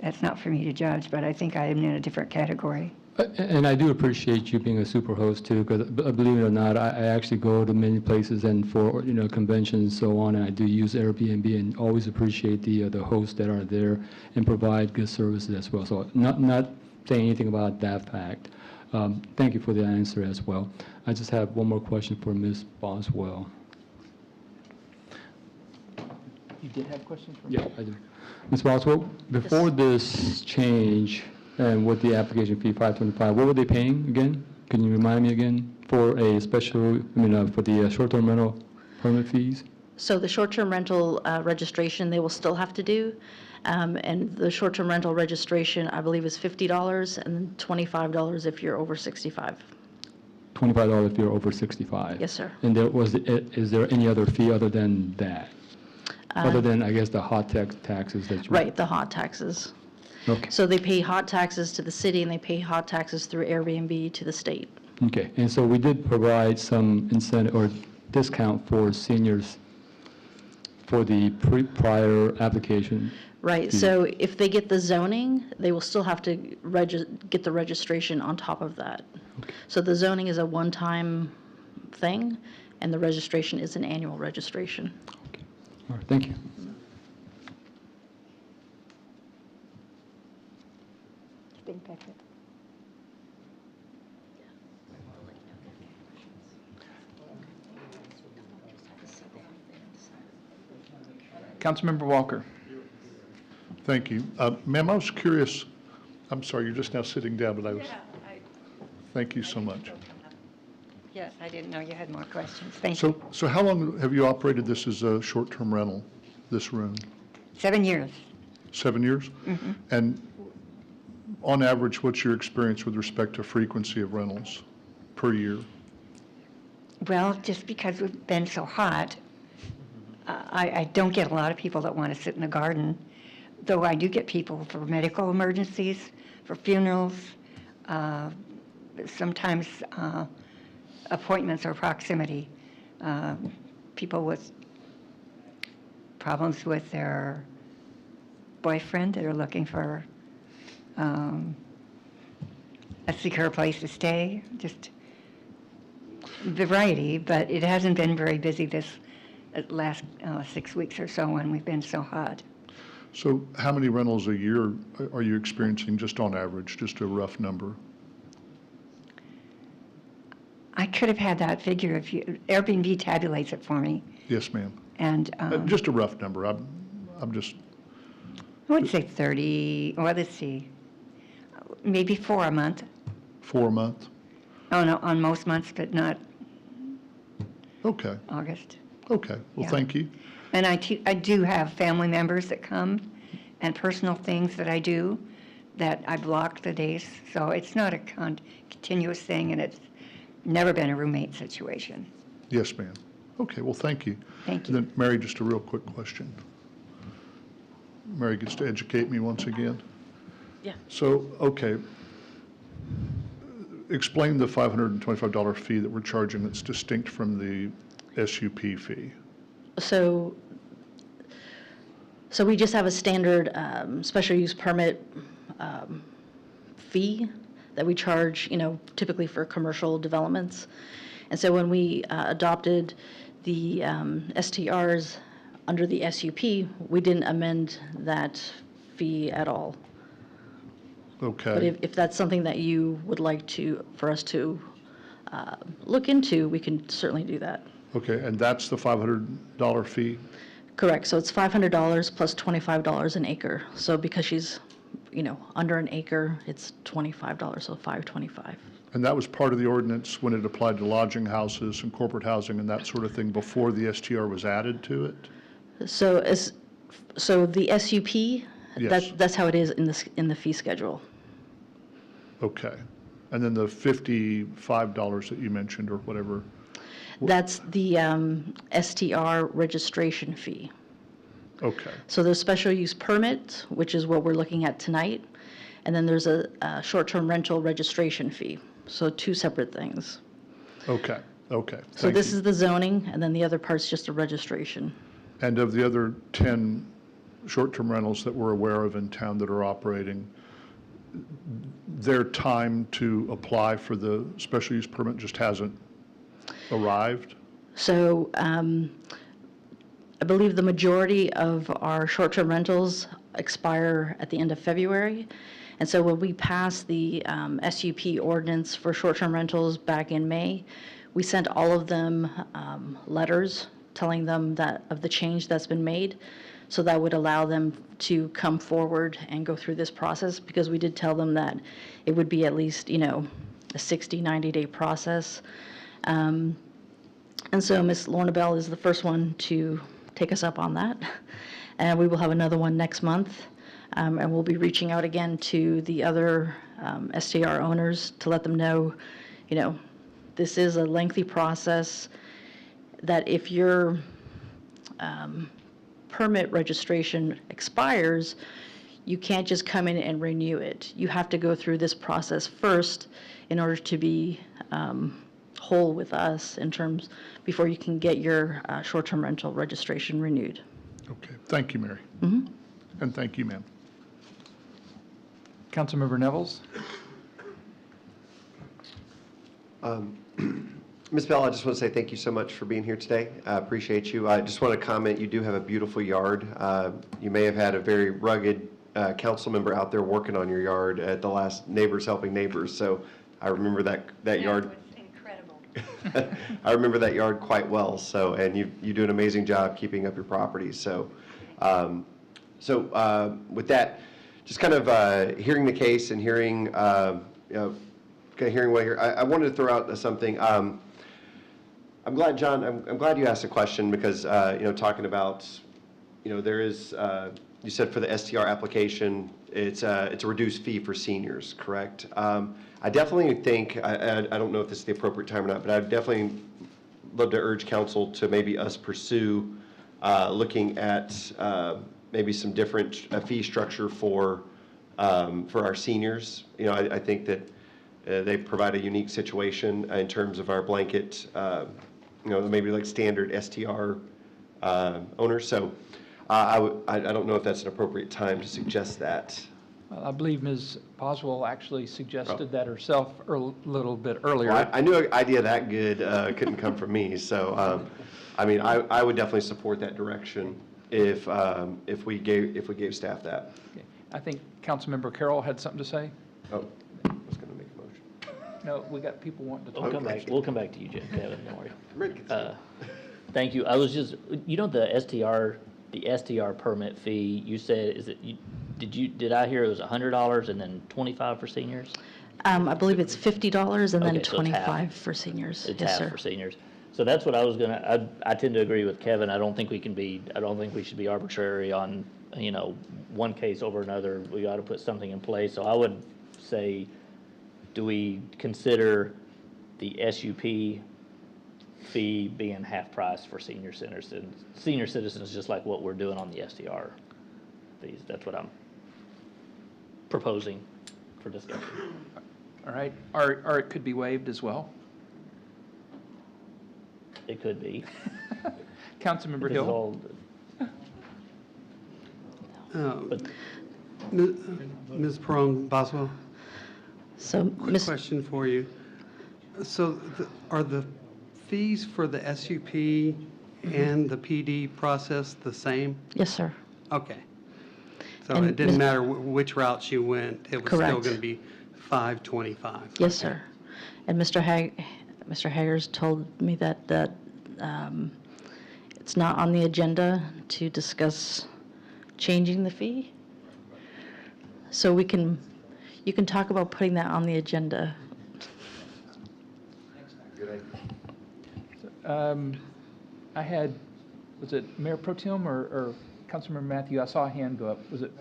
That's not for me to judge, but I think I am in a different category. And I do appreciate you being a super host too, because believe it or not, I actually go to many places and for conventions and so on, and I do use Airbnb and always appreciate the hosts that are there and provide good services as well. So not saying anything about that fact. Thank you for the answer as well. I just have one more question for Ms. Boswell. You did have questions for me? Yeah, I do. Ms. Boswell, before this change and with the application fee $525, what were they paying again? Can you remind me again for a special, for the short-term rental permit fees? So the short-term rental registration, they will still have to do. And the short-term rental registration, I believe, is $50 and then $25 if you're over 65. $25 if you're over 65? Yes, sir. And is there any other fee other than that? Other than, I guess, the hot taxes that you... Right, the hot taxes. Okay. So they pay hot taxes to the city and they pay hot taxes through Airbnb to the state. Okay, and so we did provide some incentive or discount for seniors for the prior application. Right, fee. so if they get the zoning, they will still have to get the registration on top of that. Okay. So the zoning is a one-time thing, and the registration is an annual registration. Okay. All right, thank you. Councilmember Walker. Thank you. Ma'am, I was curious, I'm sorry, you're just now sitting down, but I was, thank you so much. Yes, I didn't know you had more questions. Thank you. So how long have you operated this as a short-term rental, this room? 7 years. 7 years? Mm-hmm. And on average, what's your experience with respect to frequency of rentals per year? Well, just because we've been so hot, I don't get a lot of people that want to sit in the garden, though I do get people for medical emergencies, for funerals, sometimes appointments or proximity. People with problems with their boyfriend that are looking for a secure place to stay, just variety, but it hasn't been very busy this last 6 weeks or so when we've been so hot. So how many rentals a year are you experiencing just on average, just a rough number? I could have had that figure if you, Airbnb tabulates it for me. Yes, ma'am. And Just a rough number. I'm just, I would say 30, well, let's see, maybe 4 a month. 4 a month? Oh, no, on most months, but not Okay, August. okay. Well, Yeah. thank you. And I do have family members that come and personal things that I do that I block the days. So it's not a continuous thing, and it's never been a roommate situation. Yes, ma'am. Okay, well, thank you. Thank And then, Mary, just a real quick question. Mary gets to educate me once again. Yeah. So, okay. Explain the $525 fee that we're charging that's distinct from the SUP fee. So we just have a standard special use permit fee that we charge, typically for commercial developments. And so when we adopted the STRs under the SUP, we didn't amend that fee at all. But Okay, if that's something that you would like for us to look into, we can certainly do that. okay, and that's the $500 fee? Correct, so it's $500 plus $25 an acre. So because she's, under an acre, it's $25, so $525. And that was part of the ordinance when it applied to lodging houses and corporate housing and that sort of thing before the STR was added to it? So the SUP, Yes. that's how it is in the fee schedule. Okay. And then the $55 that you mentioned or whatever? That's the STR registration fee. Okay, So there's special use permit, which is what we're looking at tonight, and then there's a short-term rental registration fee. So two separate things. okay, okay. So Thank this you. is the zoning, and then the other part's just a registration. And of the other 10 short-term rentals that we're aware of in town that are operating, their time to apply for the special use permit just hasn't arrived? So I believe the majority of our short-term rentals expire at the end of February. And so when we passed the SUP ordinance for short-term rentals back in May, we sent all of them letters telling them of the change that's been made. So that would allow them to come forward and go through this process, because we did tell them that it would be at least, a 60, 90-day process. And so Ms. Lorna Bell is the first one to take us up on that. And we will have another one next month. And we'll be reaching out again to the other STR owners to let them know, this is a lengthy process, that if your permit registration expires, you can't just come in and renew it. You have to go through this process first in order to be whole with us before you can get your short-term rental registration renewed. Okay, thank you, Mary. Mm-hmm. And thank you, ma'am. Councilmember Nevels? Ms. Bell, I just want to say thank you so much for being here today. I appreciate you. I just want to comment, you do have a beautiful yard. You may have had a very rugged council member out there working on your yard at the last Neighbors Helping Neighbors, so I remember that yard. Incredible. I remember that yard quite well, and you do an amazing job keeping up your property. So with that, just kind of hearing the case and hearing, kind of hearing what I wanted to throw out something. I'm glad, John, I'm glad you asked a question because, talking about, there is, you said for the STR application, it's a reduced fee for seniors, correct? I definitely think, I don't know if this is the appropriate time or not, but I'd definitely love to urge council to maybe us pursue looking at maybe some different fee structure for our seniors. I think that they provide a unique situation in terms of our blanket, maybe like standard STR owners. So I don't know if that's an appropriate time to suggest that. Well, I believe Ms. Boswell actually suggested that herself a little bit earlier. Well, I knew an idea that good couldn't come from me. So, I would definitely support that direction if we gave staff that. Okay. I think Councilmember Carroll had something to say. Oh, I was going to make a motion. No, we got people wanting to talk. We'll come back. We'll come back to you, Kevin. Don't worry. I'm ready to get started. Thank you. I was just, the STR permit fee. You said, did I hear it was $100 and then $25 for seniors? I believe it's $50 and then Okay, so it's half. $25 for seniors. It's Yes, half sir. for seniors. So that's what I was I tend to agree with Kevin. I don't think we should be arbitrary on, one case over another. We ought to put something in place. So I would say, do we consider the SUP fee being half price for senior citizens, just like what we're doing on the STR fees? That's what I'm proposing for discussion. All right, or it could be waived as well. It could be. Councilmember This is Hill? all- Ms. Perone Boswell, So, quick question for you. So are the fees for the SUP and the PD process the same? Yes, sir. Okay. So And it didn't Ms. matter which route she went, it was still Correct. going to be 525. Yes, sir. And Mr. Haggers told me that it's not on the agenda to discuss changing the fee. So you can talk about putting that on the agenda. I had, was it Mayor Pro Tem or Councilmember Matthew? I saw a hand go up. Was it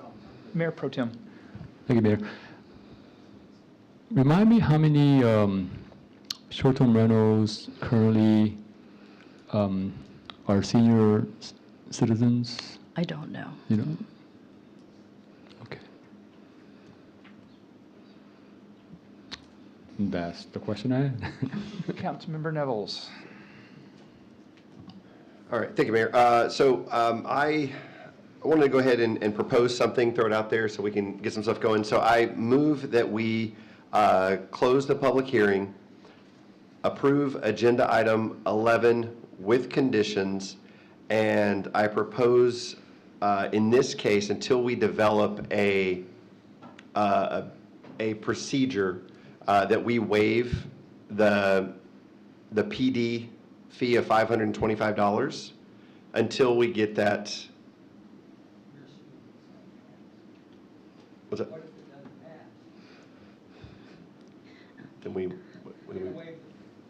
Mayor Pro Tem? Thank you, Mayor. Remind me how many short-term rentals currently are senior citizens? I don't know. You know? Okay. That's the question I had. Councilmember Nevels. All right, thank you, Mayor. I wanted to go ahead and propose something, throw it out there so we can get some stuff going. So I move that we close the public hearing, approve agenda item 11 with conditions, and I propose, in this case, until we develop a procedure, that we waive the PD fee of $525 until we get that. What's that? Then we.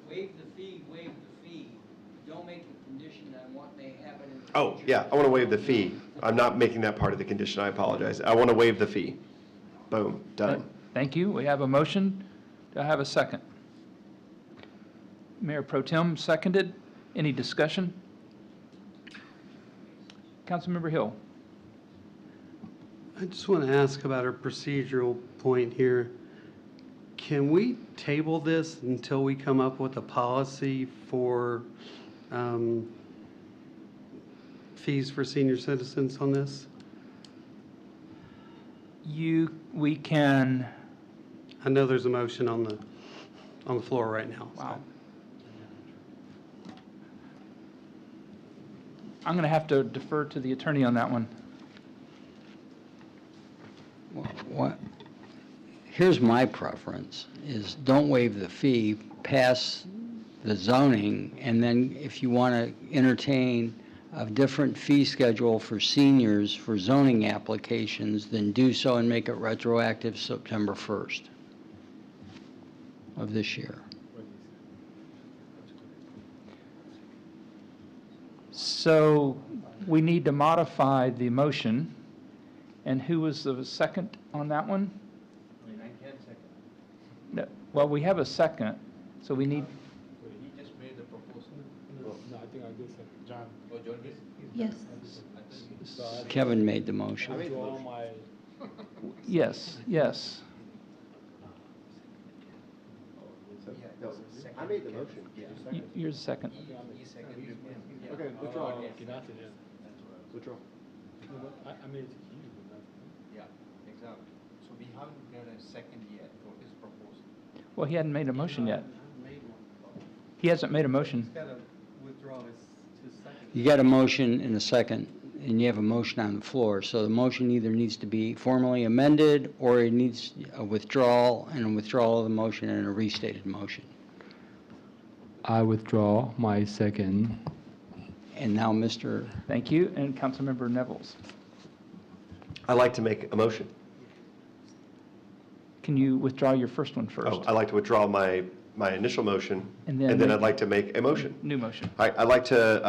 Waive the fee. Don't make a condition on what may happen in the Oh, yeah, I want to waive the fee. I'm not making that part of the condition, I apologize. I want to waive the fee. Boom, done. Thank you. We have a motion. Do I have a second? Mayor Pro Tem seconded. Any discussion? Councilmember Hill. I just want to ask about our procedural point here. Can we table this until we come up with a policy for fees for senior citizens on this? We can. I know there's a motion on the floor right now. Wow. I'm going to have to defer to the attorney on that one. What, here's my preference, is don't waive the fee, pass the zoning, and then if you want to entertain a different fee schedule for seniors for zoning applications, then do so and make it retroactive September 1st of this year. So we need to modify the motion. And who was the second on that one? I can't second. No, well, we have a second, so we need, He just made the proposal. No, I think I did second. John. Oh, John did? Yes. Kevin made the motion. yes, yes. I made the motion. You're the second. Okay, withdraw. Withdraw. I made it to you. Yeah, exactly. So we haven't got a second yet for his proposal. Well, he hadn't made a motion yet. He hasn't made a motion. You got a motion and a second, and you have a motion on the floor. So the motion either needs to be formally amended, or it needs a withdrawal, and a withdrawal of the motion and a restated motion. I withdraw my second. And now, Mr. Thank you, and Councilmember Nevels. I'd like to make a motion. Can you withdraw your first one first? Oh, I'd like to withdraw my initial motion, And and then then make- I'd like to make a motion. New motion. All right, I'd like to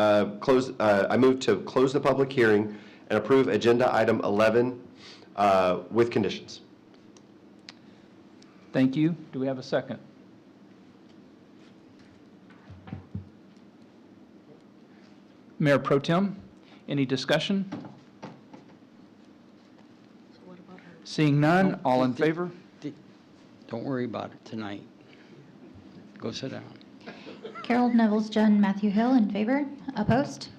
I move to close the public hearing and approve agenda item 11 with conditions. Thank you. Do we have a second? Mayor Pro Tem, any discussion? Seeing none, all in favor? Don't worry about it tonight. Go sit down. Carol, Nevels, Junn, Matthew Hill in favor. Opposed?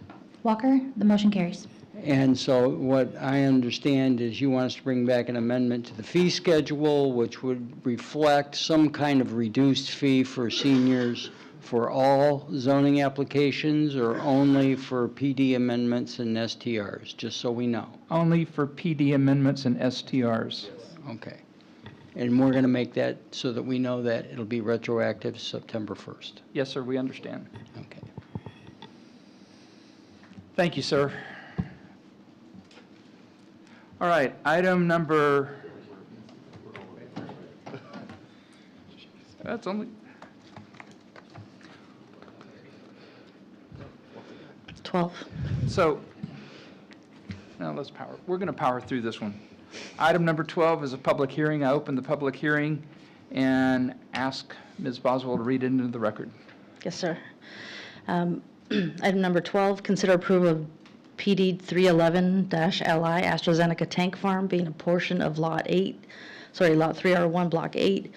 Walker? The motion carries. And so what I understand is you want us to bring back an amendment to the fee schedule, which would reflect some kind of reduced fee for seniors for all zoning applications or only for PD amendments and STRs, just so we know? Only for PD amendments and STRs. Okay. And we're going to make that so that we know that it'll be retroactive September 1st. Yes, sir, we understand. Okay. Thank you, sir. All right, item number... That's only... 12. So, now we're going to power through this one. Item number 12 is a public hearing. I open the public hearing and ask Ms. Boswell to read it into the record. Yes, sir. Item number 12, consider approval of PD 311-LI AstraZeneca Tank Farm being a portion of Lot 3R1, Block 8,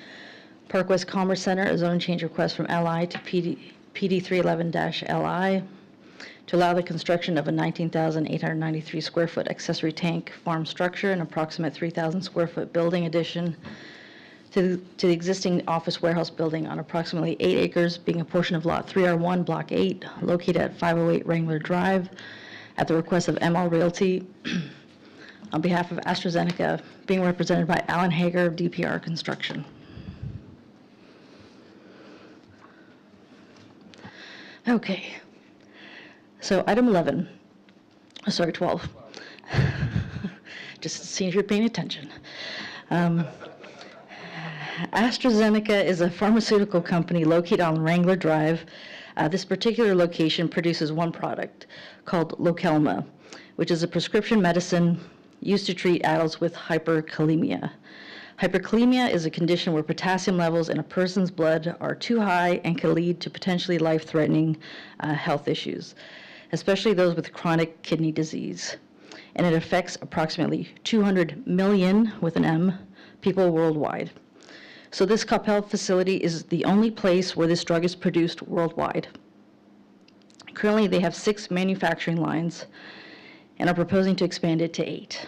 Park West Commerce Center, a zone change request from LI to PD 311-LI to allow the construction of a 19,893 square foot accessory tank farm structure and approximate 3,000 square foot building addition to the existing office warehouse building on approximately 8 acres, being a portion of Lot 3R1, Block 8, located at 508 Wrangler Drive, at the request of ML Realty, on behalf of AstraZeneca, being represented by Alan Hager of DPR Construction. Okay. So item 12. Just seeing if you're paying attention. AstraZeneca is a pharmaceutical company located on Wrangler Drive. This particular location produces one product called Lokelma, which is a prescription medicine used to treat adults with hyperkalemia. Hyperkalemia is a condition where potassium levels in a person's blood are too high and can lead to potentially life-threatening health issues, especially those with chronic kidney disease. And it affects approximately 200 million, with an M, people worldwide. So this Coppell facility is the only place where this drug is produced worldwide. Currently, they have 6 manufacturing lines and are proposing to expand it to 8.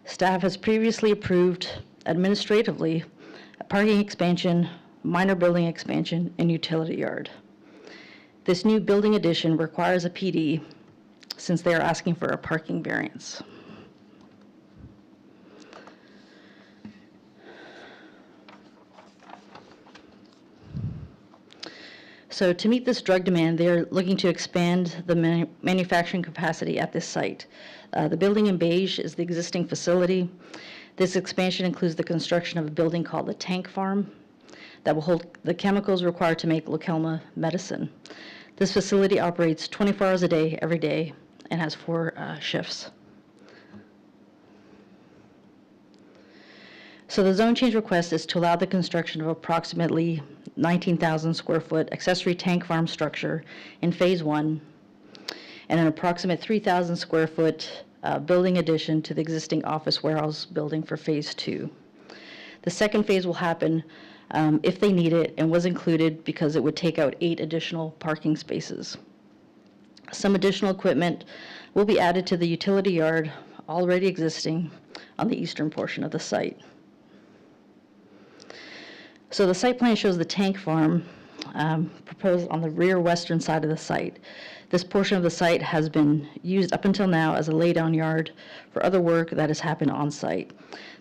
Staff has previously approved administratively a parking expansion, minor building expansion, and utility yard. This new building addition requires a PD since they are asking for a parking variance. So to meet this drug demand, they're looking to expand the manufacturing capacity at this site. The building in beige is the existing facility. This expansion includes the construction of a building called the Tank Farm that will hold the chemicals required to make Lokelma medicine. This facility operates 24 hours a day, every day, and has 4 shifts. So the zone change request is to allow the construction of approximately 19,000 square foot accessory tank farm structure in phase 1 and an approximate 3,000 square foot building addition to the existing office warehouse building for phase 2. The second phase will happen if they need it and was included because it would take out 8 additional parking spaces. Some additional equipment will be added to the utility yard already existing on the eastern portion of the site. So the site plan shows the tank farm proposed on the rear western side of the site. This portion of the site has been used up until now as a laydown yard for other work that has happened on site.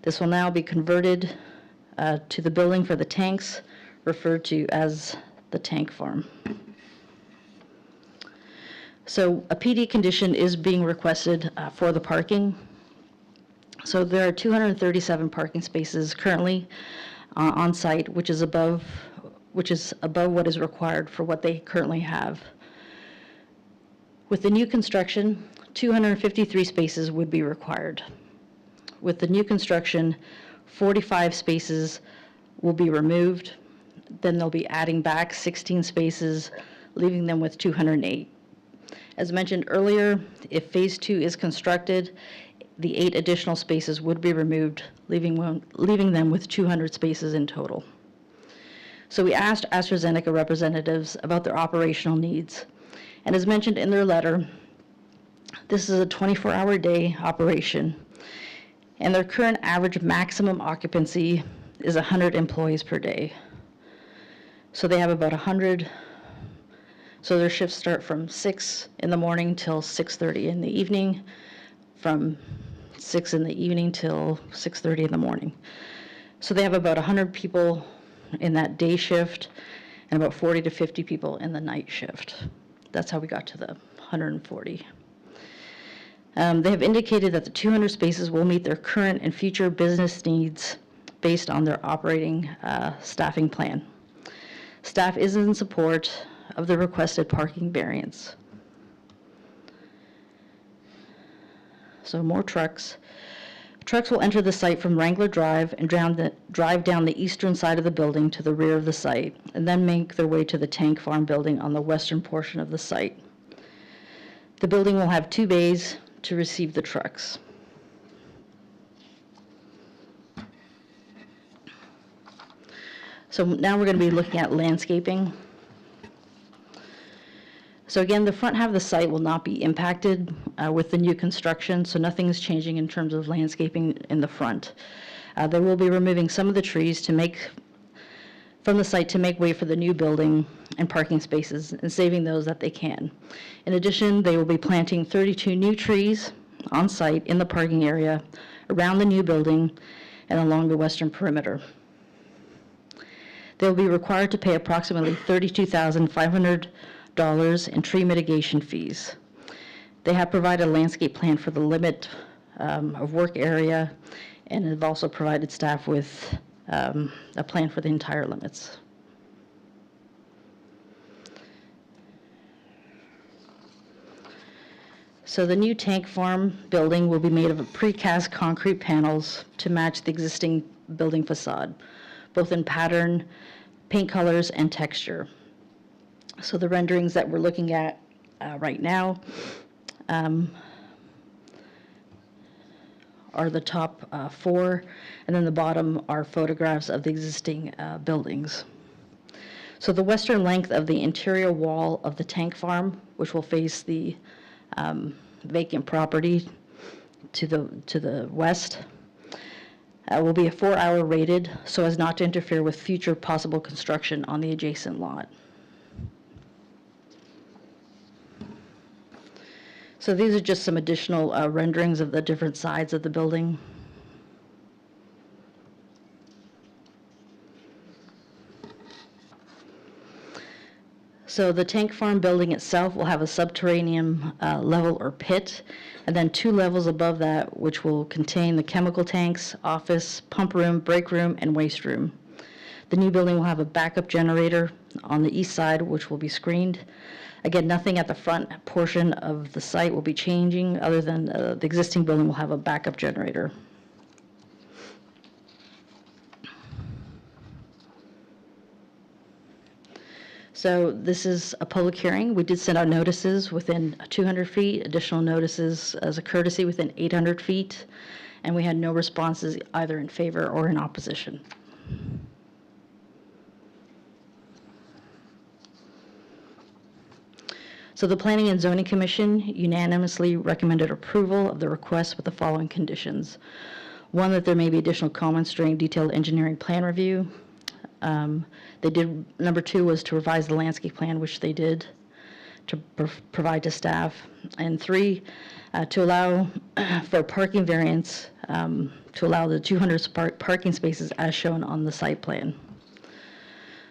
This will now be converted to the building for the tanks, referred to as the tank farm. So a PD condition is being requested for the parking. So there are 237 parking spaces currently on site, which is above what is required for what they currently have. With the new construction, 253 spaces would be required. With the new construction, 45 spaces will be removed. Then they'll be adding back 16 spaces, leaving them with 208. As mentioned earlier, if phase 2 is constructed, the 8 additional spaces would be removed, leaving them with 200 spaces in total. So we asked AstraZeneca representatives about their operational needs. And as mentioned in their letter, this is a 24-hour-day operation, and their current average maximum occupancy is 100 employees per day. So they have about 100 So their shifts start from 6 in the morning till 6:30 in the evening, from 6 in the evening till 6:30 in the morning. So they have about 100 people in that day shift and about 40 to 50 people in the night shift. That's how we got to the 140. They have indicated that the 200 spaces will meet their current and future business needs based on their operating staffing plan. Staff is in support of the requested parking variance. So more trucks. Trucks will enter the site from Wrangler Drive and drive down the eastern side of the building to the rear of the site, and then make their way to the tank farm building on the western portion of the site. The building will have 2 bays to receive the trucks. So now we're going to be looking at landscaping. So again, the front half of the site will not be impacted with the new construction, so nothing's changing in terms of landscaping in the front. They will be removing some of the trees from the site to make way for the new building and parking spaces, and saving those that they can. In addition, they will be planting 32 new trees on site in the parking area around the new building and along the western perimeter. They will be required to pay approximately $32,500 in tree mitigation fees. They have provided a landscape plan for the limit of work area, and have also provided staff with a plan for the entire limits. So the new tank farm building will be made of precast concrete panels to match the existing building facade, both in pattern, paint colors, and texture. So the renderings that we're looking at right now are the top 4, and then the bottom are photographs of the existing buildings. So the western length of the interior wall of the tank farm, which will face the vacant property to the west, will be a 4-hour rated so as not to interfere with future possible construction on the adjacent lot. So these are just some additional renderings of the different sides of the building. So the tank farm building itself will have a subterranean level or pit, and then 2 levels above that, which will contain the chemical tanks, office, pump room, break room, and waste room. The new building will have a backup generator on the east side, which will be screened. Again, nothing at the front portion of the site will be changing, other than the existing building will have a backup generator. So this is a public hearing. We did send out notices within 200 feet, additional notices as a courtesy within 800 feet, and we had no responses either in favor or in opposition. So the Planning and Zoning Commission unanimously recommended approval of the request with the following conditions. 1, that there may be additional comments during detailed engineering plan review. Number 2 was to revise the landscape plan, which they did, to provide to staff. And 3, to allow for parking variance, to allow the 200 parking spaces as shown on the site plan.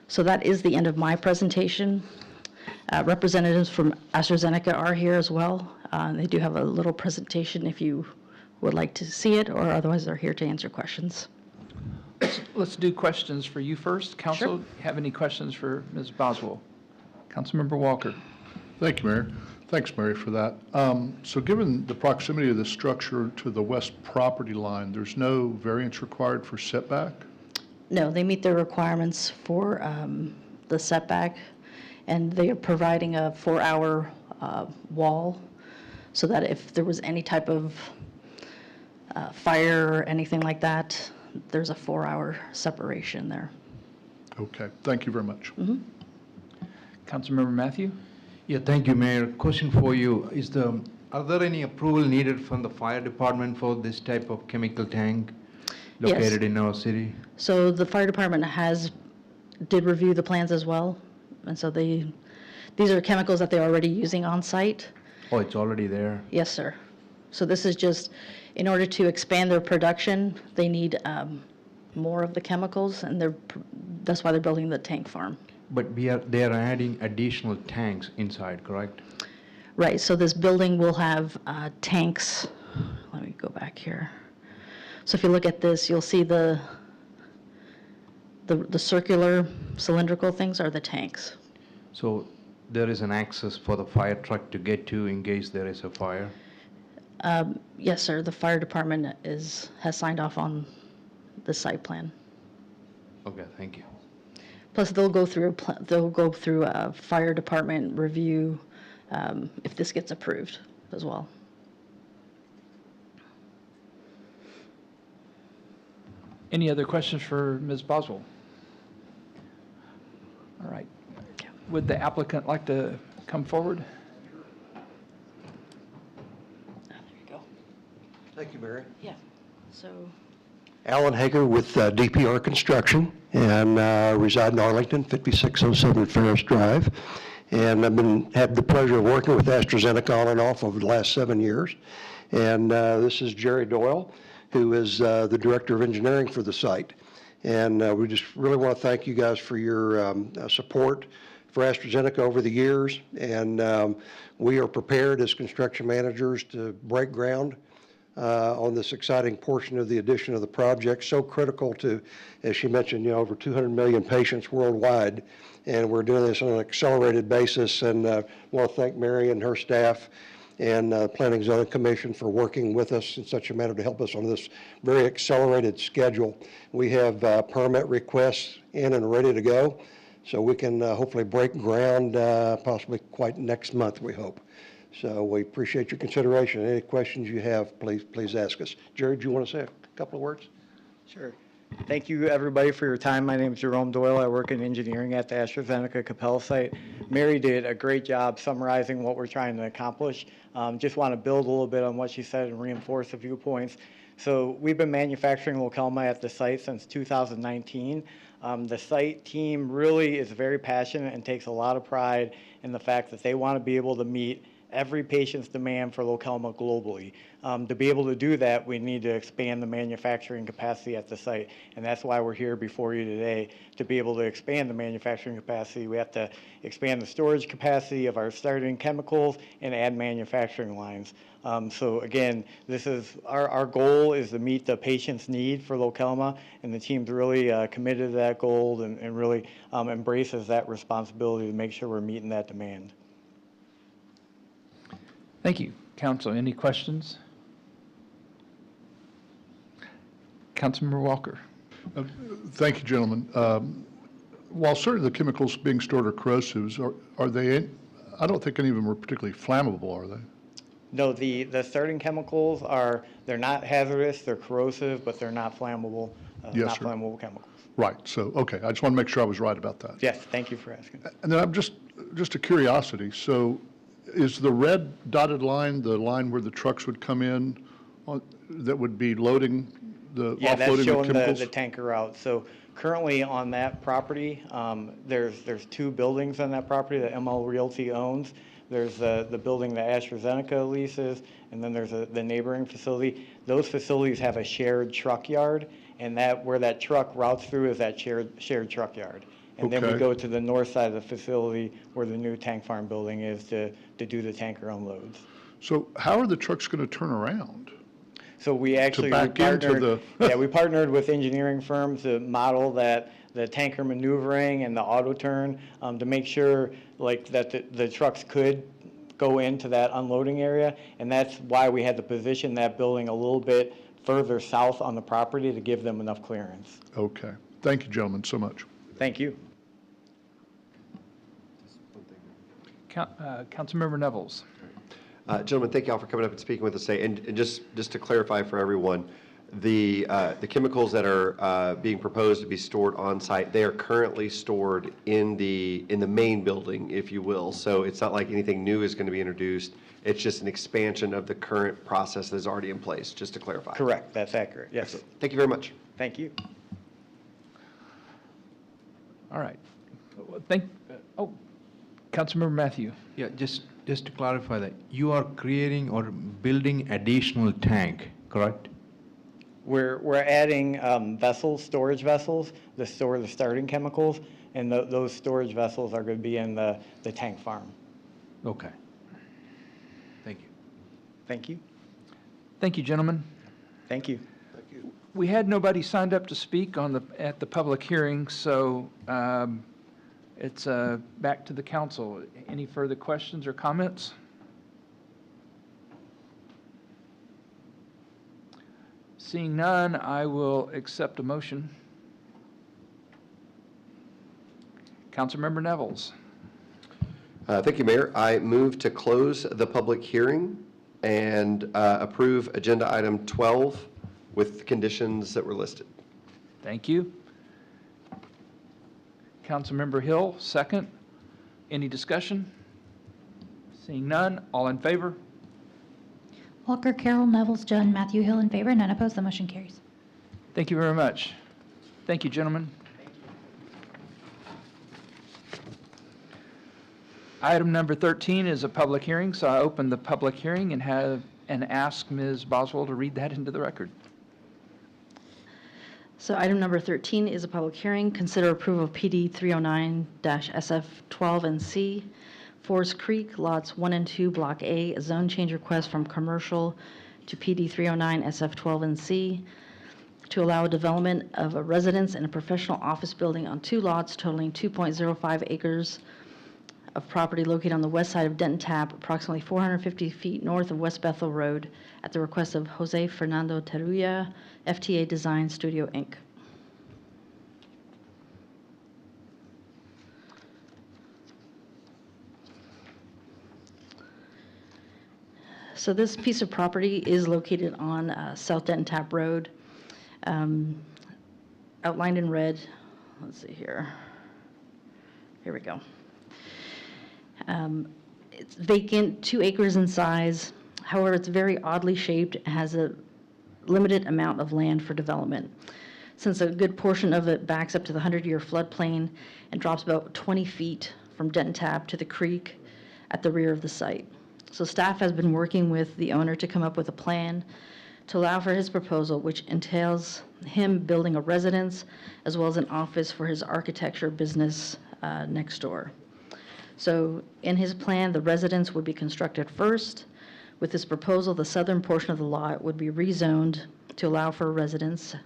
So that is the end of my presentation. Representatives from AstraZeneca are here as well. They do have a little presentation if you would like to see it, or otherwise they're here to answer questions. Let's do questions for you first. Council, have any questions for Ms. Boswell? Councilmember Walker. Thank you, Mayor. Thanks, Mary, for that. So given the proximity of the structure to the west property line, there's no variance required for setback? No, they meet their requirements for the setback, and they are providing a 4-hour wall so that if there was any type of fire or anything like that, there's a 4-hour separation there. Okay, thank you very much. Mm-hmm. Councilmember Matthew? Yeah, thank you, Mayor. Question for you. Are there any approval needed from the fire department for this type of chemical tank located in our city? So the fire department did review the plans as well, and so they These are chemicals that they're already using on site. Oh, it's already there? Yes, sir. So this is just, in order to expand their production, they need more of the chemicals, and that's why they're building the tank farm. But they are adding additional tanks inside, correct? Right, so this building will have tanks. Let me go back here. So if you look at this, you'll see the circular cylindrical things are the tanks. So there is an access for the fire truck to get to in case there is a fire? Yes, sir, the fire department has signed off on the site plan. Okay, thank you. Plus, they'll go through a fire department review if this gets approved as well. Any other questions for Ms. Boswell? All right. Would the applicant like to come forward? Thank you, Mary. Yeah, so. Alan Hager with DPR Construction, and reside in Arlington, 5607 Ferris Drive. And I've had the pleasure of working with AstraZeneca on and off over the last 7 years. And this is Jerry Doyle, who is the Director of Engineering for the site. And we just really want to thank you guys for your support for AstraZeneca over the years. And we are prepared as construction managers to break ground on this exciting portion of the addition of the project, so critical to, as she mentioned, over 200 million patients worldwide, and we're doing this on an accelerated basis. And I want to thank Mary and her staff and Planning and Zoning Commission for working with us in such a manner to help us on this very accelerated schedule. We have permit requests in and ready to go, so we can hopefully break ground possibly quite next month, we hope. So we appreciate your consideration. Any questions you have, please ask us. Jerry, do you want to say a couple of words? Sure. Thank you, everybody, for your time. My name is Jerome Doyle. I work in engineering at the AstraZeneca Coppell site. Mary did a great job summarizing what we're trying to accomplish. Just want to build a little bit on what she said and reinforce a few points. So we've been manufacturing Lokelma at the site since 2019. The site team really is very passionate and takes a lot of pride in the fact that they want to be able to meet every patient's demand for Lokelma globally. To be able to do that, we need to expand the manufacturing capacity at the site, and that's why we're here before you today. To be able to expand the manufacturing capacity, we have to expand the storage capacity of our starting chemicals and add manufacturing lines. So again, this is our goal is to meet the patient's need for Lokelma, and the team's really committed to that goal and really embraces that responsibility to make sure we're meeting that demand. Thank you. Council, any questions? Councilmember Walker. Thank you, gentlemen. While certainly the chemicals being stored are corrosives, are they, I don't think any of them are particularly flammable, are they? No, the starting chemicals they're not hazardous, they're corrosive, but they're not flammable, Yes, not sir. flammable chemicals. Right, so, okay, I just want to make sure I was right about that. Yes, thank you for asking. And then I'm just a curiosity, so is the red dotted line the line where the trucks would come in that would be loading Yeah, that's offloading the showing chemicals? the tanker route. So currently on that property, there's two buildings on that property that ML Realty owns. There's the building that AstraZeneca leases, and then there's the neighboring facility. Those facilities have a shared truck yard, and where that truck routes through is that shared truck yard. And then we Okay. go to the north side of the facility where the new tank farm building is to do the tanker unloads. So how are the trucks going to turn around? So we actually back into partnered, the- we partnered with engineering firms to model the tanker maneuvering and the auto turn to make sure that the trucks could go into that unloading area. And that's why we had to position that building a little bit further south on the property to give them enough clearance. Okay. Thank you, gentlemen, so much. Thank you. Councilmember Nevels. Gentlemen, thank you all for coming up and speaking with us today. And just to clarify for everyone, the chemicals that are being proposed to be stored on site, they are currently stored in the main building, if you will. So it's not like anything new is going to be introduced. It's just an expansion of the current process that is already in place, just to clarify. Correct. That's accurate. Yes. Excellent. Thank you very much. Thank you. All right. Councilmember Matthew. Yeah, just to clarify that, you are creating or building additional tank, correct? We're adding vessels, storage vessels, to store the starting chemicals, and those storage vessels are going to be in the tank farm. Okay. Thank you. Thank you. Thank you, gentlemen. Thank you. We had nobody signed up to speak at the public hearing, so it's back to the council. Any further questions or comments? Seeing none, I will accept a motion. Councilmember Nevels. Thank you, Mayor. I move to close the public hearing and approve agenda item 12 with the conditions that were listed. Thank you. Councilmember Hill, second. Any discussion? Seeing none, all in favor? Walker, Carroll, Nevels, Dunn, Matthew Hill in favor, none opposed, the motion carries. Thank you very much. Thank you, gentlemen. Item number 13 is a public hearing, so I open the public hearing and ask Ms. Boswell to read that into the record. So item number 13 is a public hearing. Consider approval of PD 309-SF12 and C, Forest Creek, lots 1 and 2, Block A, a zone change request from commercial to PD 309-SF12 and C to allow a development of a residence and a professional office building on 2 lots totaling 2.05 acres of property located on the west side of Denton Tap, approximately 450 feet north of West Bethel Road, at the request of Jose Fernando Teruya, FTA Design Studio, Inc. So this piece of property is located on South Denton Tap Road, outlined in red. Let's see here. Here we go. It's vacant, 2 acres in size. However, it's very oddly shaped and has a limited amount of land for development, since a good portion of it backs up to the 100-year floodplain and drops about 20 feet from Denton Tap to the creek at the rear of the site. So staff has been working with the owner to come up with a plan to allow for his proposal, which entails him building a residence as well as an office for his architecture business next door. So in his plan, the residence would be constructed first. With this proposal, the southern portion of the lot would be rezoned to allow for a residence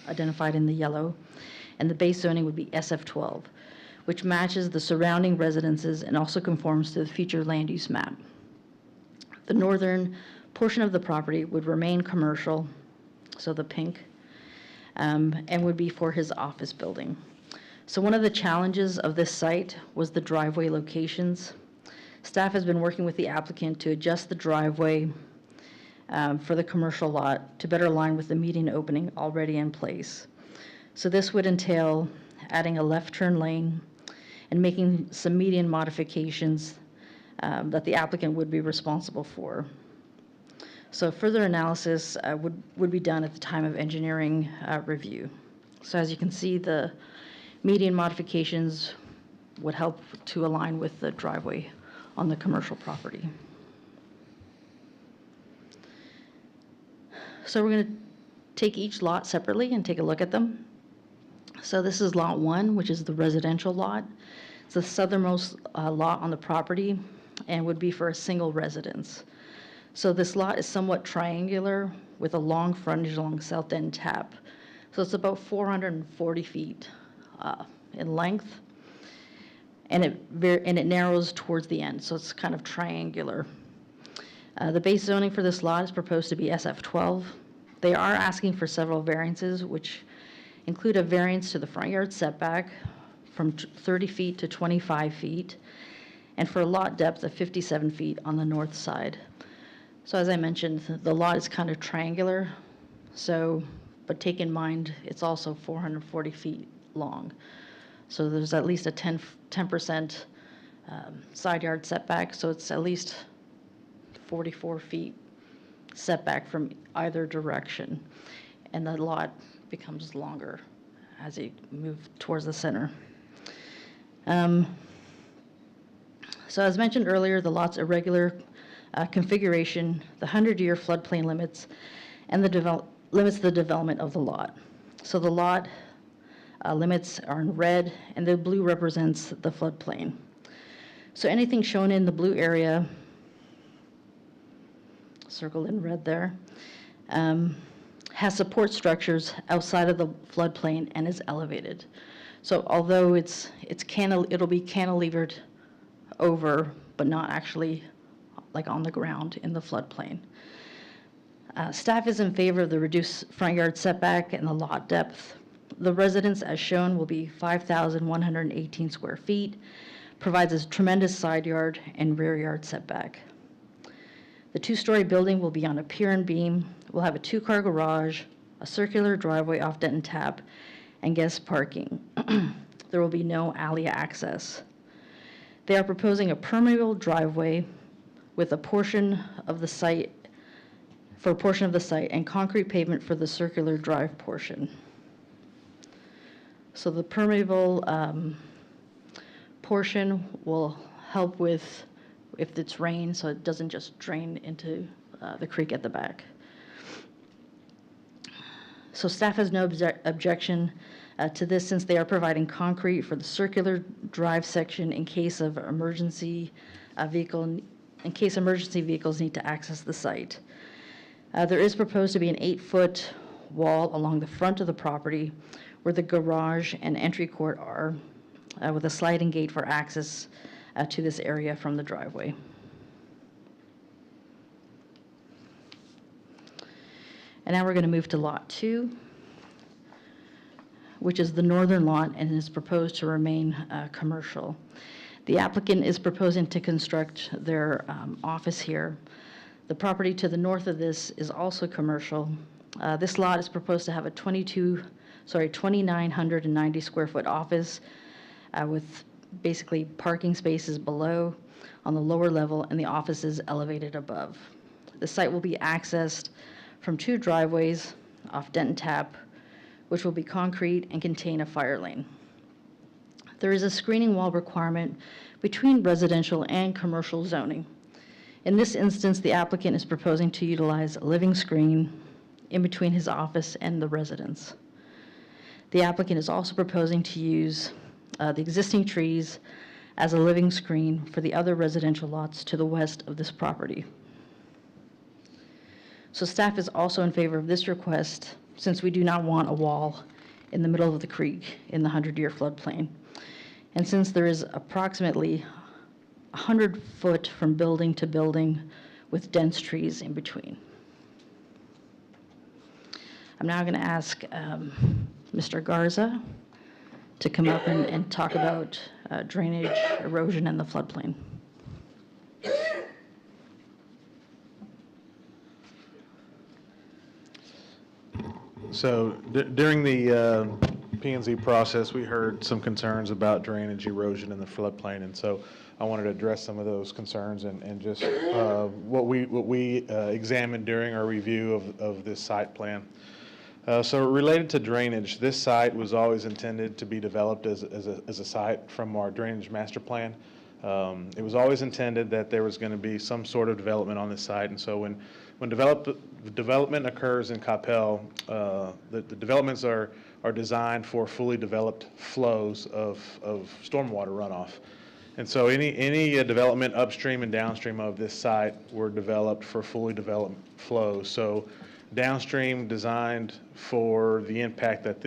identified in the yellow, and the base zoning would be SF12, which matches the surrounding residences and also conforms to the future land use map. The northern portion of the property would remain commercial, so the pink, and would be for his office building. So one of the challenges of this site was the driveway locations. Staff has been working with the applicant to adjust the driveway for the commercial lot to better align with the median opening already in place. So this would entail adding a left turn lane and making some median modifications that the applicant would be responsible for. So further analysis would be done at the time of engineering review. So as you can see, the median modifications would help to align with the driveway on the commercial property. So we're going to take each lot separately and take a look at them. So this is lot 1, which is the residential lot. It's the southernmost lot on the property and would be for a single residence. So this lot is somewhat triangular with a long frontage along South Denton Tap. So it's about 440 feet in length, and it narrows towards the end, so it's kind of triangular. The base zoning for this lot is proposed to be SF12. They are asking for several variances, which include a variance to the front yard setback from 30 feet to 25 feet, and for a lot depth of 57 feet on the north side. So as I mentioned, the lot is kind of triangular, but take in mind, it's also 440 feet long. So there's at least a 10% side yard setback, so it's at least 44 feet setback from either direction. And the lot becomes longer as you move towards the center. So as mentioned earlier, the lot's irregular configuration, the 100-year floodplain limits, and limits the development of the lot. So the lot limits are in red, and the blue represents the floodplain. So anything shown in the blue area, circled in red there, has support structures outside of the floodplain and is elevated. So although it'll be cantilevered over, but not actually like on the ground in the floodplain. Staff is in favor of the reduced front yard setback and the lot depth. The residence, as shown, will be 5,118 square feet, provides a tremendous side yard and rear yard setback. The two-story building will be on a pier and beam, will have a two-car garage, a circular driveway off Denton Tap, and guest parking. There will be no alley access. They are proposing a permeable driveway with a portion of the site, and concrete pavement for the circular drive portion. So the permeable portion will help with if it's rain, so it doesn't just drain into the creek at the back. So staff has no objection to this, since they are providing concrete for the circular drive section in case emergency vehicles need to access the site. There is proposed to be an 8-foot wall along the front of the property where the garage and entry court are, with a sliding gate for access to this area from the driveway. And now we're going to move to Lot 2, which is the northern lot and is proposed to remain commercial. The applicant is proposing to construct their office here. The property to the north of this is also commercial. This lot is proposed to have a 2,990 square foot office with basically parking spaces below on the lower level, and the office is elevated above. The site will be accessed from 2 driveways off Denton Tap, which will be concrete and contain a fire lane. There is a screening wall requirement between residential and commercial zoning. In this instance, the applicant is proposing to utilize a living screen in between his office and the residence. The applicant is also proposing to use the existing trees as a living screen for the other residential lots to the west of this property. So staff is also in favor of this request, since we do not want a wall in the middle of the creek in the 100-year floodplain. And since there is approximately 100 foot from building to building with dense trees in between. I'm now going to ask Mr. Garza to come up and talk about drainage, erosion, and the floodplain. So during the P&Z process, we heard some concerns about drainage, erosion in the floodplain, and so I wanted to address some of those concerns and just what we examined during our review of this site plan. So related to drainage, this site was always intended to be developed as a site from our drainage master plan. It was always intended that there was going to be some sort of development on this site, and so when development occurs in Coppell, the developments are designed for fully developed flows of stormwater runoff. And so any development upstream and downstream of this site were developed for fully developed flows. So downstream designed for the impact that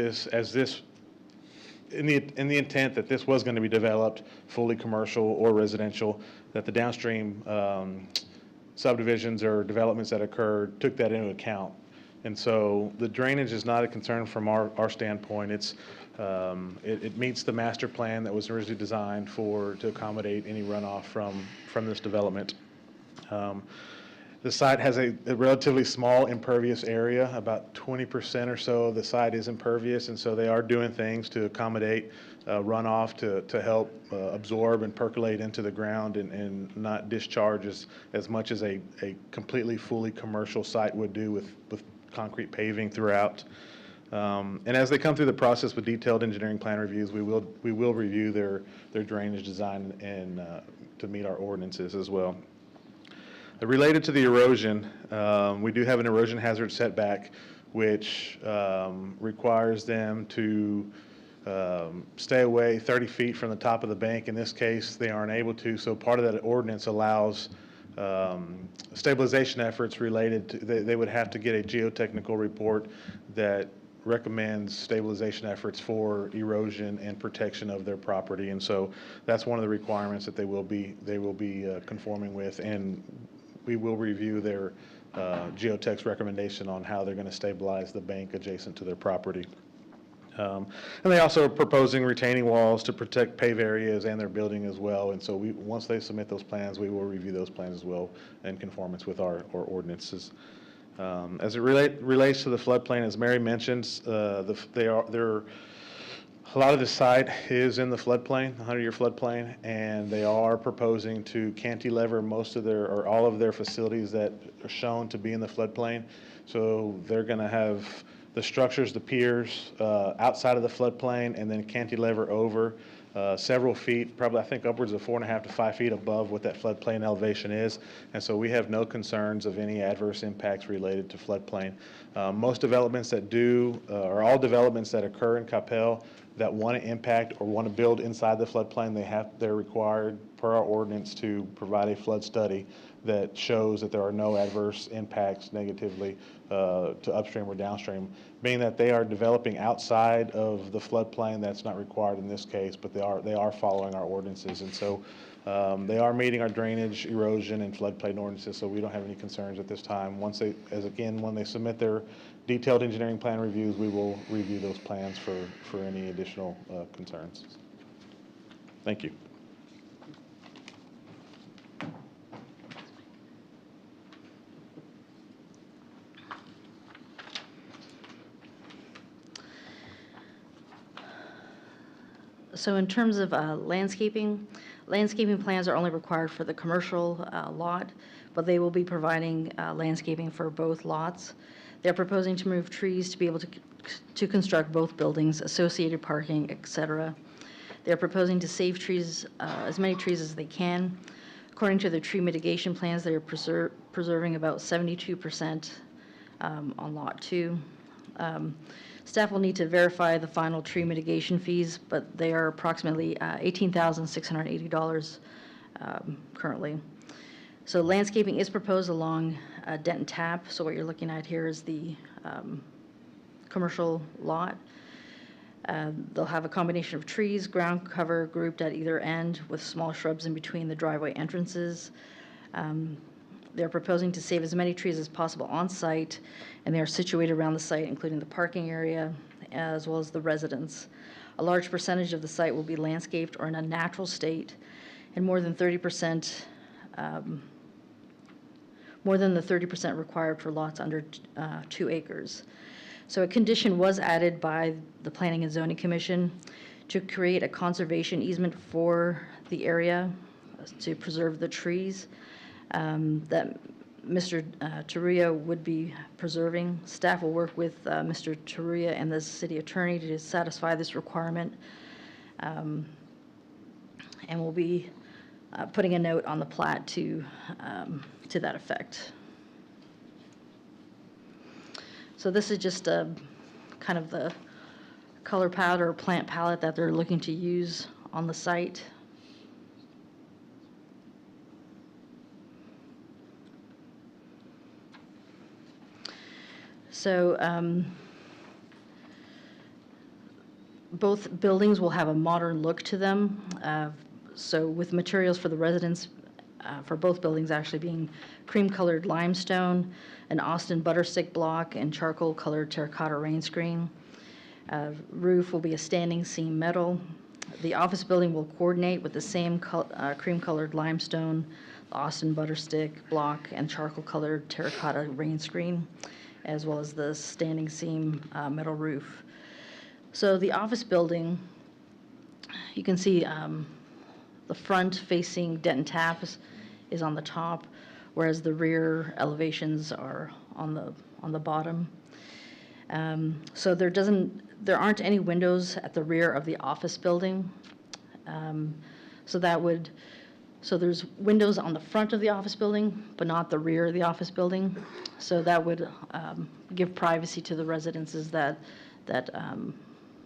in the intent that this was going to be developed fully commercial or residential, that the downstream subdivisions or developments that occurred took that into account. And so the drainage is not a concern from our standpoint. It meets the master plan that was originally designed to accommodate any runoff from this development. The site has a relatively small impervious area. About 20% or so of the site is impervious, and so they are doing things to accommodate runoff to help absorb and percolate into the ground and not discharge as much as a completely fully commercial site would do with concrete paving throughout. And as they come through the process with detailed engineering plan reviews, we will review their drainage design and to meet our ordinances as well. Related to the erosion, we do have an erosion hazard setback, which requires them to stay away 30 feet from the top of the bank. In this case, they aren't able to, so part of that ordinance allows stabilization efforts related to, they would have to get a geotechnical report that recommends stabilization efforts for erosion and protection of their property. And so that's one of the requirements that they will be conforming with, and we will review their geotech's recommendation on how they're going to stabilize the bank adjacent to their property. And they also are proposing retaining walls to protect pave areas and their building as well. And so once they submit those plans, we will review those plans as well in conformance with our ordinances. As it relates to the floodplain, as Mary mentions, a lot of the site is in the floodplain, the 100-year floodplain, and they are proposing to cantilever most of their, or all of their facilities that are shown to be in the floodplain. So they're going to have the structures, the piers, outside of the floodplain, and then cantilever over several feet, probably I think upwards of 4.5 to 5 feet above what that floodplain elevation is. And so we have no concerns of any adverse impacts related to floodplain. Most developments that do, or all developments that occur in Coppell that want to impact or want to build inside the floodplain, they're required per our ordinance to provide a flood study that shows that there are no adverse impacts negatively to upstream or downstream. Being that they are developing outside of the floodplain, that's not required in this case, but they are following our ordinances. And so they are meeting our drainage, erosion, and floodplain ordinances, so we don't have any concerns at this time. When they submit their detailed engineering plan reviews, we will review those plans for any additional concerns. Thank you. So in terms of landscaping plans are only required for the commercial lot, but they will be providing landscaping for both lots. They're proposing to remove trees to be able to construct both buildings, associated parking, etc. They're proposing to save trees, as many trees as they can. According to their tree mitigation plans, they're preserving about 72% on Lot 2. Staff will need to verify the final tree mitigation fees, but they are approximately $18,680 currently. So landscaping is proposed along Denton Tap. So what you're looking at here is the commercial lot. They'll have a combination of trees, ground cover grouped at either end with small shrubs in between the driveway entrances. They're proposing to save as many trees as possible on site, and they are situated around the site, including the parking area as well as the residence. A large percentage of the site will be landscaped or in a natural state, and more than the 30% required for lots under 2 acres. So a condition was added by the Planning and Zoning Commission to create a conservation easement for the area to preserve the trees that Mr. Taruya would be preserving. Staff will work with Mr. Taruya and the city attorney to satisfy this requirement, and we'll be putting a note on the plat to that effect. So this is just a kind of the color palette or plant palette that they're looking to use on the site. So both buildings will have a modern look to them. So with materials for the residents, for both buildings actually being cream-colored limestone, an Austin butterstick block, and charcoal-colored terracotta rain screen. Roof will be a standing seam metal. The office building will coordinate with the same cream-colored limestone, the Austin butterstick block, and charcoal-colored terracotta rain screen, as well as the standing seam metal roof. So the office building, you can see the front facing Denton Taps is on the top, whereas the rear elevations are on the bottom. So there aren't any windows at the rear of the office building. So that would So there's windows on the front of the office building, but not the rear of the office building. So that would give privacy to the residences that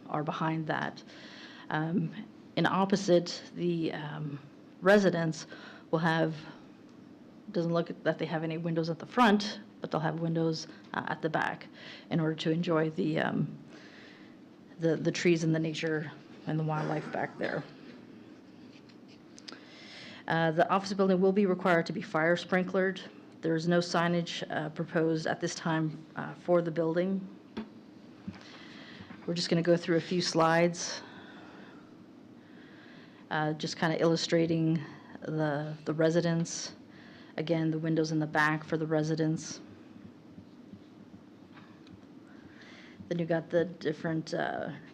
are behind that. And opposite, the residents will have, doesn't look that they have any windows at the front, but they'll have windows at the back in order to enjoy the trees and the nature and the wildlife back there. The office building will be required to be fire sprinklered. There is no signage proposed at this time for the building. We're just going to go through a few slides, just kind of illustrating the residents. Again, the windows in the back for the residents. Then you've got the different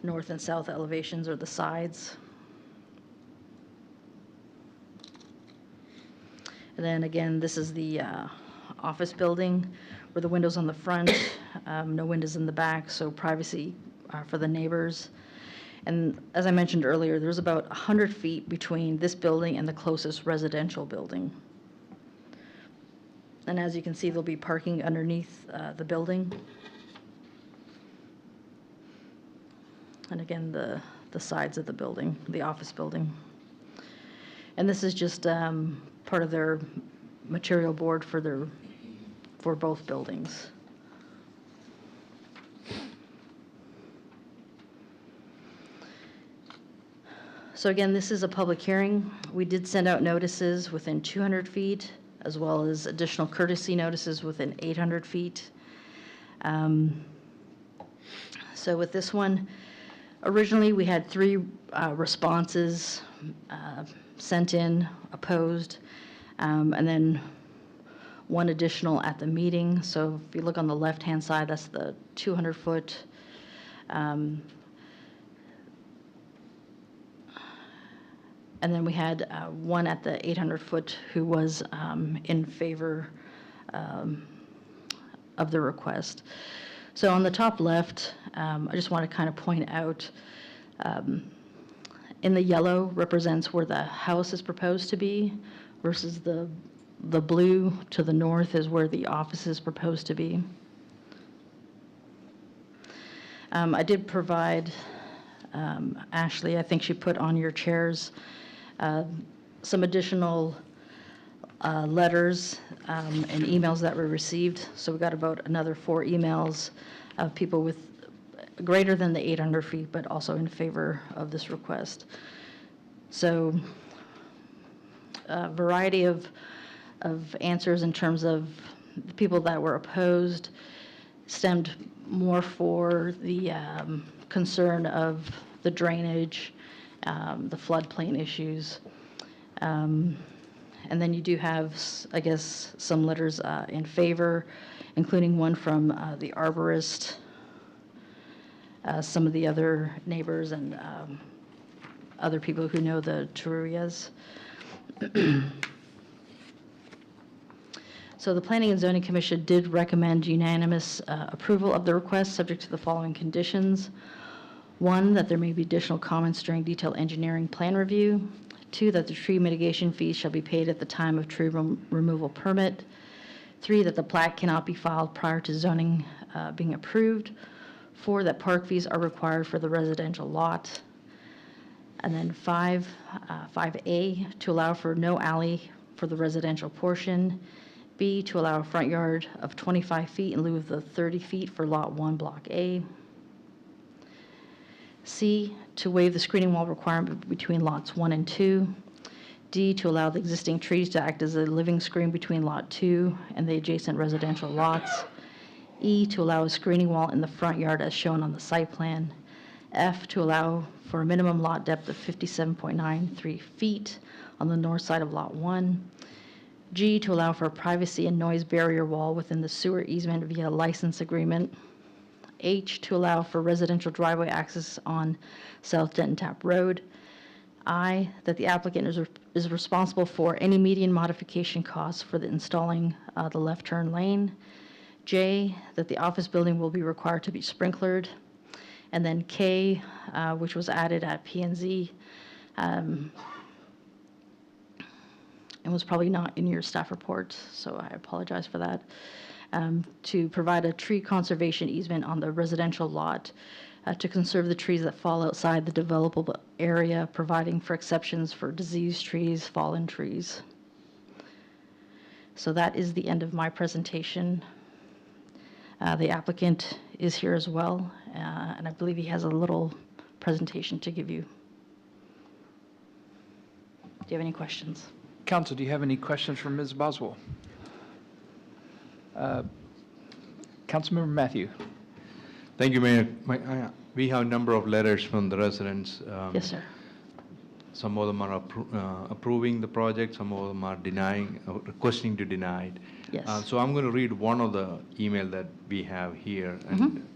north and south elevations or the sides. And then again, this is the office building where the windows on the front, no windows in the back, so privacy for the neighbors. And as I mentioned earlier, there's about 100 feet between this building and the closest residential building. And as you can see, there'll be parking underneath the building. And again, the sides of the building, the office building. And this is just part of their material board for both buildings. So again, this is a public hearing. We did send out notices within 200 feet, as well as additional courtesy notices within 800 feet. So with this one, originally we had 3 responses sent in, opposed, and then 1 additional at the meeting. So if you look on the left-hand side, that's the 200-foot. And then we had 1 at the 800-foot who was in favor of the request. So on the top left, I just want to kind of point out, in the yellow represents where the house is proposed to be, versus the blue to the north is where the office is proposed to be. I did provide, Ashley, I think she put on your chairs, some additional letters and emails that were received. So we got about another 4 emails of people with greater than the 800 feet, but also in favor of this request. So a variety of answers in terms of the people that were opposed stemmed more for the concern of the drainage, the floodplain issues. And then you do have, I guess, some letters in favor, including one from the arborist, some of the other neighbors, and other people who know the Terurias. So the Planning and Zoning Commission did recommend unanimous approval of the request, subject to the following conditions. 1, that there may be additional comments during detailed engineering plan review. 2, that the tree mitigation fees shall be paid at the time of tree removal permit. 3, that the plat cannot be filed prior to zoning being approved. 4, that park fees are required for the residential lot. And then 5A, to allow for no alley for the residential portion. B, to allow a front yard of 25 feet in lieu of the 30 feet for Lot 1, Block A. C, to waive the screening wall requirement between lots 1 and 2. D, to allow the existing trees to act as a living screen between Lot 2 and the adjacent residential lots. E, to allow a screening wall in the front yard as shown on the site plan. F, to allow for a minimum lot depth of 57.93 feet on the north side of Lot 1. G, to allow for a privacy and noise barrier wall within the sewer easement via license agreement. H, to allow for residential driveway access on South Denton Tap Road. I, that the applicant is responsible for any median modification costs for the installing the left turn lane. J, that the office building will be required to be sprinklered. And then K, which was added at P&Z, and was probably not in your staff report, so I apologize for that, to provide a tree conservation easement on the residential lot to conserve the trees that fall outside the developable area, providing for exceptions for diseased trees, fallen trees. So that is the end of my presentation. The applicant is here as well, and I believe he has a little presentation to give you. Do you have any questions? Council, do you have any questions for Ms. Boswell? Councilmember Matthew. Thank you, Mayor. We have a number of letters from the residents. Yes, sir. Some of them are approving the project, some of them are denying, requesting to deny it. Yes. So I'm going to read one of the email that we have here, and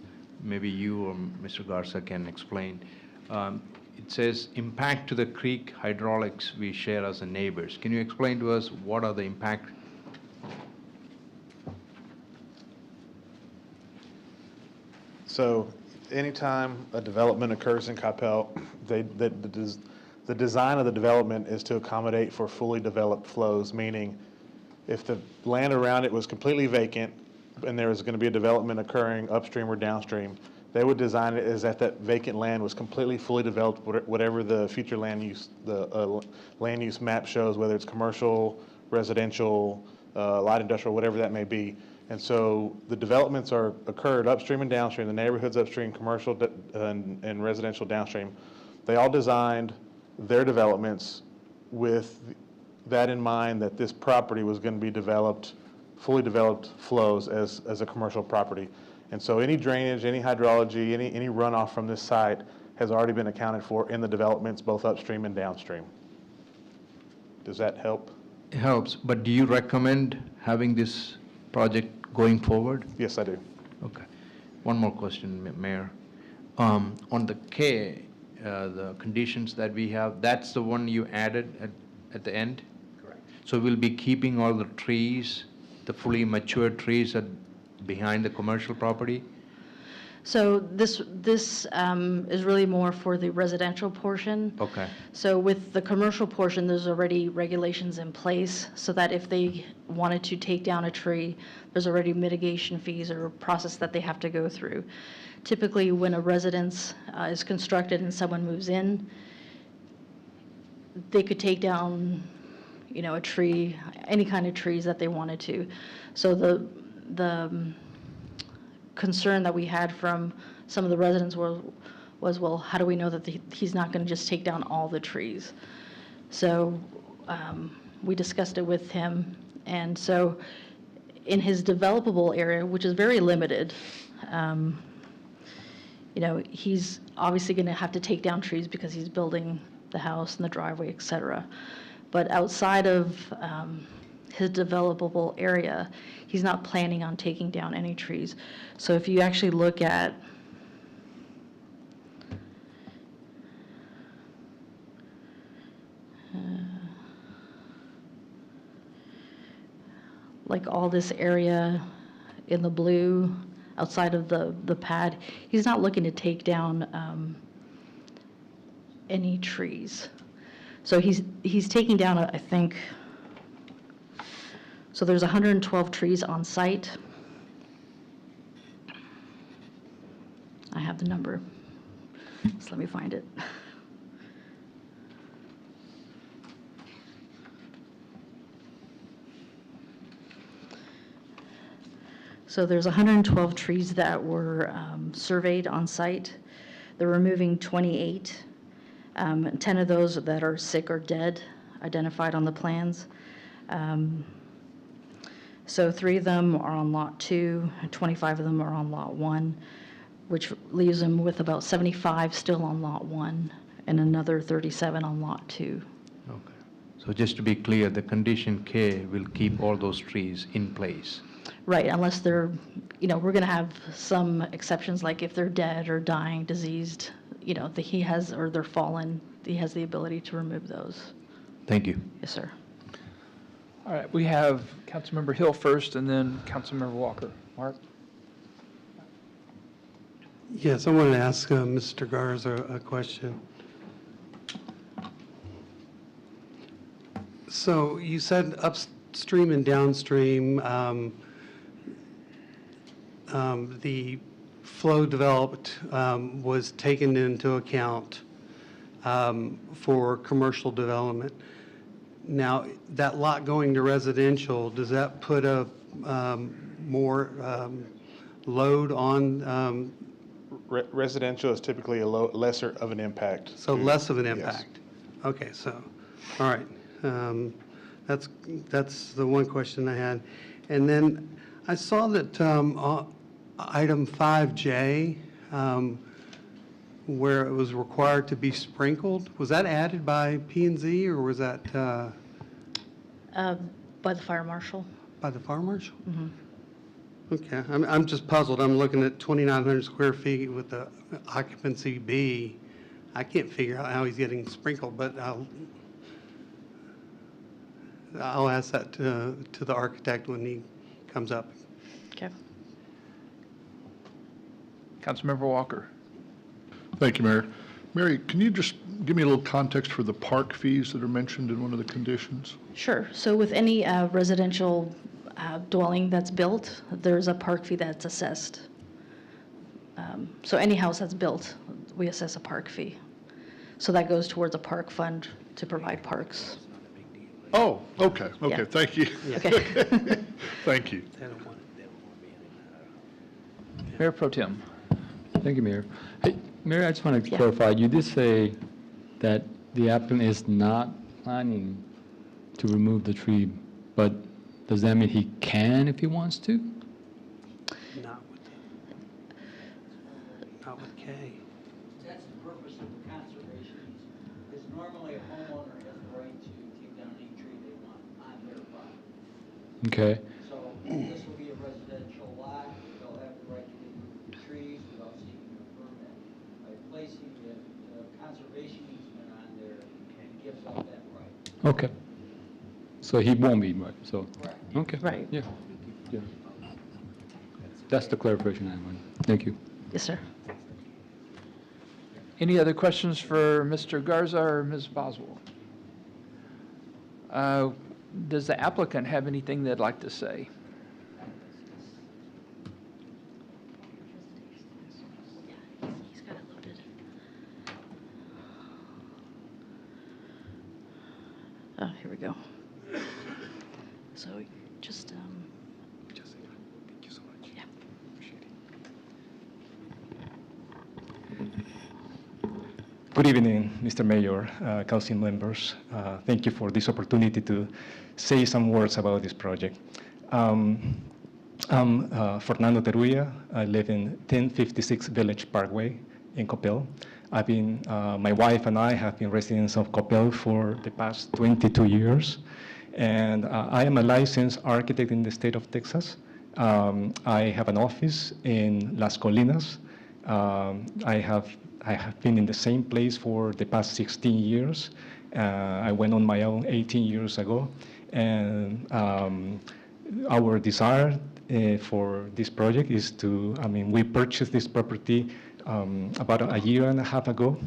maybe you or Mr. Garza can explain. It says, impact to the creek hydraulics we share as the neighbors. Can you explain to us what are the impact? So anytime a development occurs in Coppell, the design of the development is to accommodate for fully developed flows, meaning if the land around it was completely vacant and there was going to be a development occurring upstream or downstream, they would design it as if that vacant land was completely fully developed, whatever the future land use, the land use map shows, whether it's commercial, residential, light industrial, whatever that may be. And so the developments are occurred upstream and downstream, the neighborhoods upstream, commercial and residential downstream. They all designed their developments with that in mind, that this property was going to be developed, fully developed flows as a commercial property. And so any drainage, any hydrology, any runoff from this site has already been accounted for in the developments, both upstream and downstream. Does that help? It helps, but do you recommend having this project going forward? Yes, I do. Okay. One more question, Mayor. On the K, the conditions that we have, that's the one you added at the end? Correct. So we'll be keeping all the trees, the fully matured trees behind the commercial property? So this is really more for the residential portion. Okay. So with the commercial portion, there's already regulations in place so that if they wanted to take down a tree, there's already mitigation fees or process that they have to go through. Typically, when a residence is constructed and someone moves in, they could take down, a tree, any kind of trees that they wanted to. So the concern that we had from some of the residents was, well, how do we know that he's not going to just take down all the trees? So we discussed it with him, and so in his developable area, which is very limited, he's obviously going to have to take down trees because he's building the house and the driveway, et cetera. But outside of his developable area, he's not planning on taking down any trees. So if you actually look at like all this area in the blue outside of the pad, he's not looking to take down any trees. So he's taking down, I think, so there's 112 trees on site. I have the number, so let me find it. So there's 112 trees that were surveyed on site. They're removing 28. 10 of those that are sick or dead, identified on the plans. So 3 of them are on Lot 2, and 25 of them are on Lot 1, which leaves them with about 75 still on Lot 1, and another 37 on Lot 2. Okay. So just to be clear, the condition K will keep all those trees in place? Right, unless they're, we're going to have some exceptions, like if they're dead or dying, diseased, that he has, or they're fallen, he has the ability to remove those. Thank you. Yes, sir. All right, we have Councilmember Hill first, and then Councilmember Walker. Mark? Yes, I want to ask Mr. Garza a question. So you said upstream and downstream, the flow developed was taken into account for commercial development. Now, that lot going to residential, does that put a more load on? Residential is typically a lesser of an impact. So less of an Yes. impact? Okay, so, all right. That's the one question I had. And then I saw that item 5J, where it was required to be sprinkled, was that added by P&Z or was that By the fire marshal. by the fire marshal? Mhm. Okay, I'm just puzzled. I'm looking at 2,900 square feet with the occupancy B. I can't figure out how he's getting sprinkled, but I'll ask that to the architect when he comes up. Okay. Councilmember Walker. Thank you, Mayor. Mary, can you just give me a little context for the park fees that are mentioned in one of the conditions? Sure. So with any residential dwelling that's built, there's a park fee that's assessed. So any house that's built, we assess a park fee. So that goes towards a park fund to provide parks. Oh, okay, Yeah. thank you. Okay. Thank you. Mayor Pro Tem. Thank you, Mayor. Hey, Mayor, I just want to Yeah. clarify, you did say that the applicant is not planning to remove the tree, but does that mean he can if he wants to? Not with K. That's the purpose of the conservation easement, because normally a homeowner has the right to take down any tree they want on their property. Okay. So this will be a residential lot, they'll have the right to remove trees without seeking a permit. By placing the conservation easement on there, it gives up that right. Okay. So he won't be, right, so, Correct. okay. Right. Yeah, yeah. That's the clarification I wanted. Thank you. Yes, sir. Any other questions for Mr. Garza or Ms. Boswell? Does the applicant have anything they'd like to say? He's got it loaded. Oh, here we go. So just, Thank you so much. yeah. Good evening, Mr. Mayor, council members. Thank you for this opportunity to say some words about this project. I'm Fernando Teruya. I live in 1056 Village Parkway in Coppell. My wife and I have been residents of Coppell for the past 22 years. And I am a licensed architect in the state of Texas. I have an office in Las Colinas. I have been in the same place for the past 16 years. I went on my own 18 years ago. And our desire for this project is we purchased this property about a year and a half ago.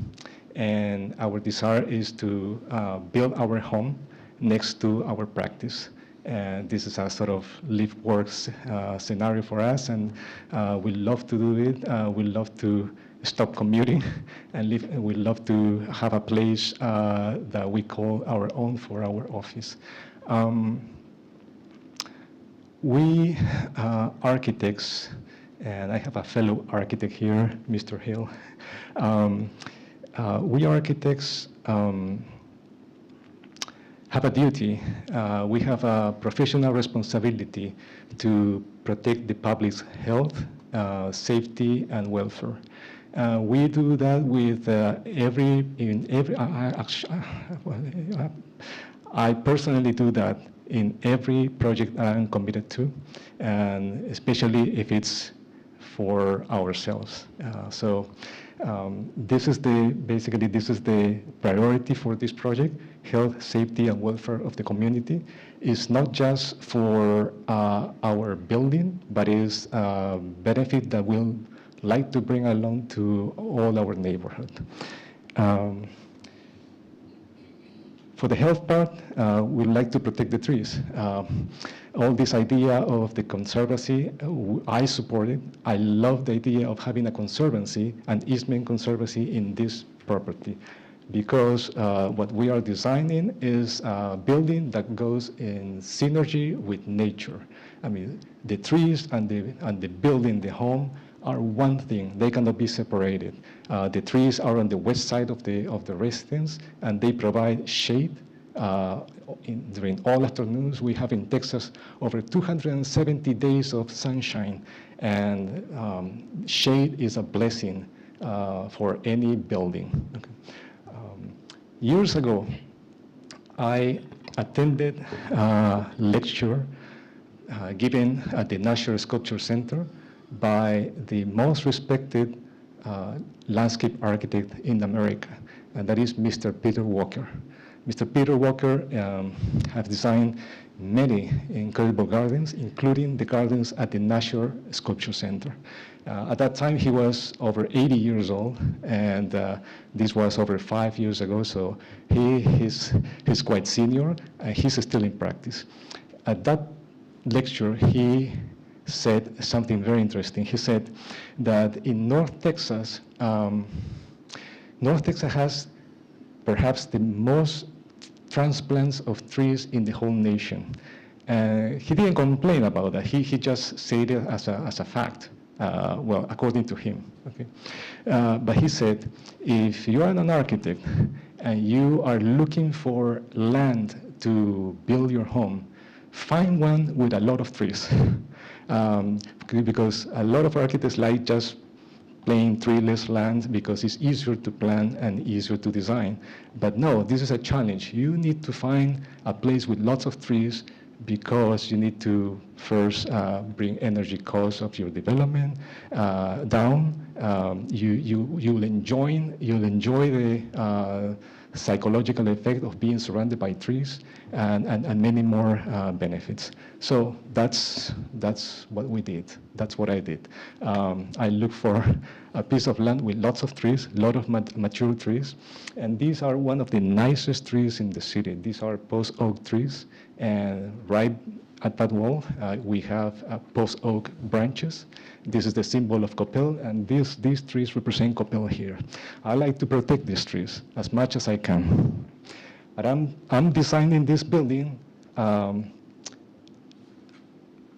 And our desire is to build our home next to our practice. And this is a sort of live works scenario for us, and we love to do it. We love to stop commuting and live. We love to have a place that we call our own for our office. We architects, and I have a fellow architect here, Mr. Hill. We architects have a duty. We have a professional responsibility to protect the public's health, safety, and welfare. We do that with I personally do that in every project I'm committed to, and especially if it's for ourselves. This is the priority for this project: health, safety, and welfare of the community. It's not just for our building, but is a benefit that we'll like to bring along to all our neighborhood. For the health part, we like to protect the trees. All this idea of the conservancy, I support it. I love the idea of having a conservancy, an easement conservancy in this property, because what we are designing is a building that goes in synergy with nature. I mean, the trees and the building, the home, are one thing. They cannot be separated. The trees are on the west side of the residence, and they provide shade. During all afternoons, we have in Texas over 270 days of sunshine, and shade is a blessing for any building. Okay. Years ago, I attended a lecture given at the National Sculpture Center by the most respected landscape architect in America, and that is Mr. Peter Walker. Mr. Peter Walker has designed many incredible gardens, including the gardens at the National Sculpture Center. At that time, he was over 80 years old, and this was over 5 years ago, so he's quite senior, and he's still in practice. At that lecture, he said something very interesting. He said that in North Texas has perhaps the most transplants of trees in the whole nation. He didn't complain about that. He just said it as a fact, well, according to him. Okay? But he said, if you are an architect and you are looking for land to build your home, find one with a lot of trees. Because a lot of architects like just plain treeless land because it's easier to plan and easier to design. But no, this is a challenge. You need to find a place with lots of trees because you need to first bring energy costs of your development down. You'll enjoy the psychological effect of being surrounded by trees and many more benefits. So that's what we did. That's what I did. I looked for a piece of land with lots of trees, a lot of mature trees, and these are one of the nicest trees in the city. These are post oak trees, and right at that wall we have post oak branches. This is the symbol of Coppell, and these trees represent Coppell here. I like to protect these trees as much as I can. But I'm designing this building to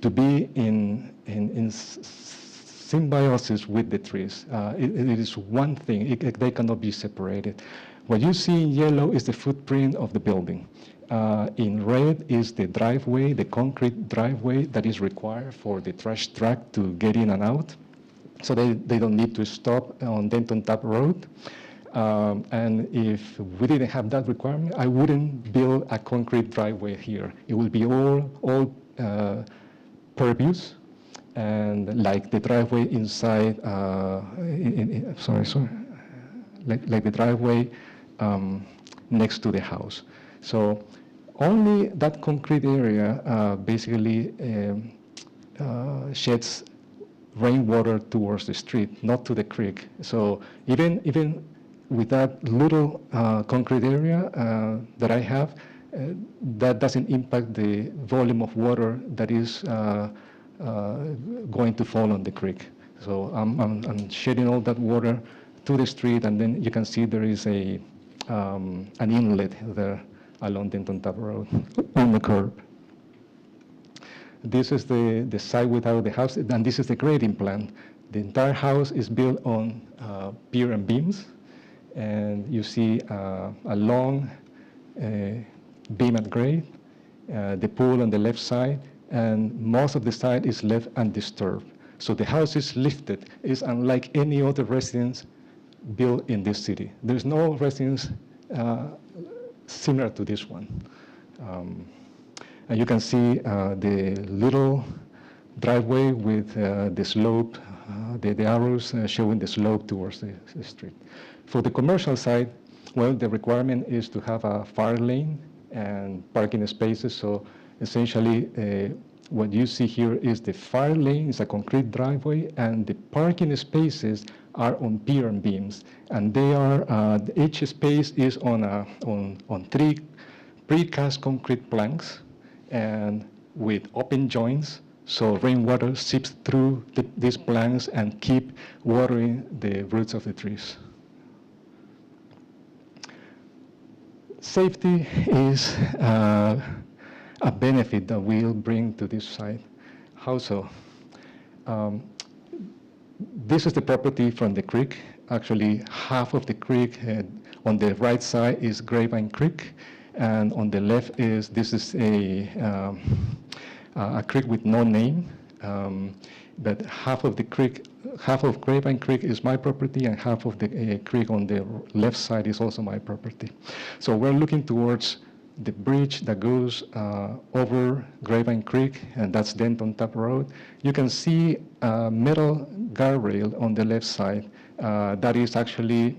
be in symbiosis with the trees. It is one thing. They cannot be separated. What you see in yellow is the footprint of the building. In red is the driveway, the concrete driveway that is required for the trash truck to get in and out. So they don't need to stop on Denton Tap Road. And if we didn't have that requirement, I wouldn't build a concrete driveway here. It would be all pervious, and like the driveway inside, like the driveway next to the house. So only that concrete area basically sheds rainwater towards the street, not to the creek. So even with that little concrete area that I have, that doesn't impact the volume of water that is going to fall on the creek. So I'm shedding all that water to the street, and then you can see there is an inlet there along Denton Tap Road on the curb. This is the site without the house, and this is the grading plan. The entire house is built on pier and beams, and you see a long beam at grade, the pool on the left side, and most of the side is left undisturbed. So the house is lifted. It's unlike any other residence built in this city. There's no residence similar to this one. And you can see the little driveway with the slope, the arrows showing the slope towards the street. For the commercial side, well, the requirement is to have a fire lane and parking spaces. So essentially, what you see here is the fire lane is a concrete driveway, and the parking spaces are on pier and beams, and they are each space is on 3 precast concrete planks and with open joints, so rainwater seeps through these planks and keep watering the roots of the trees. Safety is a benefit that we'll bring to this site. How so? This is the property from the creek. Actually, half of the creek on the right side is Grapevine Creek, and on the left is, this is a creek with no name. But half of the creek, half of Grapevine Creek is my property, and half of the creek on the left side is also my property. So we're looking towards the bridge that goes over Grapevine Creek, and that's Denton Tap Road. You can see a metal guardrail on the left side that is actually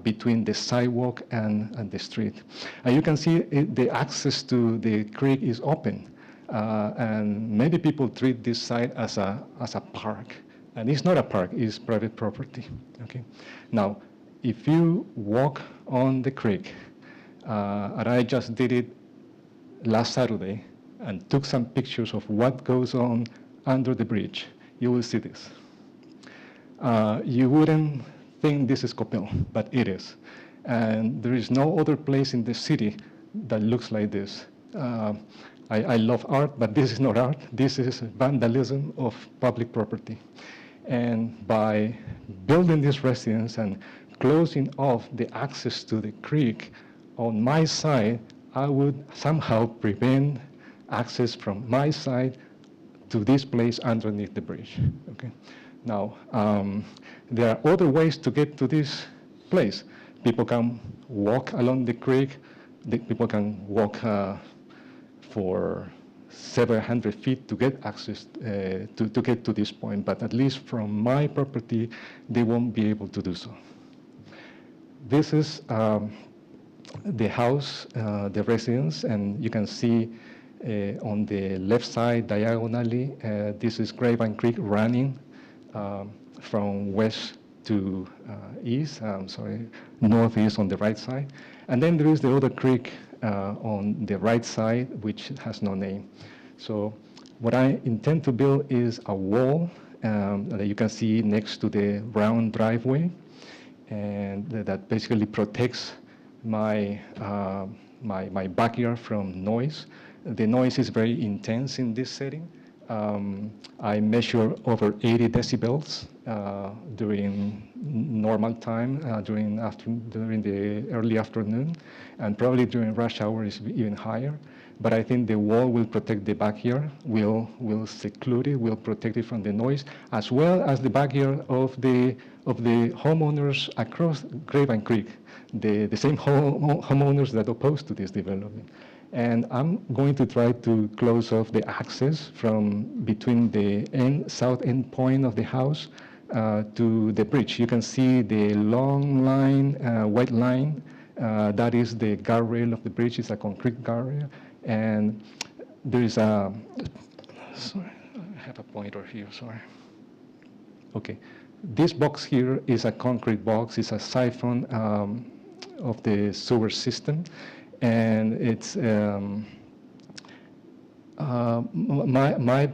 between the sidewalk and the street. And you can see the access to the creek is open. And many people treat this site as a park. And it's not a park, it's private property. Okay. Now, if you walk on the creek, and I just did it last Saturday and took some pictures of what goes on under the bridge, you will see this. You wouldn't think this is Coppell, but it is. And there is no other place in the city that looks like this. I love art, but this is not art. This is vandalism of public property. And by building this residence and closing off the access to the creek on my side, I would somehow prevent access from my side to this place underneath the bridge. Okay. Now, there are other ways to get to this place. People can walk along the creek. People can walk for several hundred feet to get access to get to this point, but at least from my property, they won't be able to do so. This is the house, the residence, and you can see on the left side diagonally, this is Grapevine Creek running from west to east, northeast on the right side. And then there is the other creek on the right side, which has no name. So what I intend to build is a wall that you can see next to the round driveway, and that basically protects my backyard from noise. The noise is very intense in this setting. I measure over 80 decibels during normal time, during the early afternoon, and probably during rush hour is even higher. But I think the wall will protect the backyard, will seclude it, will protect it from the noise, as well as the backyard of the homeowners across Grapevine Creek, the same homeowners that opposed to this development. And I'm going to try to close off the access from between the south end point of the house to the bridge. You can see the long line, white line, that is the guardrail of the bridge. It's a concrete guardrail. And there is sorry, I have a pointer here, sorry. Okay, this box here is a concrete box. It's a siphon of the sewer system. And it's my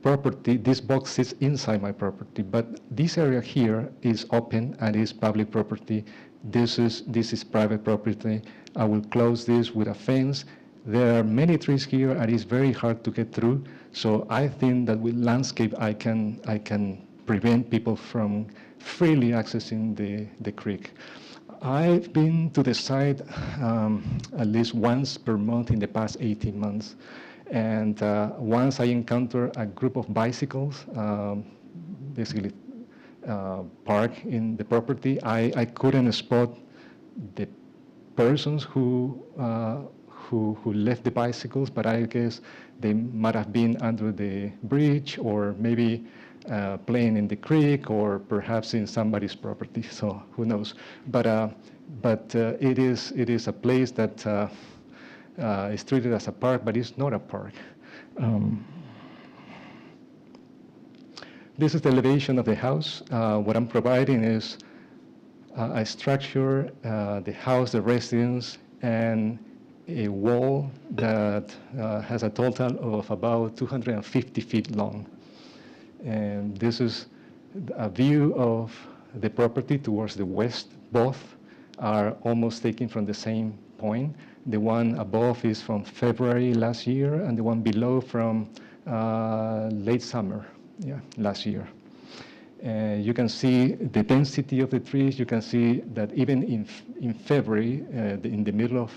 property, this box sits inside my property, but this area here is open and is public property. This is private property. I will close this with a fence. There are many trees here and it's very hard to get through. So I think that with landscape, I can prevent people from freely accessing the creek. I've been to the site at least once per month in the past 18 months. And once I encountered a group of bicycles, basically parked in the property. I couldn't spot the persons who left the bicycles, but I guess they might have been under the bridge or maybe playing in the creek or perhaps in somebody's property, so who knows. But it is a place that is treated as a park, but it's not a park. This is the elevation of the house. What I'm providing is a structure, the house, the residence, and a wall that has a total of about 250 feet long. And this is a view of the property towards the west. Both are almost taken from the same point. The one above is from February last year, and the one below from late summer, last year. You can see the density of the trees. You can see that even in February, in the middle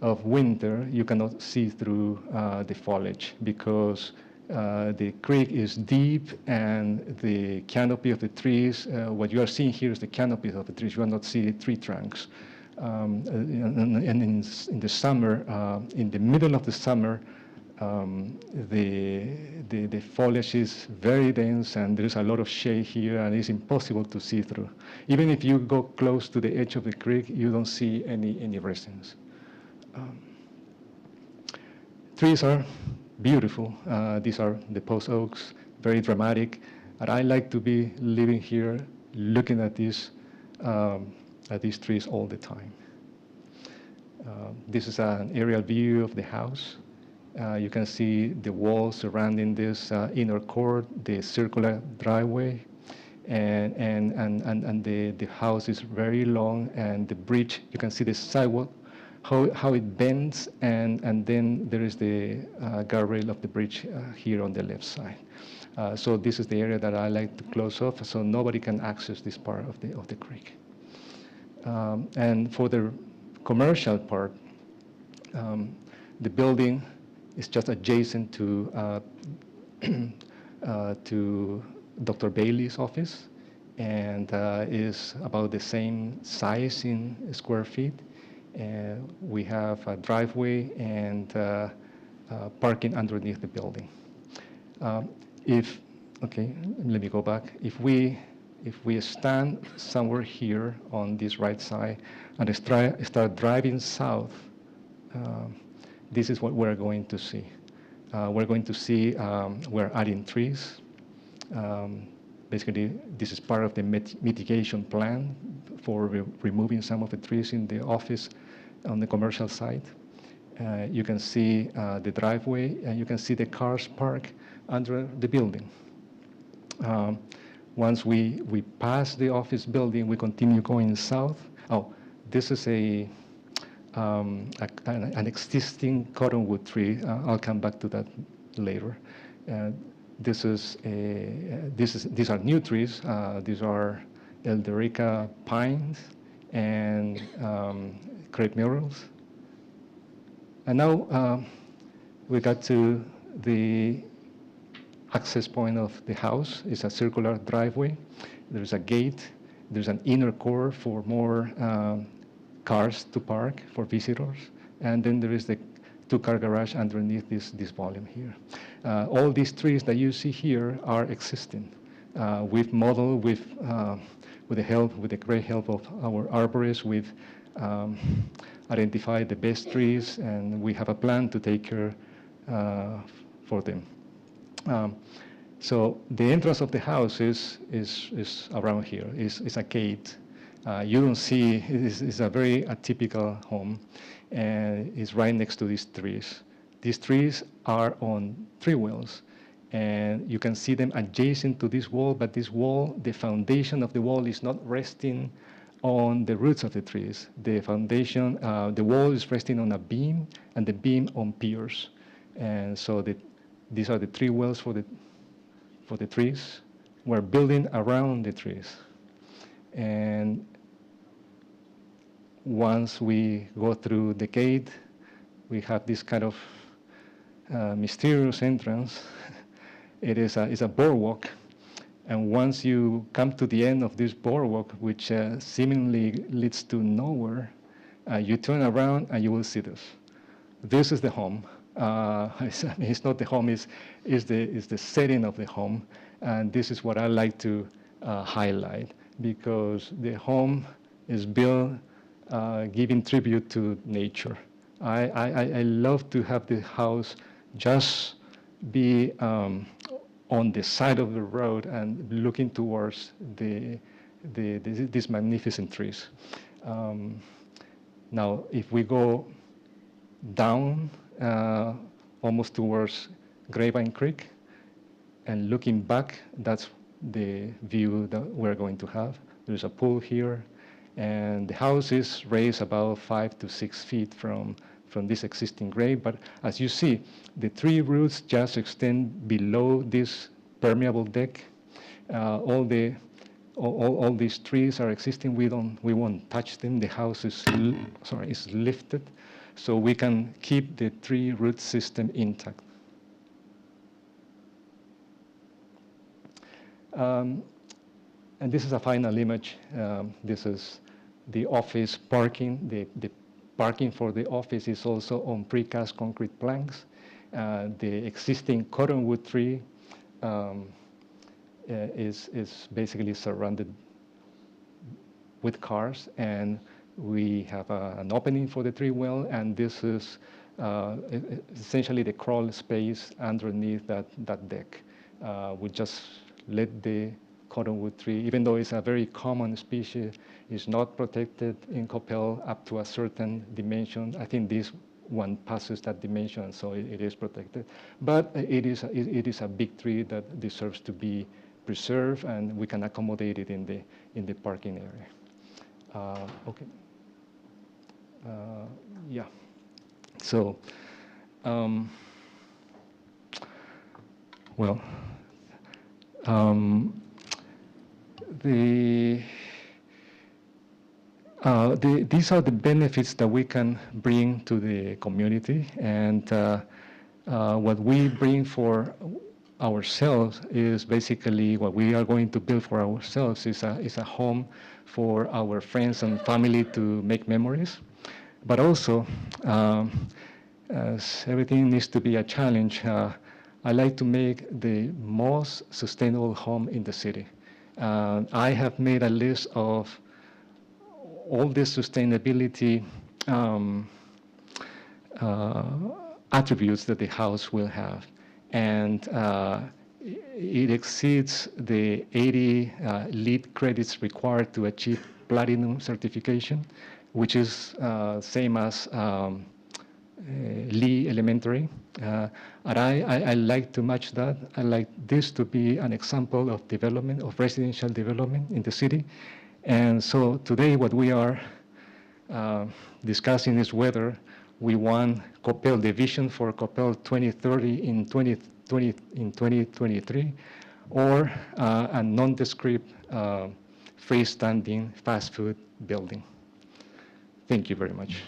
of winter, you cannot see through the foliage because the creek is deep and the canopy of the trees, what you are seeing here is the canopy of the trees. You are not seeing the tree trunks. And in the summer, in the middle of the summer, the foliage is very dense and there's a lot of shade here and it's impossible to see through. Even if you go close to the edge of the creek, you don't see any residents. Trees are beautiful. These are the post oaks, very dramatic. And I like to be living here looking at these trees all the time. This is an aerial view of the house. You can see the walls surrounding this inner court, the circular driveway, and the house is very long, and the bridge, you can see the sidewalk, how it bends, and then there is the guardrail of the bridge here on the left side. So this is the area that I like to close off, so nobody can access this part of the creek. And for the commercial part, the building is just adjacent to Dr. Bailey's office, and is about the same size in square feet. We have a driveway and parking underneath the building. Okay, let me go back. If we stand somewhere here on this right side and start driving south, this is what we're going to see. We're going to see we're adding trees. Basically, this is part of the mitigation plan for removing some of the trees in the office on the commercial side. You can see the driveway, and you can see the cars parked under the building. Once we pass the office building, we continue going south. Oh, this is an existing cottonwood tree. I'll come back to that later. These are new trees. These are Elderica pines and crepe myrtles. And now we got to the access point of the house. It's a circular driveway. There's a gate. There's an inner core for more cars to park for visitors. And then there is the two-car garage underneath this volume here. All these trees that you see here are existing. We've modeled with the great help of our arborists, we've identified the best trees, and we have a plan to take care for them. So the entrance of the house is around here. It's a gate. You don't see, it's a very atypical home, and it's right next to these trees. These trees are on tree wells, and you can see them adjacent to this wall, but this wall, the foundation of the wall is not resting on the roots of the trees. The foundation, the wall is resting on a beam, and the beam on piers. And so these are the tree wells for the trees. We're building around the trees. And once we go through the gate, we have this kind of mysterious entrance. It's a boardwalk. And once you come to the end of this boardwalk, which seemingly leads to nowhere, you turn around and you will see this. This is the home. It's not the home, it's the setting of the home. And this is what I like to highlight, because the home is built giving tribute to nature. I love to have the house just be on the side of the road and looking towards these magnificent trees. Now, if we go down almost towards Grapevine Creek, and looking back, that's the view that we're going to have. There's a pool here, and the house is raised about 5 to 6 feet from this existing grade. But as you see, the tree roots just extend below this permeable deck. All these trees are existing. We won't touch them. The house is is lifted, so we can keep the tree root system intact. And this is a final image. This is the office parking. The parking for the office is also on precast concrete planks. The existing cottonwood tree is basically surrounded with cars, and we have an opening for the tree well, and this is essentially the crawl space underneath that deck. We just let the cottonwood tree, even though it's a very common species, is not protected in Coppell up to a certain dimension. I think this one passes that dimension, so it is protected. But it is a big tree that deserves to be preserved, and we can accommodate it in the parking area. Okay. Yeah. So, well. These are the benefits that we can bring to the community, and what we bring for ourselves is basically what we are going to build for ourselves is a home for our friends and family to make memories, but also as everything needs to be a challenge. I like to make the most sustainable home in the city. I have made a list of all the sustainability attributes that the house will have. And it exceeds the 80 LEED credits required to achieve platinum certification, which is same as Lee Elementary. And I like to match that. I like this to be an example of development, of residential development in the city. And so today what we are discussing is whether we want Coppell, the vision for Coppell 2030 in 2023, or a nondescript freestanding fast food building. Thank you very much.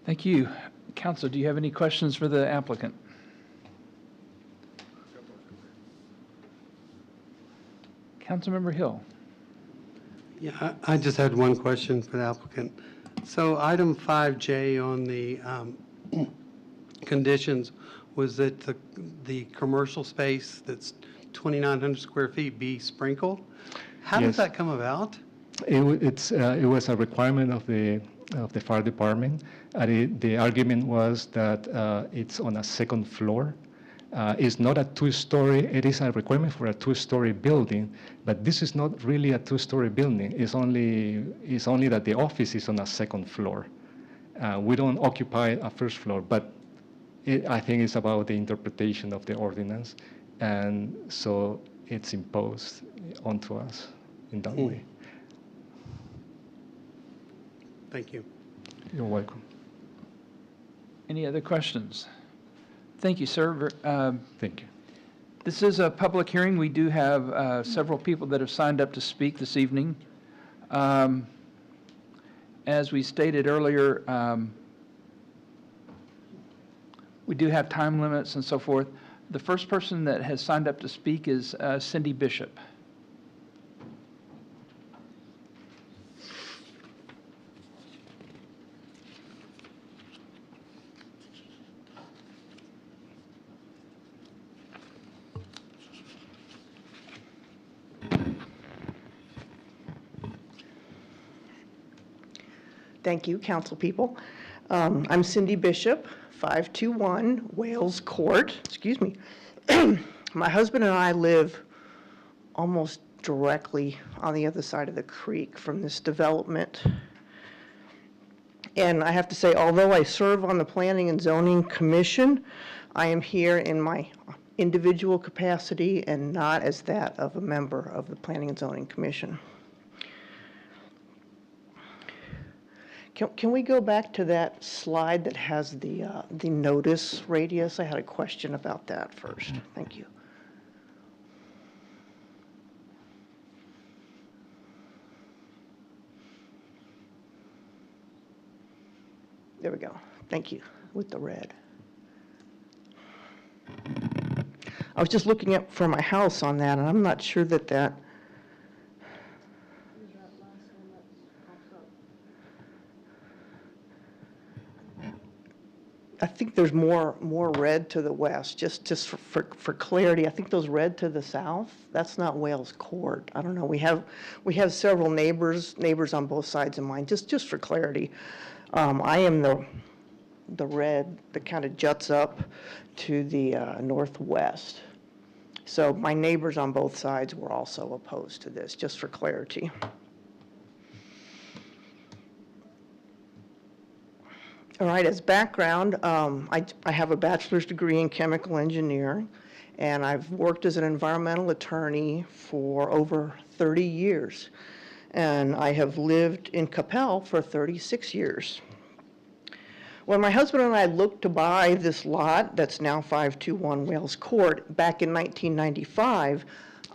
Thank you. Council, do you have any questions for the applicant? Councilmember Hill. Yeah, I just had one question for the applicant. So item 5J on the conditions was that the commercial space that's 2,900 square feet be sprinkled. How does that come about? It was a requirement of the fire department. The argument was that it's on a second floor. It's not a two-story. It is a requirement for a two-story building, but this is not really a two-story building. It's only that the office is on a second floor. We don't occupy a first floor, but I think it's about the interpretation of the ordinance, and so it's imposed onto us in that way. Thank you. You're welcome. Any other questions? Thank you, sir. Thank you. This is a public hearing. We do have several people that have signed up to speak this evening. As we stated earlier, we do have time limits and so forth. The first person that has signed up to speak is Cindy Bishop. Thank you, council people. I'm Cindy Bishop, 521 Wales Court, excuse me. My husband and I live almost directly on the other side of the creek from this development. And I have to say, although I serve on the Planning and Zoning Commission, I am here in my individual capacity and not as that of a member of the Planning and Zoning Commission. Can we go back to that slide that has the notice radius? I had a question about that first. Thank you. There we go. Thank you, with the red. I was just looking up for my house on that, and I'm not sure that I think there's more red to the west, just for clarity. I think those red to the south, that's not Wales Court. I don't know. We have several neighbors on both sides of mine, just for clarity. I am the red that kind of juts up to the northwest. So my neighbors on both sides were also opposed to this, just for clarity. All right, as background, I have a bachelor's degree in chemical engineering, and I've worked as an environmental attorney for over 30 years. And I have lived in Coppell for 36 years. When my husband and I looked to buy this lot that's now 521 Wales Court back in 1995,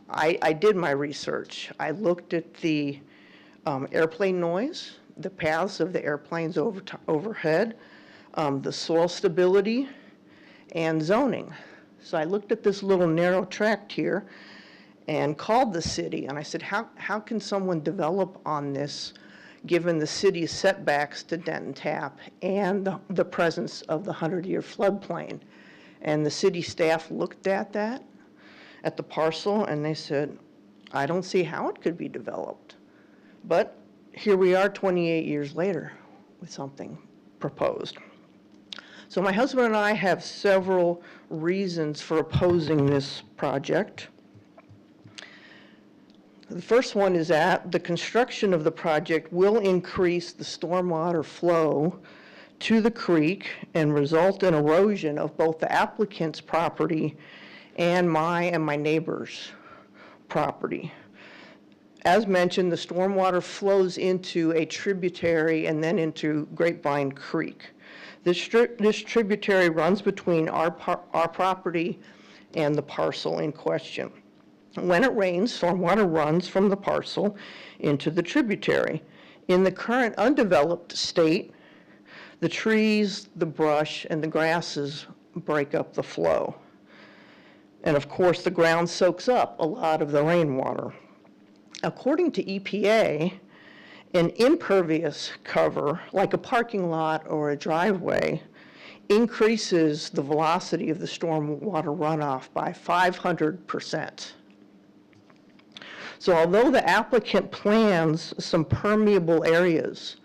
I did my research. I looked at the airplane noise, the paths of the airplanes overhead, the soil stability, and zoning. So I looked at this little narrow tract here and called the city, and I said, how can someone develop on this given the city's setbacks to Denton Tap and the presence of the 100-year floodplain? And the city staff looked at that, at the parcel, and they said, I don't see how it could be developed. But here we are 28 years later with something proposed. So my husband and I have several reasons for opposing this project. The first one is that the construction of the project will increase the stormwater flow to the creek and result in erosion of both the applicant's property and my neighbor's property. As mentioned, the stormwater flows into a tributary and then into Grapevine Creek. This tributary runs between our property and the parcel in question. When it rains, stormwater runs from the parcel into the tributary. In the current undeveloped state, the trees, the brush, and the grasses break up the flow. And of course, the ground soaks up a lot of the rainwater. According to EPA, an impervious cover, like a parking lot or a driveway, increases the velocity of the stormwater runoff by 500%. So although the applicant plans some permeable areas,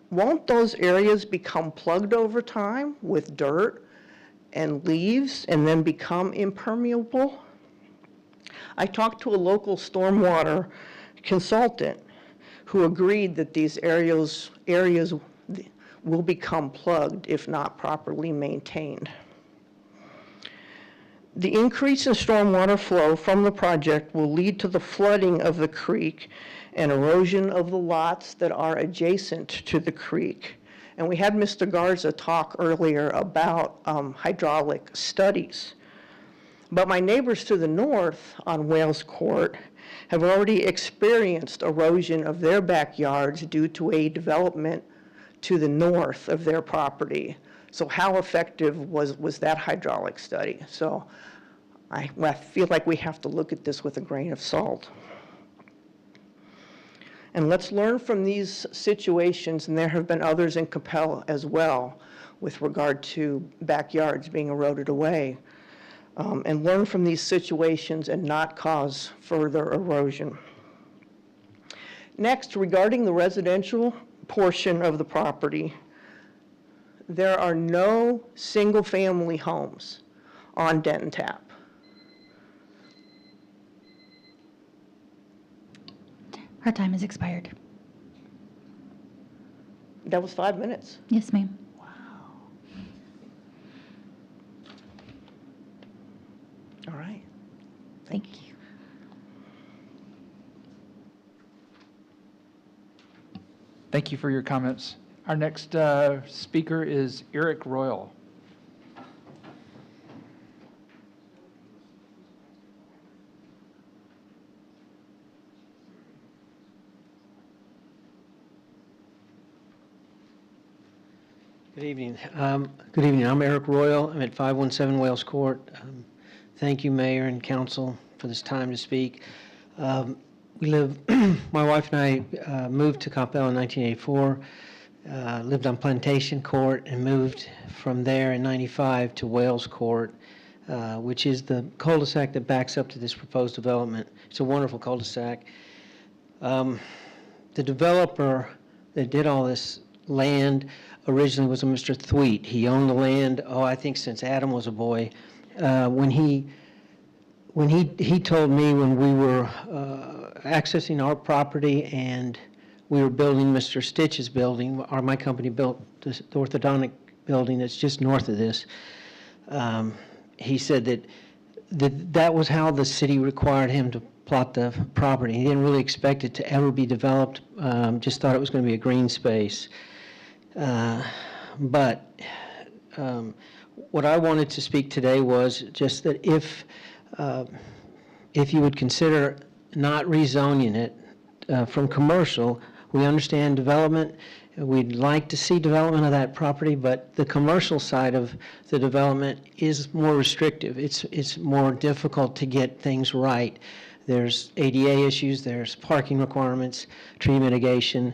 won't those areas become plugged over time with dirt and leaves and then become impermeable? I talked to a local stormwater consultant who agreed that these areas will become plugged if not properly maintained. The increase in stormwater flow from the project will lead to the flooding of the creek and erosion of the lots that are adjacent to the creek. And we had Mr. Garza talk earlier about hydraulic studies. But my neighbors to the north on Wales Court have already experienced erosion of their backyards due to a development to the north of their property. So how effective was that hydraulic study? So I feel like we have to look at this with a grain of salt. And let's learn from these situations, and there have been others in Coppell as well, with regard to backyards being eroded away, and learn from these situations and not cause further erosion. Next, regarding the residential portion of the property, there are no single-family homes on Denton Tap. Our time has expired. That was 5 minutes. Yes, ma'am. All right. Thank you. Thank you for your comments. Our next speaker is Eric Royal. Good evening. Good evening. I'm Eric Royal. I'm at 517 Wales Court. Thank you, Mayor and Council, for this time to speak. We live, my wife and I moved to Coppell in 1984, lived on Plantation Court, and moved from there in 95 to Wales Court, which is the cul-de-sac that backs up to this proposed development. It's a wonderful cul-de-sac. The developer that did all this land originally was a Mr. Thweet. He owned the land, I think since Adam was a boy. When he told me when we were accessing our property and we were building Mr. Stitch's building, my company built the orthodontic building that's just north of this, he said that was how the city required him to plot the property. He didn't really expect it to ever be developed, just thought it was going to be a green space. But what I wanted to speak today was just that if you would consider not rezoning it from commercial, we understand development. We'd like to see development of that property, but the commercial side of the development is more restrictive. It's more difficult to get things right. There's ADA issues, there's parking requirements, tree mitigation.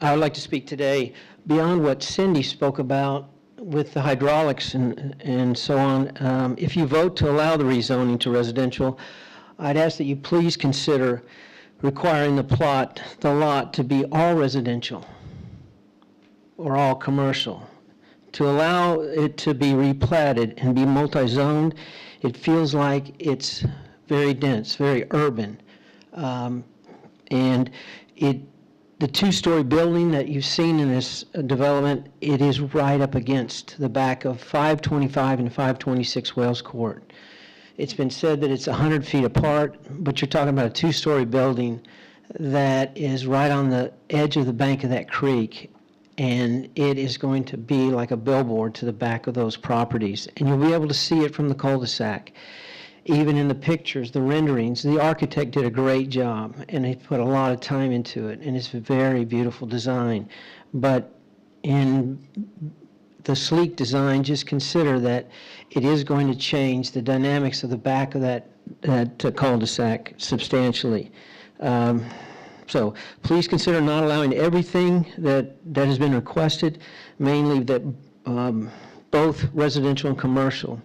I would like to speak today beyond what Cindy spoke about with the hydraulics and so on. If you vote to allow the rezoning to residential, I'd ask that you please consider requiring the lot to be all residential or all commercial. To allow it to be replatted and be multi-zoned, it feels like it's very dense, very urban. And the two-story building that you've seen in this development, it is right up against the back of 525 and 526 Wales Court. It's been said that it's 100 feet apart, but you're talking about a two-story building that is right on the edge of the bank of that creek, and it is going to be like a billboard to the back of those properties. And you'll be able to see it from the cul-de-sac. Even in the pictures, the renderings, the architect did a great job, and he put a lot of time into it, and it's a very beautiful design. But in the sleek design, just consider that it is going to change the dynamics of the back of that cul-de-sac substantially. So please consider not allowing everything that has been requested, mainly that both residential and commercial.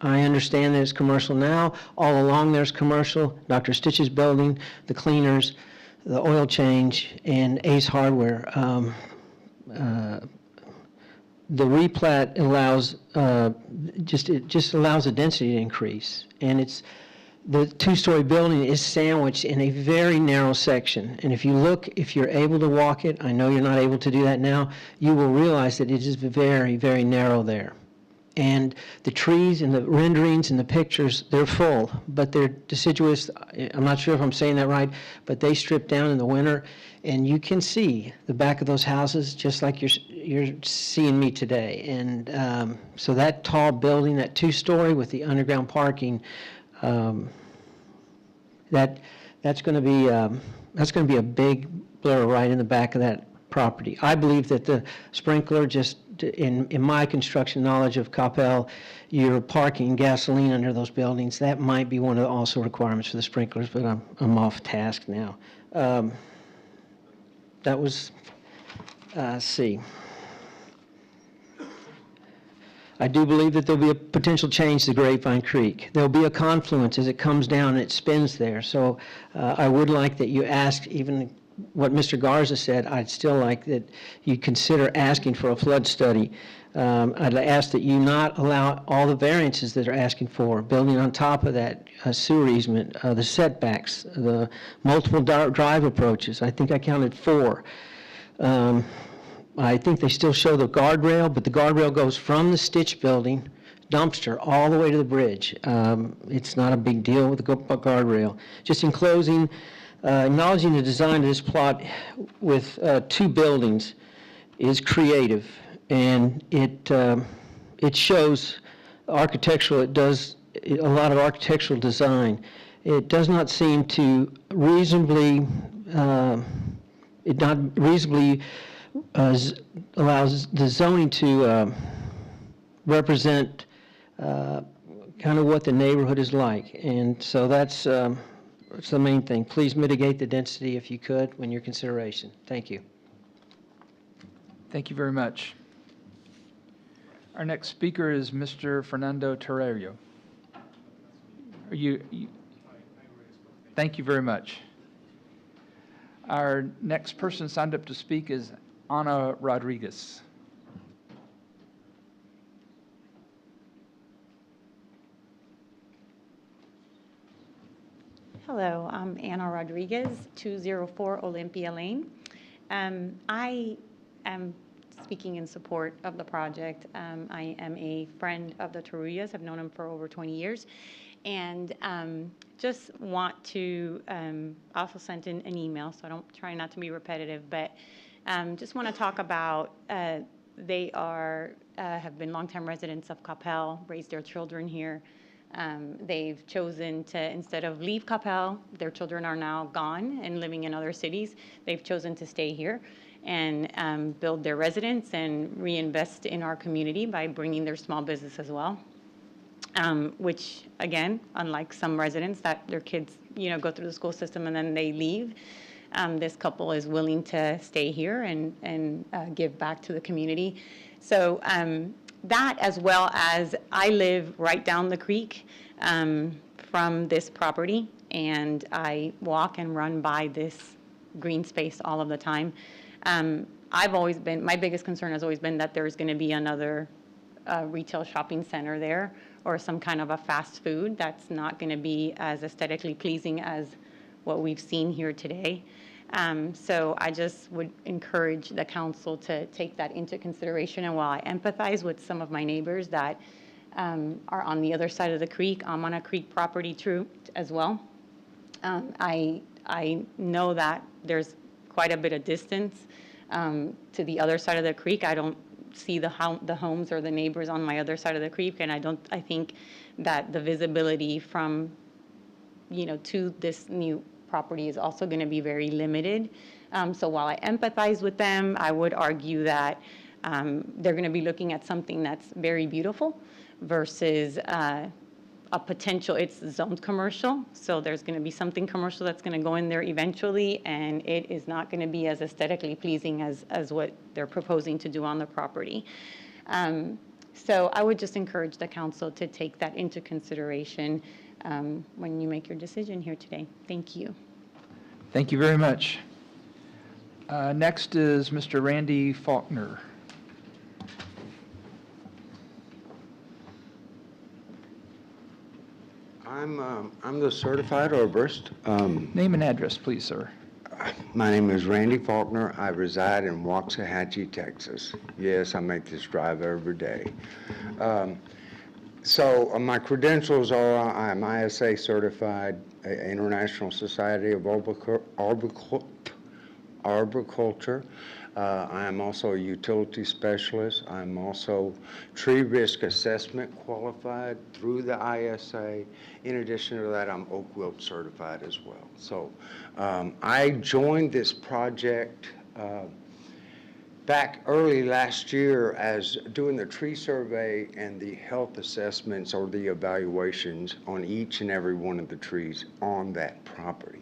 I understand that it's commercial now. All along there's commercial. Dr. Stitch's building, the cleaners, the oil change, and Ace Hardware. The replat allows it just allows the density to increase, and the two-story building is sandwiched in a very narrow section. And if you're able to walk it, I know you're not able to do that now, you will realize that it is very, very narrow there. And the trees and the renderings and the pictures, they're full, but they're deciduous. I'm not sure if I'm saying that right, but they strip down in the winter, and you can see the back of those houses just like you're seeing me today. And so that tall building, that two-story with the underground parking, that's going to be a big blur right in the back of that property. I believe that the sprinkler, just in my construction knowledge of Coppell, you're parking gasoline under those buildings. That might be one of the also requirements for the sprinklers, but I'm off task now. That was, C. I do believe that there'll be a potential change to Grapevine Creek. There'll be a confluence as it comes down and it spins there. So I would like that you ask, even what Mr. Garza said, I'd still like that you consider asking for a flood study. I'd ask that you not allow all the variances that are asking for, building on top of that sewer easement, the setbacks, the multiple drive approaches. I think I counted 4. I think they still show the guardrail, but the guardrail goes from the Stitch Building dumpster all the way to the bridge. It's not a big deal with the guardrail. Just in closing, acknowledging the design of this plot with two buildings is creative, and it shows architectural, it does a lot of architectural design. It does not seem to reasonably, it not reasonably allows the zoning to represent kind of what the neighborhood is like. And so that's the main thing. Please mitigate the density if you could when your consideration. Thank you. Thank you very much. Our next speaker is Mr. Fernando Terrerio. Are you? Thank you very much. Our next person signed up to speak is Ana Rodriguez. Hello, I'm Anna Rodriguez, 204 Olympia Lane. I am speaking in support of the project. I am a friend of the Tarullas. I've known them for over 20 years. And just want to also send in an email, so I don't try not to be repetitive, but just want to talk about they have been longtime residents of Coppell, raised their children here. They've chosen to, instead of leave Coppell, their children are now gone and living in other cities. They've chosen to stay here and build their residence and reinvest in our community by bringing their small business as well. Which, again, unlike some residents that their kids, go through the school system and then they leave, this couple is willing to stay here and give back to the community. So that, as well as I live right down the creek from this property, and I walk and run by this green space all of the time. My biggest concern has always been that there's going to be another retail shopping center there, or some kind of a fast food that's not going to be as aesthetically pleasing as what we've seen here today. So I just would encourage the council to take that into consideration. And while I empathize with some of my neighbors that are on the other side of the creek, I'm on a creek property too as well. I know that there's quite a bit of distance to the other side of the creek. I don't see the homes or the neighbors on my other side of the creek, and I think that the visibility from, to this new property is also going to be very limited. So while I empathize with them, I would argue that they're going to be looking at something that's very beautiful versus a potential, it's zoned commercial, so there's going to be something commercial that's going to go in there eventually, and it is not going to be as aesthetically pleasing as what they're proposing to do on the property. So I would just encourage the council to take that into consideration when you make your decision here today. Thank you. Thank you very much. Next is Mr. Randy Faulkner. I'm the certified arborist. Name and address, please, sir. My name is Randy Faulkner. I reside in Waxahachie, Texas. Yes, I make this drive every day. So my credentials are I'm ISA certified, International Society of Arboriculture. I am also a utility specialist. I'm also tree risk assessment qualified through the ISA. In addition to that, I'm oak wilt certified as well. So I joined this project back early last year as doing the tree survey and the health assessments or the evaluations on each and every one of the trees on that property.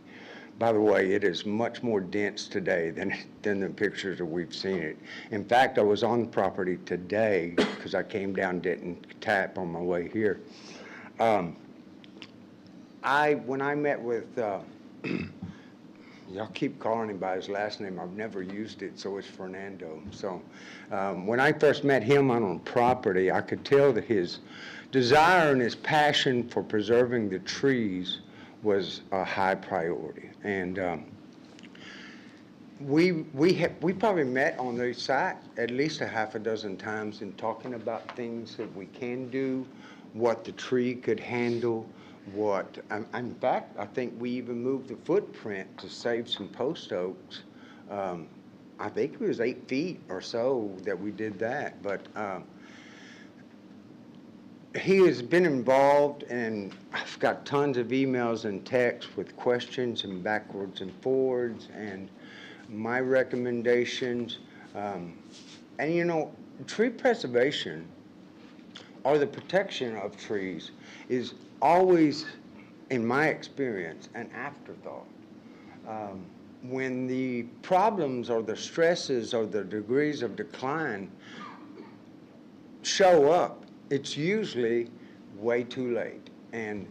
By the way, it is much more dense today than the pictures that we've seen it. In fact, I was on the property today because I came down Denton Tap on my way here. When I met with, y'all keep calling him by his last name. I've never used it, so it's Fernando. So when I first met him on property, I could tell that his desire and his passion for preserving the trees was a high priority. And we probably met on the site at least a half a dozen times in talking about things that we can do, what the tree could handle, in fact, I think we even moved the footprint to save some post oaks. I think it was 8 feet or so that we did that, but he has been involved, and I've got tons of emails and texts with questions and backwards and forwards and my recommendations. And you know, tree preservation or the protection of trees is always, in my experience, an afterthought. When the problems or the stresses or the degrees of decline show up, it's usually way too late. And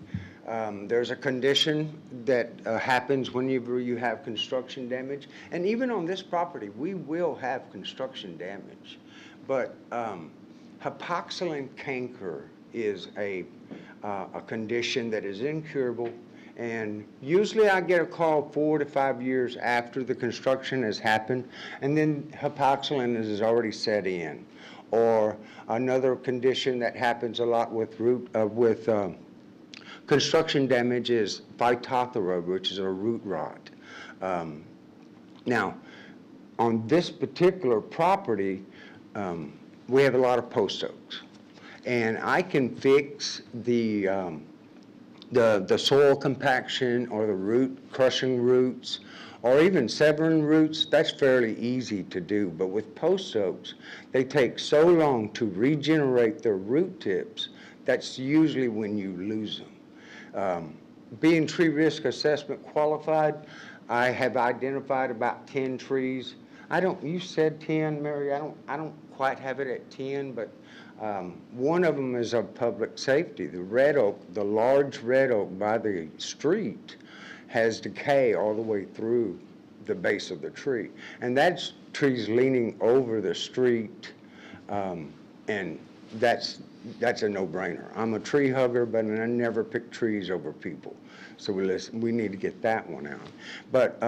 there's a condition that happens whenever you have construction damage. And even on this property, we will have construction damage. But hypoxylin canker is a condition that is incurable. And usually I get a call 4 to 5 years after the construction has happened, and then hypoxylin is already set in. Or another condition that happens a lot with construction damage is phytophthora, which is a root rot. Now, on this particular property, we have a lot of post oaks, and I can fix the soil compaction or the root crushing roots, or even severing roots. That's fairly easy to do. But with post oaks, they take so long to regenerate their root tips, that's usually when you lose them. Being tree risk assessment qualified, I have identified about 10 trees. You said 10, Mary, I don't quite have it at 10, but one of them is of public safety. The red oak, the large red oak by the street, has decay all the way through the base of the tree. And that's trees leaning over the street, and that's a no-brainer. I'm a tree hugger, but I never pick trees over people. So we need to get that one out. But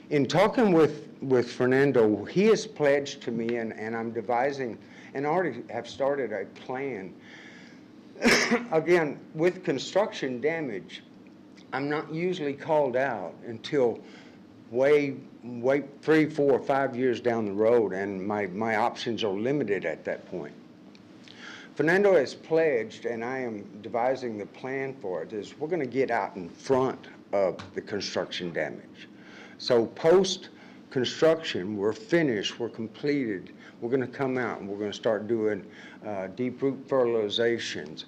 in talking with Fernando, he has pledged to me, and I'm devising, and already have started a plan. Again, with construction damage, I'm not usually called out until way 3, 4, 5 years down the road, and my options are limited at that point. Fernando has pledged, and I am devising the plan for it, is we're going to get out in front of the construction damage. So post-construction, we're finished, we're completed, we're going to come out and we're going to start doing deep root fertilizations,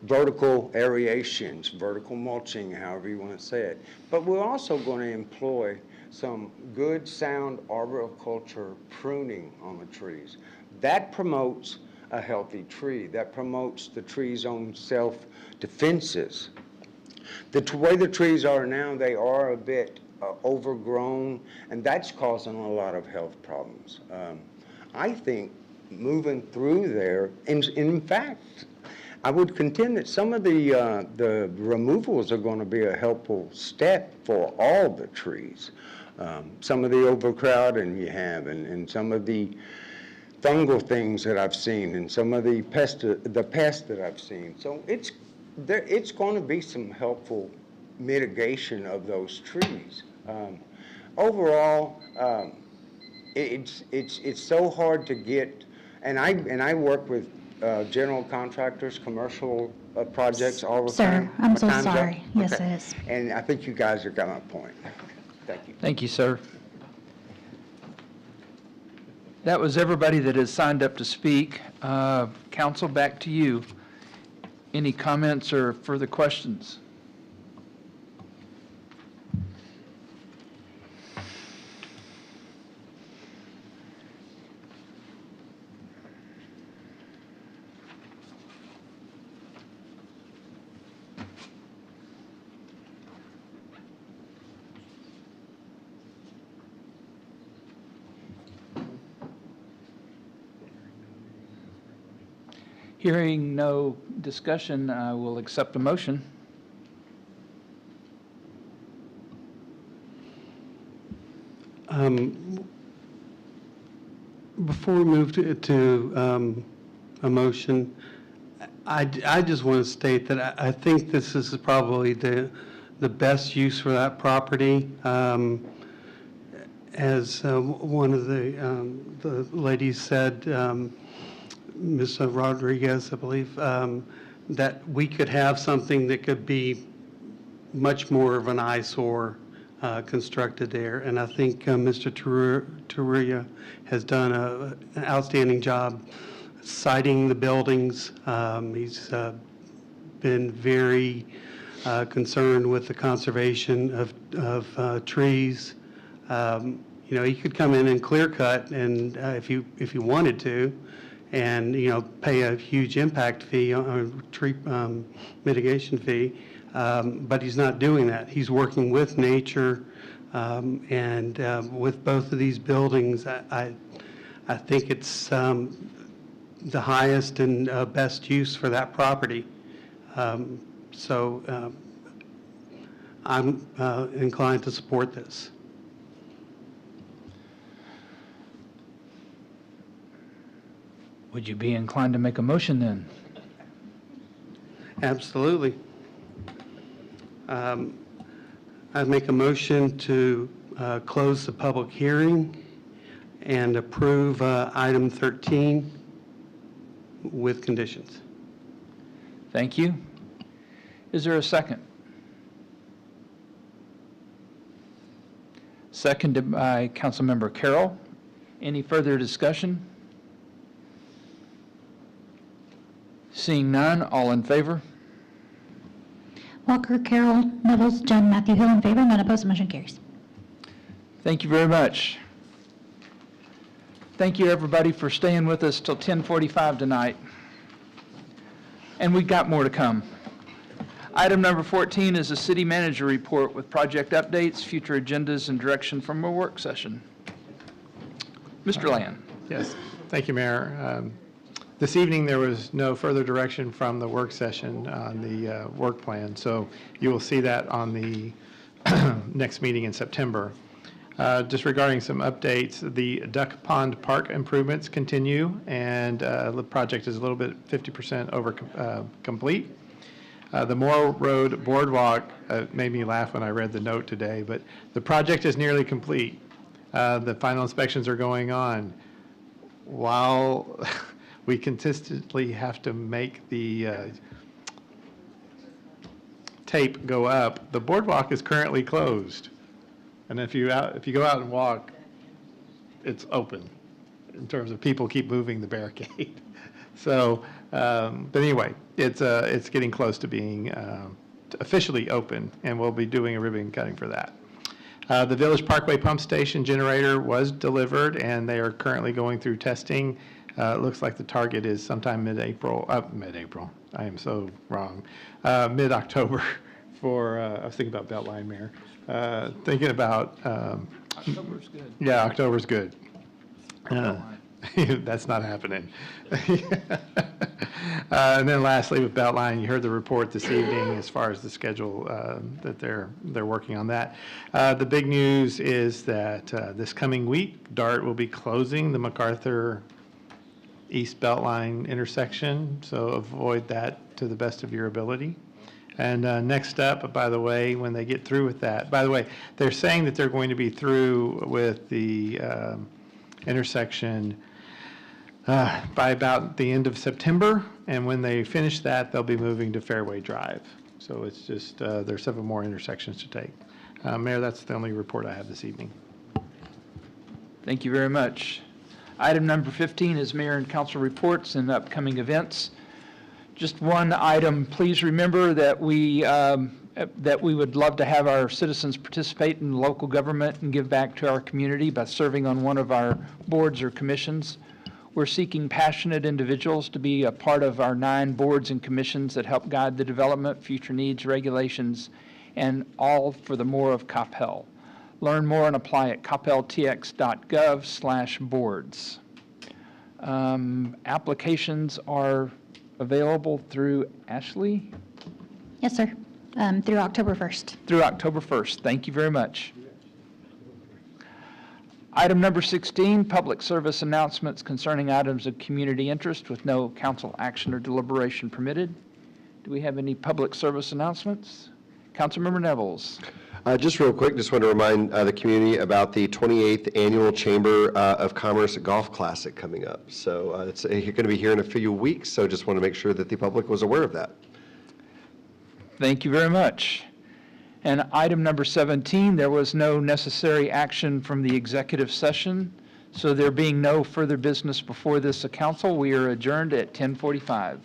vertical aerations, vertical mulching, however you want to say it. But we're also going to employ some good, sound arboriculture pruning on the trees. That promotes a healthy tree. That promotes the tree's own self-defenses. The way the trees are now, they are a bit overgrown, and that's causing a lot of health problems. I think moving through there, in fact, I would contend that some of the removals are going to be a helpful step for all the trees. Some of the overcrowding you have, and some of the fungal things that I've seen, and some of the pests that I've seen. So it's going to be some helpful mitigation of those trees. Overall, it's so hard to get, and I work with general contractors, commercial projects all the time. Sir, I'm so My time's up? sorry. Yes, Okay. it is. And I think you guys have got my point. Thank you. Thank you, sir. That was everybody that has signed up to speak. Council, back to you. Any comments or further questions? Hearing no discussion, I will accept a motion. Before we move to a motion, I just want to state that I think this is probably the best use for that property. As one of the ladies said, Ms. Rodriguez, I believe, that we could have something that could be much more of an eyesore constructed there. And I think Mr. Teruya has done an outstanding job citing the buildings. He's been very concerned with the conservation of trees. You know, he could come in and clear cut, and if you wanted to, and pay a huge impact fee on tree mitigation fee, but he's not doing that. He's working with nature, and with both of these buildings, I think it's the highest and best use for that property. So I'm inclined to support this. Would you be inclined to make a motion then? Absolutely. I'd make a motion to close the public hearing and approve item 13 with conditions. Thank you. Is there a second? Seconded by Councilmember Carroll. Any further discussion? Seeing none, all in favor? Walker, Carroll, Nevels, Dunn, Matthew Hill in favor, none opposed, motion carries. Thank you very much. Thank you, everybody, for staying with us till 10:45 tonight. And we've got more to come. Item number 14 is a city manager report with project updates, future agendas, and direction from a work session. Mr. Land. Yes, thank you, Mayor. This evening, there was no further direction from the work session on the work plan, so you will see that on the next meeting in September. Just regarding some updates, the Duck Pond Park improvements continue, and the project is a little bit 50% over complete. The Morrow Road Boardwalk made me laugh when I read the note today, but the project is nearly complete. The final inspections are going on. While we consistently have to make the tape go up, the boardwalk is currently closed. And if you go out and walk, it's open in terms of people keep moving the barricade. So, but anyway, it's getting close to being officially open, and we'll be doing a ribbon cutting for that. The Village Parkway Pump Station generator was delivered, and they are currently going through testing. It looks like the target is sometime mid-April, I am so wrong, mid-October for, I was thinking about Beltline, Mayor. Thinking about, October's good. yeah, October's good. That's not happening. And then lastly, with Beltline, you heard the report this evening as far as the schedule that they're working on that. The big news is that this coming week, DART will be closing the MacArthur East Beltline intersection, so avoid that to the best of your ability. And next up, by the way, when they get through with that, by the way, they're saying that they're going to be through with the intersection by about the end of September, and when they finish that, they'll be moving to Fairway Drive. So it's just, there's several more intersections to take. Mayor, that's the only report I have this evening. Thank you very much. Item number 15 is mayor and council reports and upcoming events. Just one item, please remember that we would love to have our citizens participate in local government and give back to our community by serving on one of our boards or commissions. We're seeking passionate individuals to be a part of our 9 boards and commissions that help guide the development, future needs, regulations, and all for the more of Coppell. Learn more and apply at coppelltx.gov/boards. Applications are available through Ashley? Yes, sir. Through October 1st. Through October 1st. Thank you very much. Item number 16, public service announcements concerning items of community interest with no council action or deliberation permitted. Do we have any public service announcements? Councilmember Nevels. Just real quick, just want to remind the community about the 28th Annual Chamber of Commerce Golf Classic coming up. So it's going to be here in a few weeks, so just want to make sure that the public was aware of that. Thank you very much. And item number 17, there was no necessary action from the executive session, so there being no further business before this council, we are adjourned at 10:45.